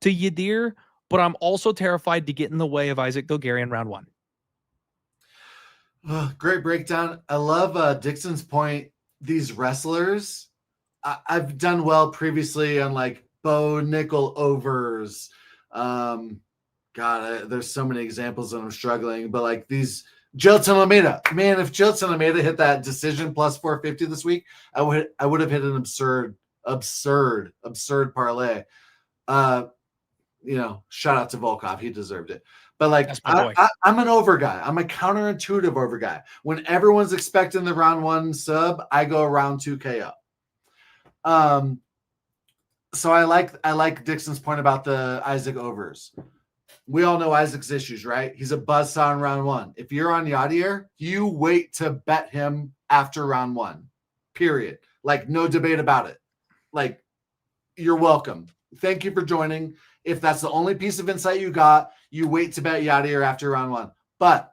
Speaker 1: to Yadier, but I'm also terrified to get in the way of Isaac Dulgarian round one.
Speaker 2: Oh, great breakdown. I love Dixon's point. These wrestlers, I've done well previously on like bow nickel overs. There's so many examples and I'm struggling, but like these Jilton Almeida, man, if Jilton Almeida hit that decision plus 450 this week, I would have hit an absurd parlay. Shout out to Volkov. He deserved it. But like, I'm an over guy. I'm a counterintuitive over guy. When everyone's expecting the round one sub, I go round 2 KO. So I like Dixon's point about the Isaac overs. We all know Isaac's issues, right? He's a buzzsaw in round one. If you're on Yadier, you wait to bet him after round one, period. Like, no debate about it. Like, you're welcome. Thank you for joining. If that's the only piece of insight you got, you wait to bet Yadier after round one. But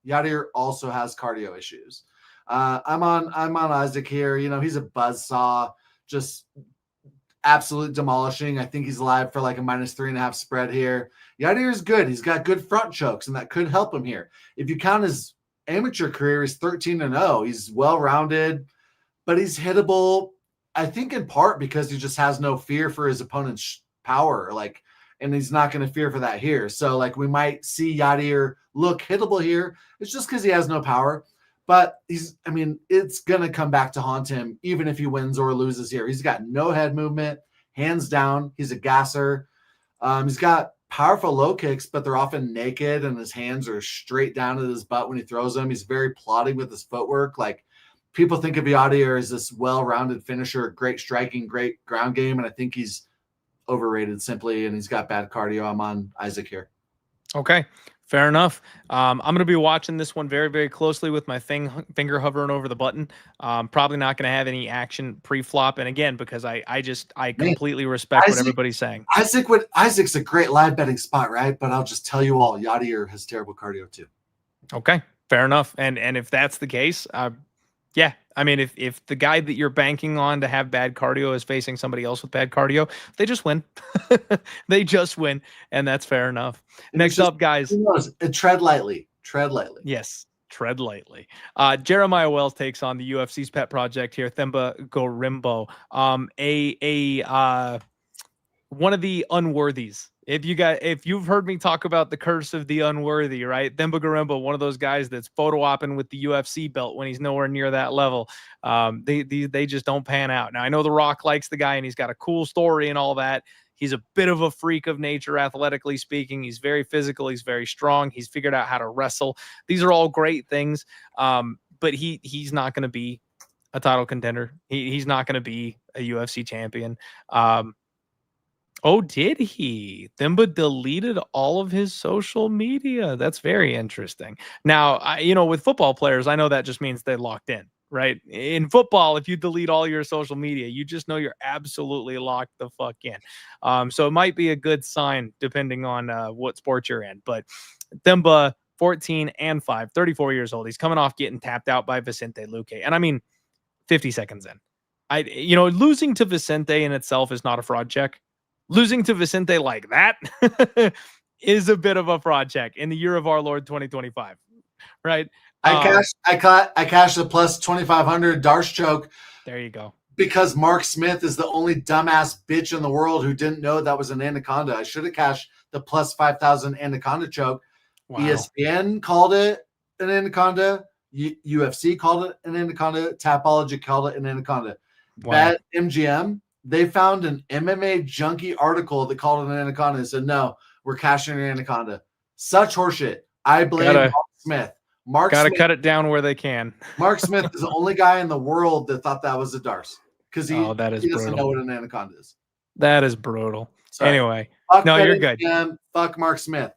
Speaker 2: Yadier also has cardio issues. I'm on Isaac here. He's a buzzsaw, just absolute demolishing. I think he's live for like a -3.5 spread here. Yadier is good. He's got good front chokes, and that could help him here. If you count his amateur career, he's 13-0. He's well-rounded, but he's hittable, I think in part because he just has no fear for his opponent's power, and he's not going to fear for that here. So, we might see Yadier look hittable here. It's just because he has no power. But it's going to come back to haunt him, even if he wins or loses here. He's got no head movement, hands down. He's a gasser. He's got powerful low kicks, but they're often naked, and his hands are straight down at his butt when he throws them. He's very plodding with his footwork. People think of Yadier as this well-rounded finisher, great striking, great ground game, and I think he's overrated simply, and he's got bad cardio. I'm on Isaac here.
Speaker 1: Okay. Fair enough. I'm going to be watching this one very, very closely with my finger hovering over the button. Probably not going to have any action pre-flop. And again, because I completely respect what everybody's saying.
Speaker 2: Isaac's a great live betting spot, right? But I'll just tell you all, Yadier has terrible cardio too. Okay.
Speaker 1: Fair enough. And if that's the case, yeah. If the guy that you're banking on to have bad cardio is facing somebody else with bad cardio, they just win. They just win, and that's fair enough. Next up, guys.
Speaker 2: Tread lightly.
Speaker 1: Yes, tread lightly. Jeremiah Wells takes on the UFC's pet project here, Themba Gorimbo. One of the unworthies. If you've heard me talk about the curse of the unworthy, right? Themba Gorimbo, one of those guys that's photo opping with the UFC belt when he's nowhere near that level. They just don't pan out. Now I know The Rock likes the guy and he's got a cool story and all that. He's a bit of a freak of nature, athletically speaking. He's very physical. He's very strong. He's figured out how to wrestle. These are all great things. But he's not going to be a title contender. He's not going to be a UFC champion. Oh, did he? Themba deleted all of his social media. That's very interesting. Now, with football players, I know that just means they locked in, right? In football, if you delete all your social media, you just know you're absolutely locked the fuck in. So it might be a good sign depending on what sport you're in. But Themba, 14-5, 34 years old. He's coming off getting tapped out by Vicente Luque. And 50 seconds in. Losing to Vicente in itself is not a fraud check. Losing to Vicente like that is a bit of a fraud check in the year of our Lord 2025, right?
Speaker 2: I cashed the plus 2,500 Darce choke.
Speaker 1: There you go.
Speaker 2: because Mark Smith is the only dumbass bitch in the world who didn't know that was an anaconda. I should have cashed the plus 5,000 anaconda choke.
Speaker 1: Wow.
Speaker 2: ESPN called it an anaconda. UFC called it an anaconda. Tapology called it an anaconda.
Speaker 1: Wow.
Speaker 2: Bet MGM, they found an MMA junkie article that called it an anaconda and said, no, we're cashing an anaconda. Such horseshit. I blame Mark Smith.
Speaker 1: Gotta cut it down where they can.
Speaker 2: Mark Smith is the only guy in the world that thought that was a Darce because he doesn't know what an anaconda is.
Speaker 1: That is brutal.
Speaker 2: Sorry.
Speaker 1: Anyway, no, you're good.
Speaker 2: Fuck Mark Smith.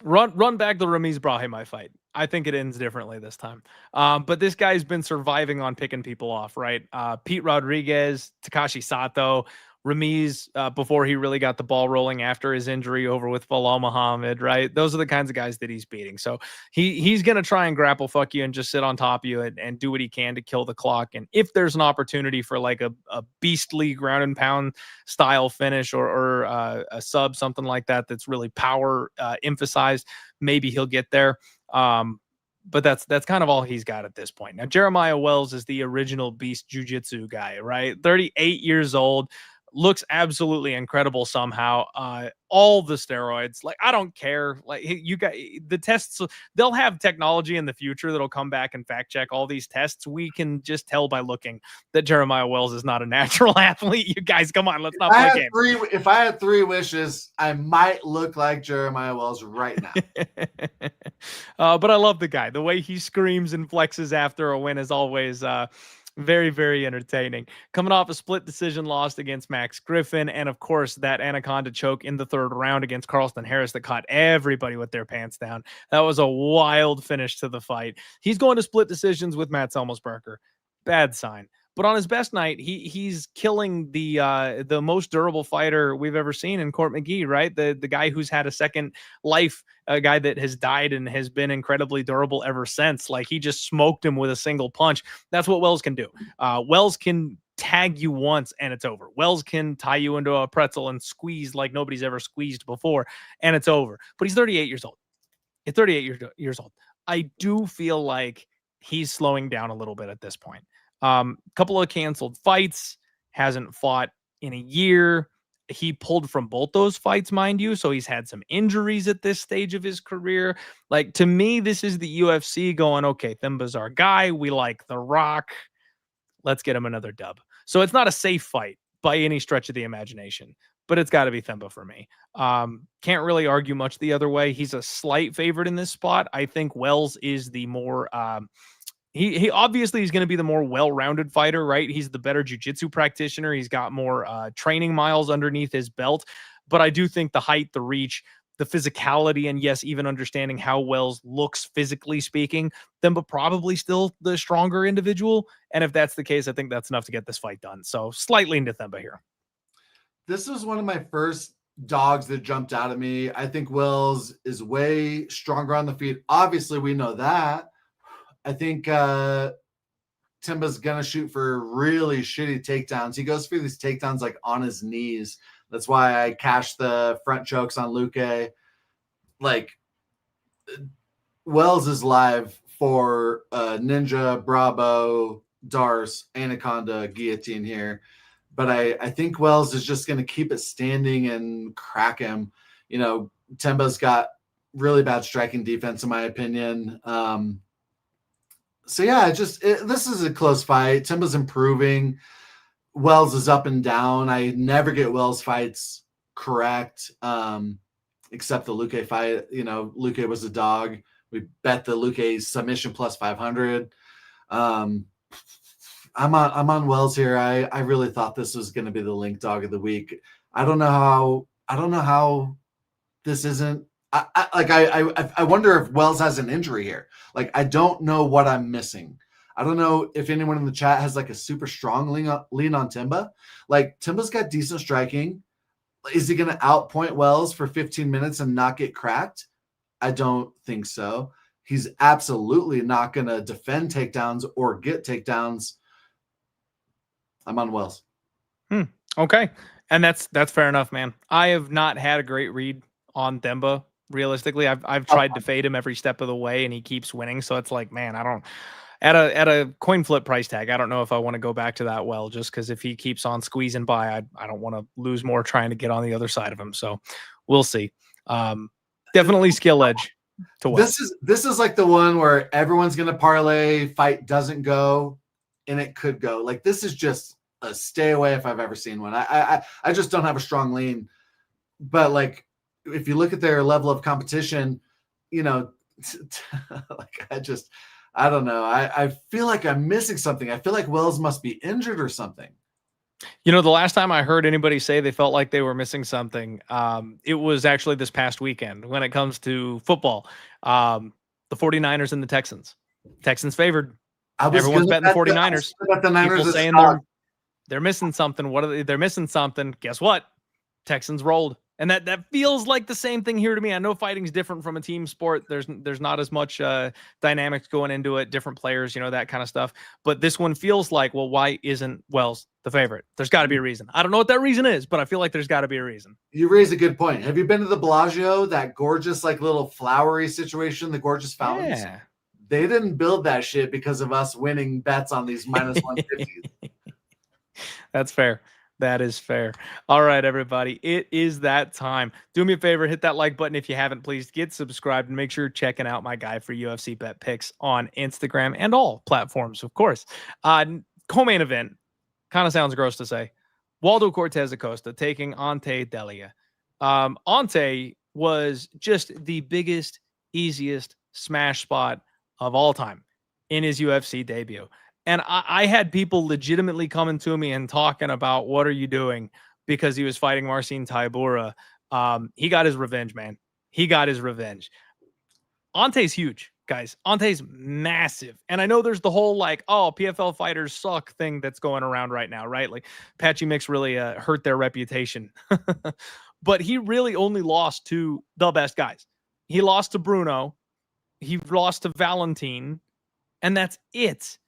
Speaker 1: Run back the Ramiz Brahimaj fight. I think it ends differently this time. But this guy's been surviving on picking people off, right? Pete Rodriguez, Takashi Sato, Ramiz, before he really got the ball rolling after his injury over with Bilal Muhammad, right? Those are the kinds of guys that he's beating. So he's going to try and grapple fuck you and just sit on top of you and do what he can to kill the clock. And if there's an opportunity for like a beastly ground and pound style finish or a sub, something like that, that's really power emphasized, maybe he'll get there. But that's kind of all he's got at this point. Now, Jeremiah Wells is the original beast jiu-jitsu guy, right? 38 years old. Looks absolutely incredible somehow. All the steroids, like I don't care. Like you got the tests, they'll have technology in the future that'll come back and fact check all these tests. We can just tell by looking that Jeremiah Wells is not a natural athlete. You guys, come on, let's not play games.
Speaker 2: If I had 3 wishes, I might look like Jeremiah Wells right now.
Speaker 1: But I love the guy. The way he screams and flexes after a win is always very, very entertaining. Coming off a split decision loss against Max Griffin, and of course that anaconda choke in the 3rd round against Carlston Harris that caught everybody with their pants down. That was a wild finish to the fight. He's going to split decisions with Matt Selmsberger. Bad sign. But on his best night, he's killing the most durable fighter we've ever seen in Court McGee, right? The guy who's had a second life, a guy that has died and has been incredibly durable ever since. Like he just smoked him with a single punch. That's what Wells can do. Wells can tag you once and it's over. Wells can tie you into a pretzel and squeeze like nobody's ever squeezed before, and it's over. But he's 38 years old. He's 38 years old. I do feel like he's slowing down a little bit at this point. Couple of canceled fights, hasn't fought in a year. He pulled from both those fights, mind you. So he's had some injuries at this stage of his career. Like, to me, this is the UFC going, okay, Themba's our guy. We like The Rock. Let's get him another dub. So it's not a safe fight by any stretch of the imagination, but it's got to be Themba for me. Can't really argue much the other way. He's a slight favorite in this spot. I think Wells is the more... He obviously is going to be the more well-rounded fighter, right? He's the better jiu-jitsu practitioner. He's got more training miles underneath his belt. But I do think the height, the reach, the physicality, and yes, even understanding how Wells looks physically speaking, Themba probably still the stronger individual. And if that's the case, I think that's enough to get this fight done. So slightly into Themba here.
Speaker 2: This was one of my first dogs that jumped out at me. I think Wells is way stronger on the feet. Obviously, we know that. I think Themba's going to shoot for really shitty takedowns. He goes for these takedowns like on his knees. That's why I cashed the front chokes on Luque. Like, Wells is live for Ninja, Bravo, Darce, Anaconda, Guillotine here. But I think Wells is just going to keep it standing and crack him. You know, Themba's got really bad striking defense, in my opinion. So yeah, this is a close fight. Themba's improving. Wells is up and down. I never get Wells fights correct, except the Luque fight. You know, Luque was a dog. We bet the Luque submission plus 500. I'm on Wells here. I really thought this was going to be the link dog of the week. I don't know how this isn't. I wonder if Wells has an injury here. Like, I don't know what I'm missing. I don't know if anyone in the chat has like a super strong lean on Themba. Like, Themba's got decent striking. Is he going to outpoint Wells for 15 minutes and not get cracked? I don't think so. He's absolutely not going to defend takedowns or get takedowns. I'm on Wells.
Speaker 1: Okay. And that's fair enough, man. I have not had a great read on Themba. Realistically, I've tried to fade him every step of the way and he keeps winning. So it's like, man, At a coin flip price tag, I don't know if I want to go back to that well, just because if he keeps on squeezing by, I don't want to lose more trying to get on the other side of him. So we'll see. Definitely skill edge to well.
Speaker 2: This is like the one where everyone's gonna parlay, fight doesn't go, and it could go. Like this is just a stay away if I've ever seen one. I just don't have a strong lean. But like if you look at their level of competition, you know, like I don't know. I feel like I'm missing something. I feel like Wells must be injured or something.
Speaker 1: You know, the last time I heard anybody say they felt like they were missing something, it was actually this past weekend when it comes to football. The 49ers and the Texans. Texans favored. Everyone's betting the 49ers. People saying they're missing something. They're missing something. Guess what? Texans rolled. And that feels like the same thing here to me. I know fighting's different from a team sport. There's not as much dynamics going into it, different players, that kind of stuff. But this one feels like, well, why isn't Wells the favorite? There's got to be a reason. I don't know what that reason is, but I feel like there's got to be a reason.
Speaker 2: You raise a good point. Have you been to the Bellagio, that gorgeous, like little flowery situation, the gorgeous fountains?
Speaker 1: Yeah.
Speaker 2: They didn't build that shit because of us winning bets on these minus 150s.
Speaker 1: That's fair. That is fair. All right, everybody. It is that time. Do me a favor, hit that like button if you haven't, please. Get subscribed and make sure you're checking out my guy for UFC bet picks on Instagram and all platforms, of course. Co-main event, kind of sounds gross to say. Waldo Cortes-Acosta taking Ante Delija. Ante was just the biggest, easiest smash spot of all time in his UFC debut. And I had people legitimately coming to me and talking about, what are you doing? Because he was fighting Marcin Tybura. He got his revenge, man. He got his revenge. Ante's huge, guys. Ante's massive. And I know there's the whole PFL fighters suck thing that's going around right now, right? Like Patchy Mix really hurt their reputation. But he really only lost to the best guys. He lost to Bruno. He lost to Valentin. And that's it.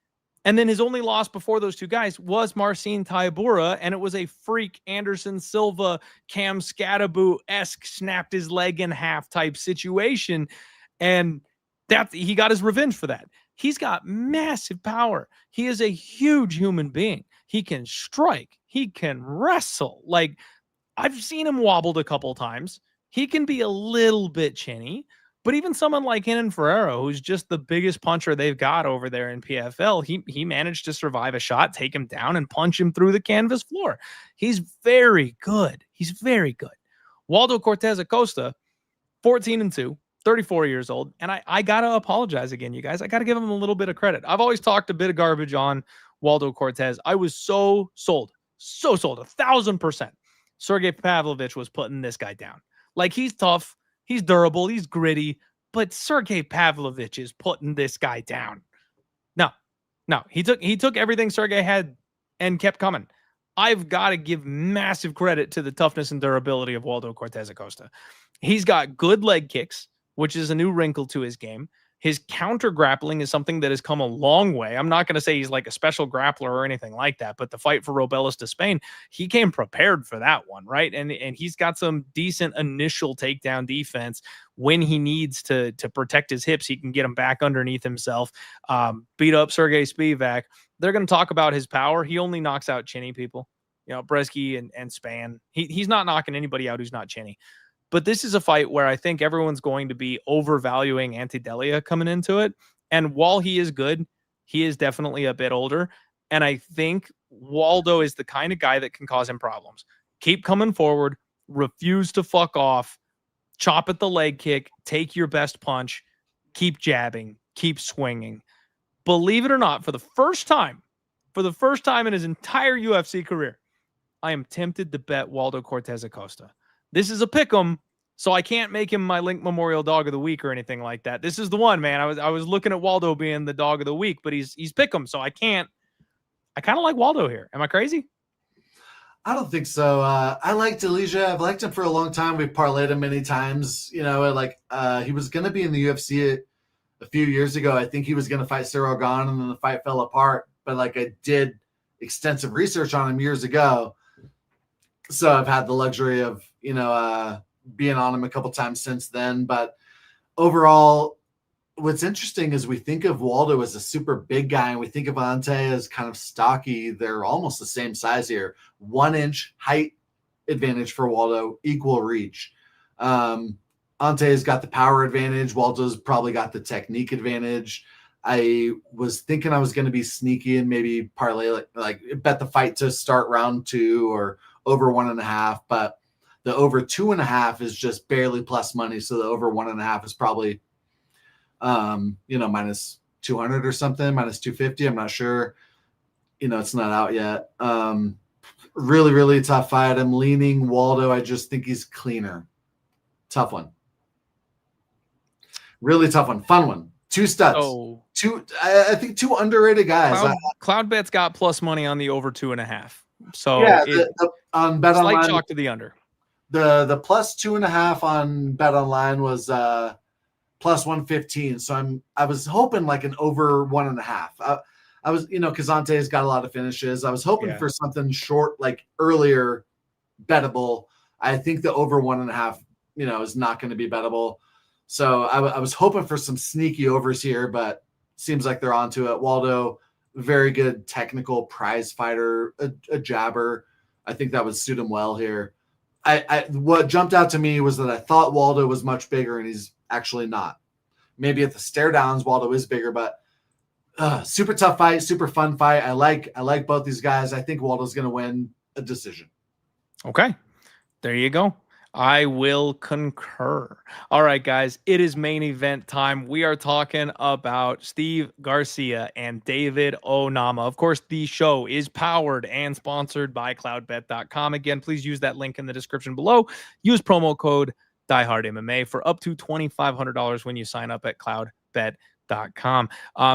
Speaker 1: And then his only loss before those two guys was Marcin Tybura, and it was a freak Anderson Silva, Cam Scadaboo-esque snapped his leg in half type situation. And he got his revenge for that. He's got massive power. He is a huge human being. He can strike. He can wrestle. Like, I've seen him wobbled a couple times. He can be a little bit chinny. But even someone like Renan Ferrero, who's just the biggest puncher they've got over there in PFL, he managed to survive a shot, take him down, and punch him through the canvas floor. He's very good. He's very good. Waldo Cortes-Acosta, 14-2, 34 years old. And I got to apologize again, you guys. I got to give him a little bit of credit. I've always talked a bit of garbage on Waldo Cortes. I was so sold, 1,000%. Sergey Pavlovich was putting this guy down. Like, he's tough. He's durable. He's gritty. But Sergey Pavlovich is putting this guy down. No. He took everything Sergey had and kept coming. I've got to give massive credit to the toughness and durability of Waldo Cortes-Acosta. He's got good leg kicks, which is a new wrinkle to his game. His counter grappling is something that has come a long way. I'm not going to say he's like a special grappler or anything like that, but the fight for Robelis to Spain, he came prepared for that one, right? And he's got some decent initial takedown defense. When he needs to protect his hips, he can get him back underneath himself, beat up Sergey Spivak. They're going to talk about his power. He only knocks out chinny people, Bresky and Span. He's not knocking anybody out who's not chinny. But this is a fight where I think everyone's going to be overvaluing Ante Delija coming into it. And while he is good, he is definitely a bit older. And I think Waldo is the kind of guy that can cause him problems. Keep coming forward, refuse to fuck off, chop at the leg kick, take your best punch, keep jabbing, keep swinging. Believe it or not, for the first time in his entire UFC career, I am tempted to bet Waldo Cortes-Acosta. This is a pick'em, so I can't make him my Link Memorial Dog of the Week or anything like that. This is the one, man. I was looking at Waldo being the Dog of the Week, but he's pick'em, so I can't. I kind of like Waldo here. Am I crazy?
Speaker 2: I don't think so. I like Delija. I've liked him for a long time. We've parlayed him many times. He was going to be in the UFC a few years ago. I think he was going to fight Cyril Gane, and then the fight fell apart. But I did extensive research on him years ago. So I've had the luxury of, being on him a couple times since then. But overall, what's interesting is we think of Waldo as a super big guy, and we think of Ante as kind of stocky. They're almost the same size here. 1 inch height advantage for Waldo, equal reach. Ante's got the power advantage. Waldo's probably got the technique advantage. I was thinking I was going to be sneaky and maybe parlay, like bet the fight to start round 2 or over 1.5, but the over 2.5 is just barely plus money. So the over 1.5 is probably, minus 200 or something, minus 250. I'm not sure. It's not out yet. Really, really tough fight. I'm leaning Waldo. I just think he's cleaner. Tough one. Really tough one. Fun one. 2 studs.
Speaker 1: Oh,
Speaker 2: I think 2 underrated guys.
Speaker 1: Cloudbet's got plus money on the over 2.5. So
Speaker 2: yeah, on Bet
Speaker 1: slight
Speaker 2: Online,
Speaker 1: chalk to the under.
Speaker 2: The plus 2.5 on Bet Online was plus 115. So I was hoping like an over 1.5. I was, because Ante's got a lot of finishes. I was hoping for something short, like earlier, bettable. I think the over 1.5, is not going to be bettable. So I was hoping for some sneaky overs here, but seems like they're onto it. Waldo, very good technical prize fighter, a jabber. I think that would suit him well here. What jumped out to me was that I thought Waldo was much bigger, and he's actually not. Maybe at the stare downs, Waldo is bigger, but super tough fight, super fun fight. I like both these guys. I think Waldo's going to win a decision.
Speaker 1: Okay, there you go. I will concur. All right, guys, it is main event time. We are talking about Steve Garcia and David Onama. Of course, the show is powered and sponsored by cloudbet.com. Again, please use that link in the description below. Use promo code DieHardMMA for up to $2,500 when you sign up at cloudbet.com.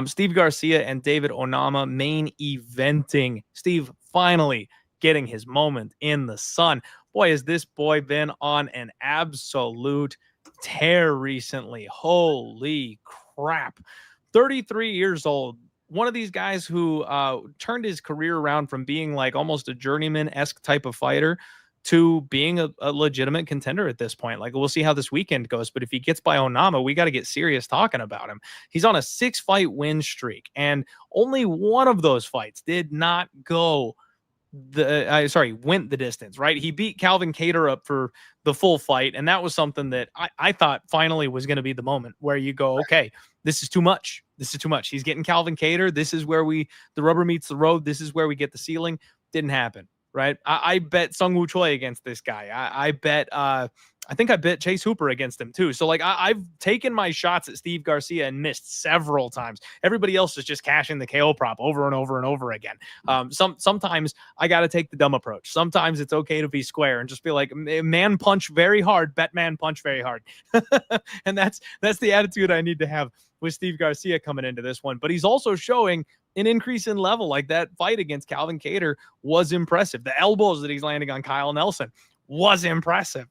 Speaker 1: Steve Garcia and David Onama main eventing. Steve finally getting his moment in the sun. Boy, has this boy been on an absolute tear recently. Holy crap. 33 years old. One of these guys who turned his career around from being like almost a journeyman-esque type of fighter to being a legitimate contender at this point. Like, we'll see how this weekend goes, but if he gets by Onama, we got to get serious talking about him. He's on a 6-fight win streak, and only one of those fights did not go went the distance, right? He beat Calvin Kattar up for the full fight, and that was something that I thought finally was going to be the moment where you go, okay, this is too much. This is too much. He's getting Calvin Kattar. This is where the rubber meets the road. This is where we get the ceiling. Didn't happen, right? I bet Sung Woo Choi against this guy. I bet I think I bet Chase Hooper against him too. So like I've taken my shots at Steve Garcia and missed several times. Everybody else is just cashing the KO prop over and over and over again. Sometimes I got to take the dumb approach. Sometimes it's okay to be square and just be like, man punch very hard, bet man punch very hard. And that's the attitude I need to have with Steve Garcia coming into this one. But he's also showing an increase in level. Like that fight against Calvin Kattar was impressive. The elbows that he's landing on Kyle Nelson was impressive.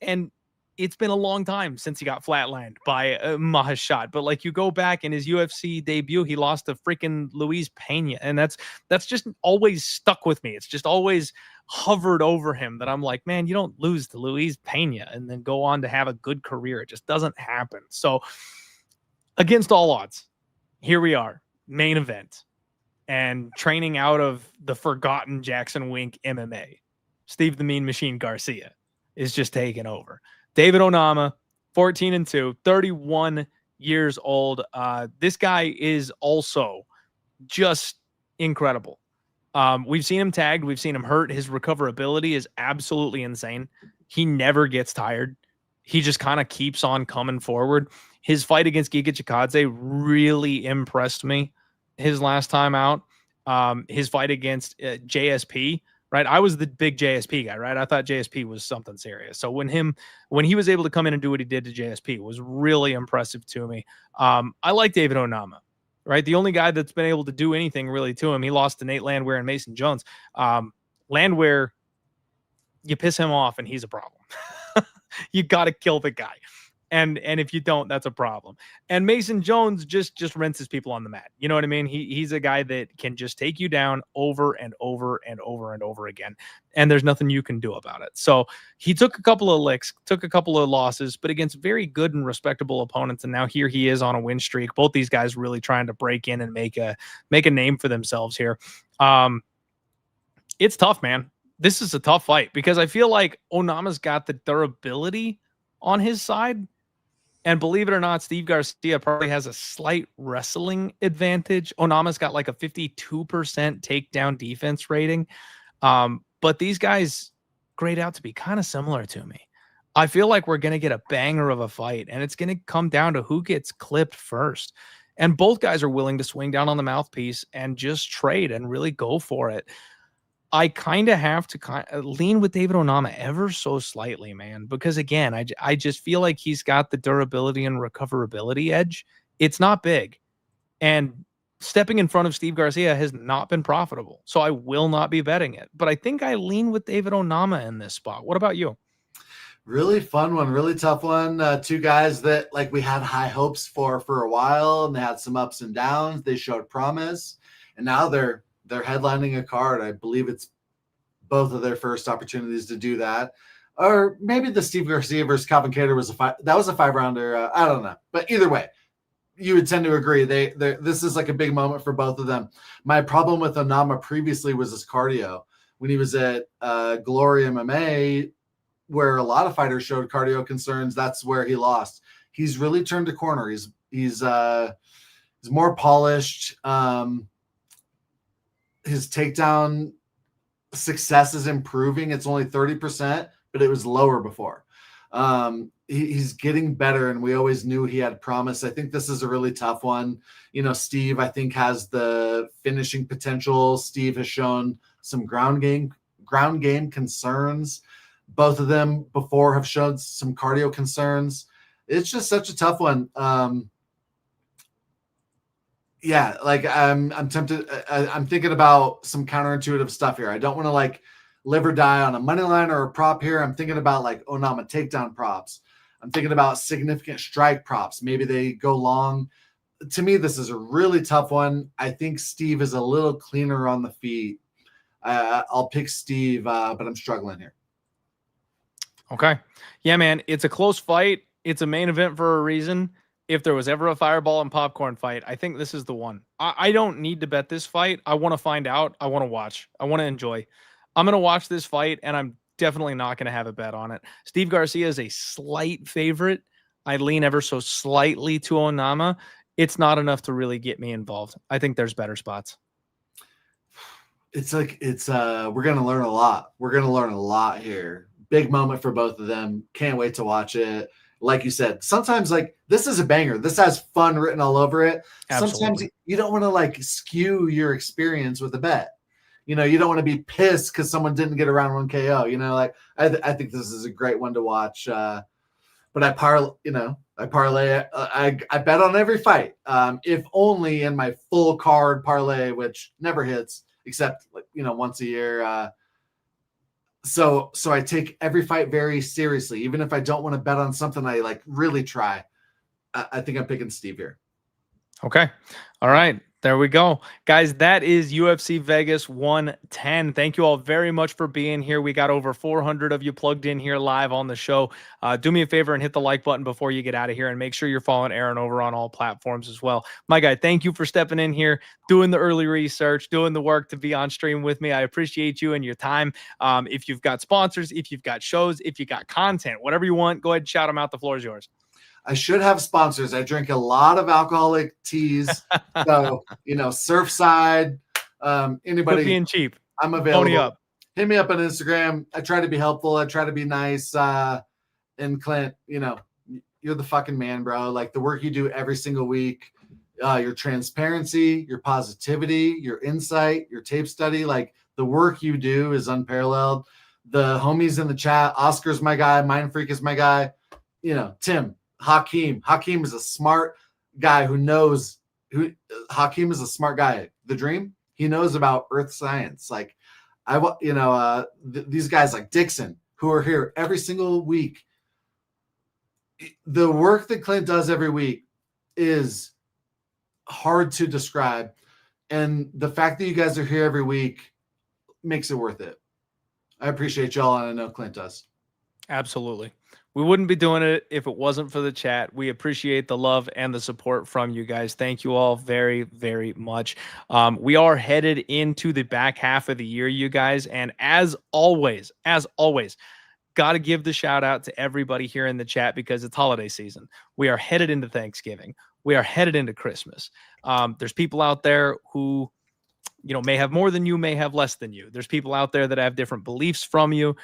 Speaker 1: And it's been a long time since he got flatlined by Mahashat. But like you go back in his UFC debut, he lost to freaking Luis Pena. And that's just always stuck with me. It's just always hovered over him that I'm like, man, you don't lose to Luis Pena and then go on to have a good career. It just doesn't happen. So against all odds, here we are, main event, and training out of the forgotten Jackson Wink MMA. Steve the Mean Machine Garcia is just taking over. David Onama, 14-2, 31 years old. This guy is also just incredible. We've seen him tagged. We've seen him hurt. His recoverability is absolutely insane. He never gets tired. He just kind of keeps on coming forward. His fight against Giga Chikadze really impressed me his last time out. His fight against JSP, right? I was the big JSP guy, right? I thought JSP was something serious. So when he was able to come in and do what he did to JSP, it was really impressive to me. I like David Onama, right? The only guy that's been able to do anything really to him, he lost to Nate Landwehr and Mason Jones. Landwehr, you piss him off and he's a problem. You got to kill the guy. And if you don't, that's a problem. And Mason Jones just rinses people on the mat. You know what I mean? He's a guy that can just take you down over and over and over and over again. And there's nothing you can do about it. So he took a couple of licks, took a couple of losses, but against very good and respectable opponents. And now here he is on a win streak. Both these guys really trying to break in and make a name for themselves here. It's tough, man. This is a tough fight because I feel like Onama's got the durability on his side. And believe it or not, Steve Garcia probably has a slight wrestling advantage. Onama's got like a 52% takedown defense rating. But these guys grade out to be kind of similar to me. I feel like we're going to get a banger of a fight, and it's going to come down to who gets clipped first. And both guys are willing to swing down on the mouthpiece and just trade and really go for it. I kind of have to lean with David Onama ever so slightly, man, because again, I just feel like he's got the durability and recoverability edge. It's not big. And stepping in front of Steve Garcia has not been profitable. So I will not be betting it. But I think I lean with David Onama in this spot. What about you?
Speaker 2: Really fun one, really tough one. Two guys that like we had high hopes for a while, and they had some ups and downs. They showed promise, and now they're headlining a card. I believe it's both of their first opportunities to do that. Or maybe the Steve Garcia versus Calvin Kattar was a 5-rounder. I don't know. But either way, you would tend to agree. This is like a big moment for both of them. My problem with Onama previously was his cardio. When he was at Glory MMA, where a lot of fighters showed cardio concerns, that's where he lost. He's really turned a corner. He's more polished. His takedown success is improving. It's only 30%, but it was lower before. He's getting better, and we always knew he had promise. I think this is a really tough one. You know, Steve, I think, has the finishing potential. Steve has shown some ground game concerns. Both of them before have shown some cardio concerns. It's just such a tough one. Yeah, like I'm tempted. I'm thinking about some counterintuitive stuff here. I don't want to like live or die on a money line or a prop here. I'm thinking about like Onama takedown props. I'm thinking about significant strike props. Maybe they go long. To me, this is a really tough one. I think Steve is a little cleaner on the feet. I'll pick Steve, but I'm struggling here.
Speaker 1: Okay. Yeah, man, it's a close fight. It's a main event for a reason. If there was ever a fireball and popcorn fight, I think this is the one. I don't need to bet this fight. I want to find out. I want to watch. I want to enjoy. I'm going to watch this fight, and I'm definitely not going to have a bet on it. Steve Garcia is a slight favorite. I lean ever so slightly to Onama. It's not enough to really get me involved. I think there's better spots.
Speaker 2: We're going to learn a lot. We're going to learn a lot here. Big moment for both of them. Can't wait to watch it. Like you said, sometimes like this is a banger. This has fun written all over it. Absolutely. Sometimes you don't want to like skew your experience with a bet. You know, you don't want to be pissed because someone didn't get around one KO. You know, like I think this is a great one to watch. But I parlay. I bet on every fight. If only in my full card parlay, which never hits except like once a year. So I take every fight very seriously. Even if I don't want to bet on something, I like really try. I think I'm picking Steve here.
Speaker 1: Okay. All right. There we go. Guys, that is UFC Vegas 110. Thank you all very much for being here. We got over 400 of you plugged in here live on the show. Do me a favor and hit the like button before you get out of here, and make sure you're following Aaron over on all platforms as well. My guy, thank you for stepping in here, doing the early research, doing the work to be on stream with me. I appreciate you and your time. If you've got sponsors, if you've got shows, if you got content, whatever you want, go ahead and shout them out. The floor is yours.
Speaker 2: I should have sponsors. I drink a lot of alcoholic teas. So, Surfside, anybody
Speaker 1: being cheap.
Speaker 2: I'm available.
Speaker 1: Pony up.
Speaker 2: Hit me up on Instagram. I try to be helpful. I try to be nice. And Clint, you're the fucking man, bro. Like the work you do every single week, your transparency, your positivity, your insight, your tape study, like the work you do is unparalleled. The homies in the chat, Oscar's my guy. Mind Freak is my guy. Tim. Hakeem is a smart guy Hakeem is a smart guy. The Dream, he knows about earth science. Like these guys like Dixon who are here every single week. the work that Clint does every week is hard to describe. And the fact that you guys are here every week makes it worth it. I appreciate y'all, and I know Clint does.
Speaker 1: Absolutely. We wouldn't be doing it if it wasn't for the chat. We appreciate the love and the support from you guys. Thank you all very, very much. We are headed into the back half of the year, you guys. And as always, got to give the shout out to everybody here in the chat because it's holiday season. We are headed into Thanksgiving. We are headed into Christmas. There's people out there who, may have more than you, may have less than you. There's people out there that have different beliefs from you.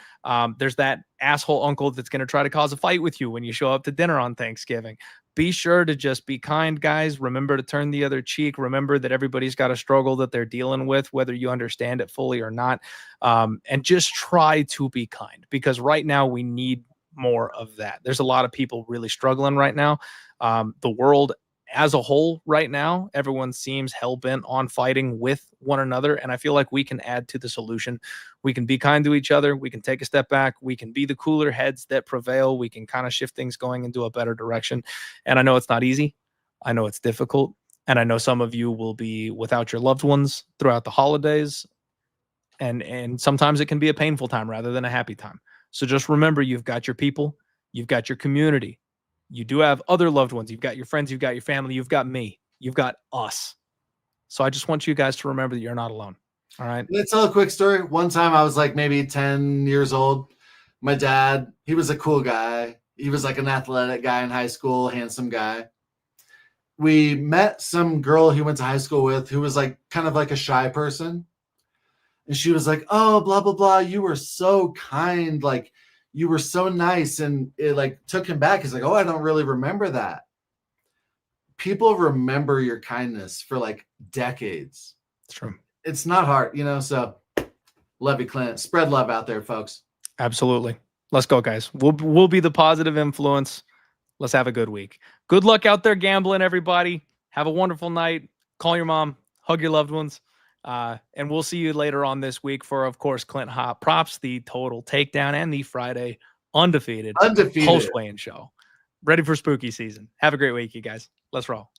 Speaker 1: There's that asshole uncle that's going to try to cause a fight with you when you show up to dinner on Thanksgiving. Be sure to just be kind, guys. Remember to turn the other cheek. Remember that everybody's got a struggle that they're dealing with, whether you understand it fully or not. And just try to be kind, because right now we need more of that. There's a lot of people really struggling right now. The world as a whole right now, everyone seems hell-bent on fighting with one another, and I feel like we can add to the solution. We can be kind to each other. We can take a step back. We can be the cooler heads that prevail. We can kind of shift things going into a better direction. And I know it's not easy. I know it's difficult. And I know some of you will be without your loved ones throughout the holidays. And sometimes it can be a painful time rather than a happy time. So just remember, you've got your people. You've got your community. You do have other loved ones. You've got your friends. You've got your family. You've got me. You've got us. So I just want you guys to remember that you're not alone. All right.
Speaker 2: Let's tell a quick story. One time I was like maybe 10 years old. My dad, he was a cool guy. He was like an athletic guy in high school, handsome guy. We met some girl he went to high school with who was like kind of like a shy person. And she was like, oh, blah, blah, blah. You were so kind. Like, you were so nice. And it like took him back. He's like, oh, I don't really remember that. People remember your kindness for like decades.
Speaker 1: It's true.
Speaker 2: It's not hard, so love you, Clint. Spread love out there, folks.
Speaker 1: Absolutely. Let's go, guys. We'll be the positive influence. Let's have a good week. Good luck out there gambling, everybody. Have a wonderful night. Call your mom. Hug your loved ones. And we'll see you later on this week for, of course, Clint Hot Props, the Total Takedown, and the Friday undefeated post-weigh-in show. Ready for spooky season. Have a great week, you guys. Let's roll.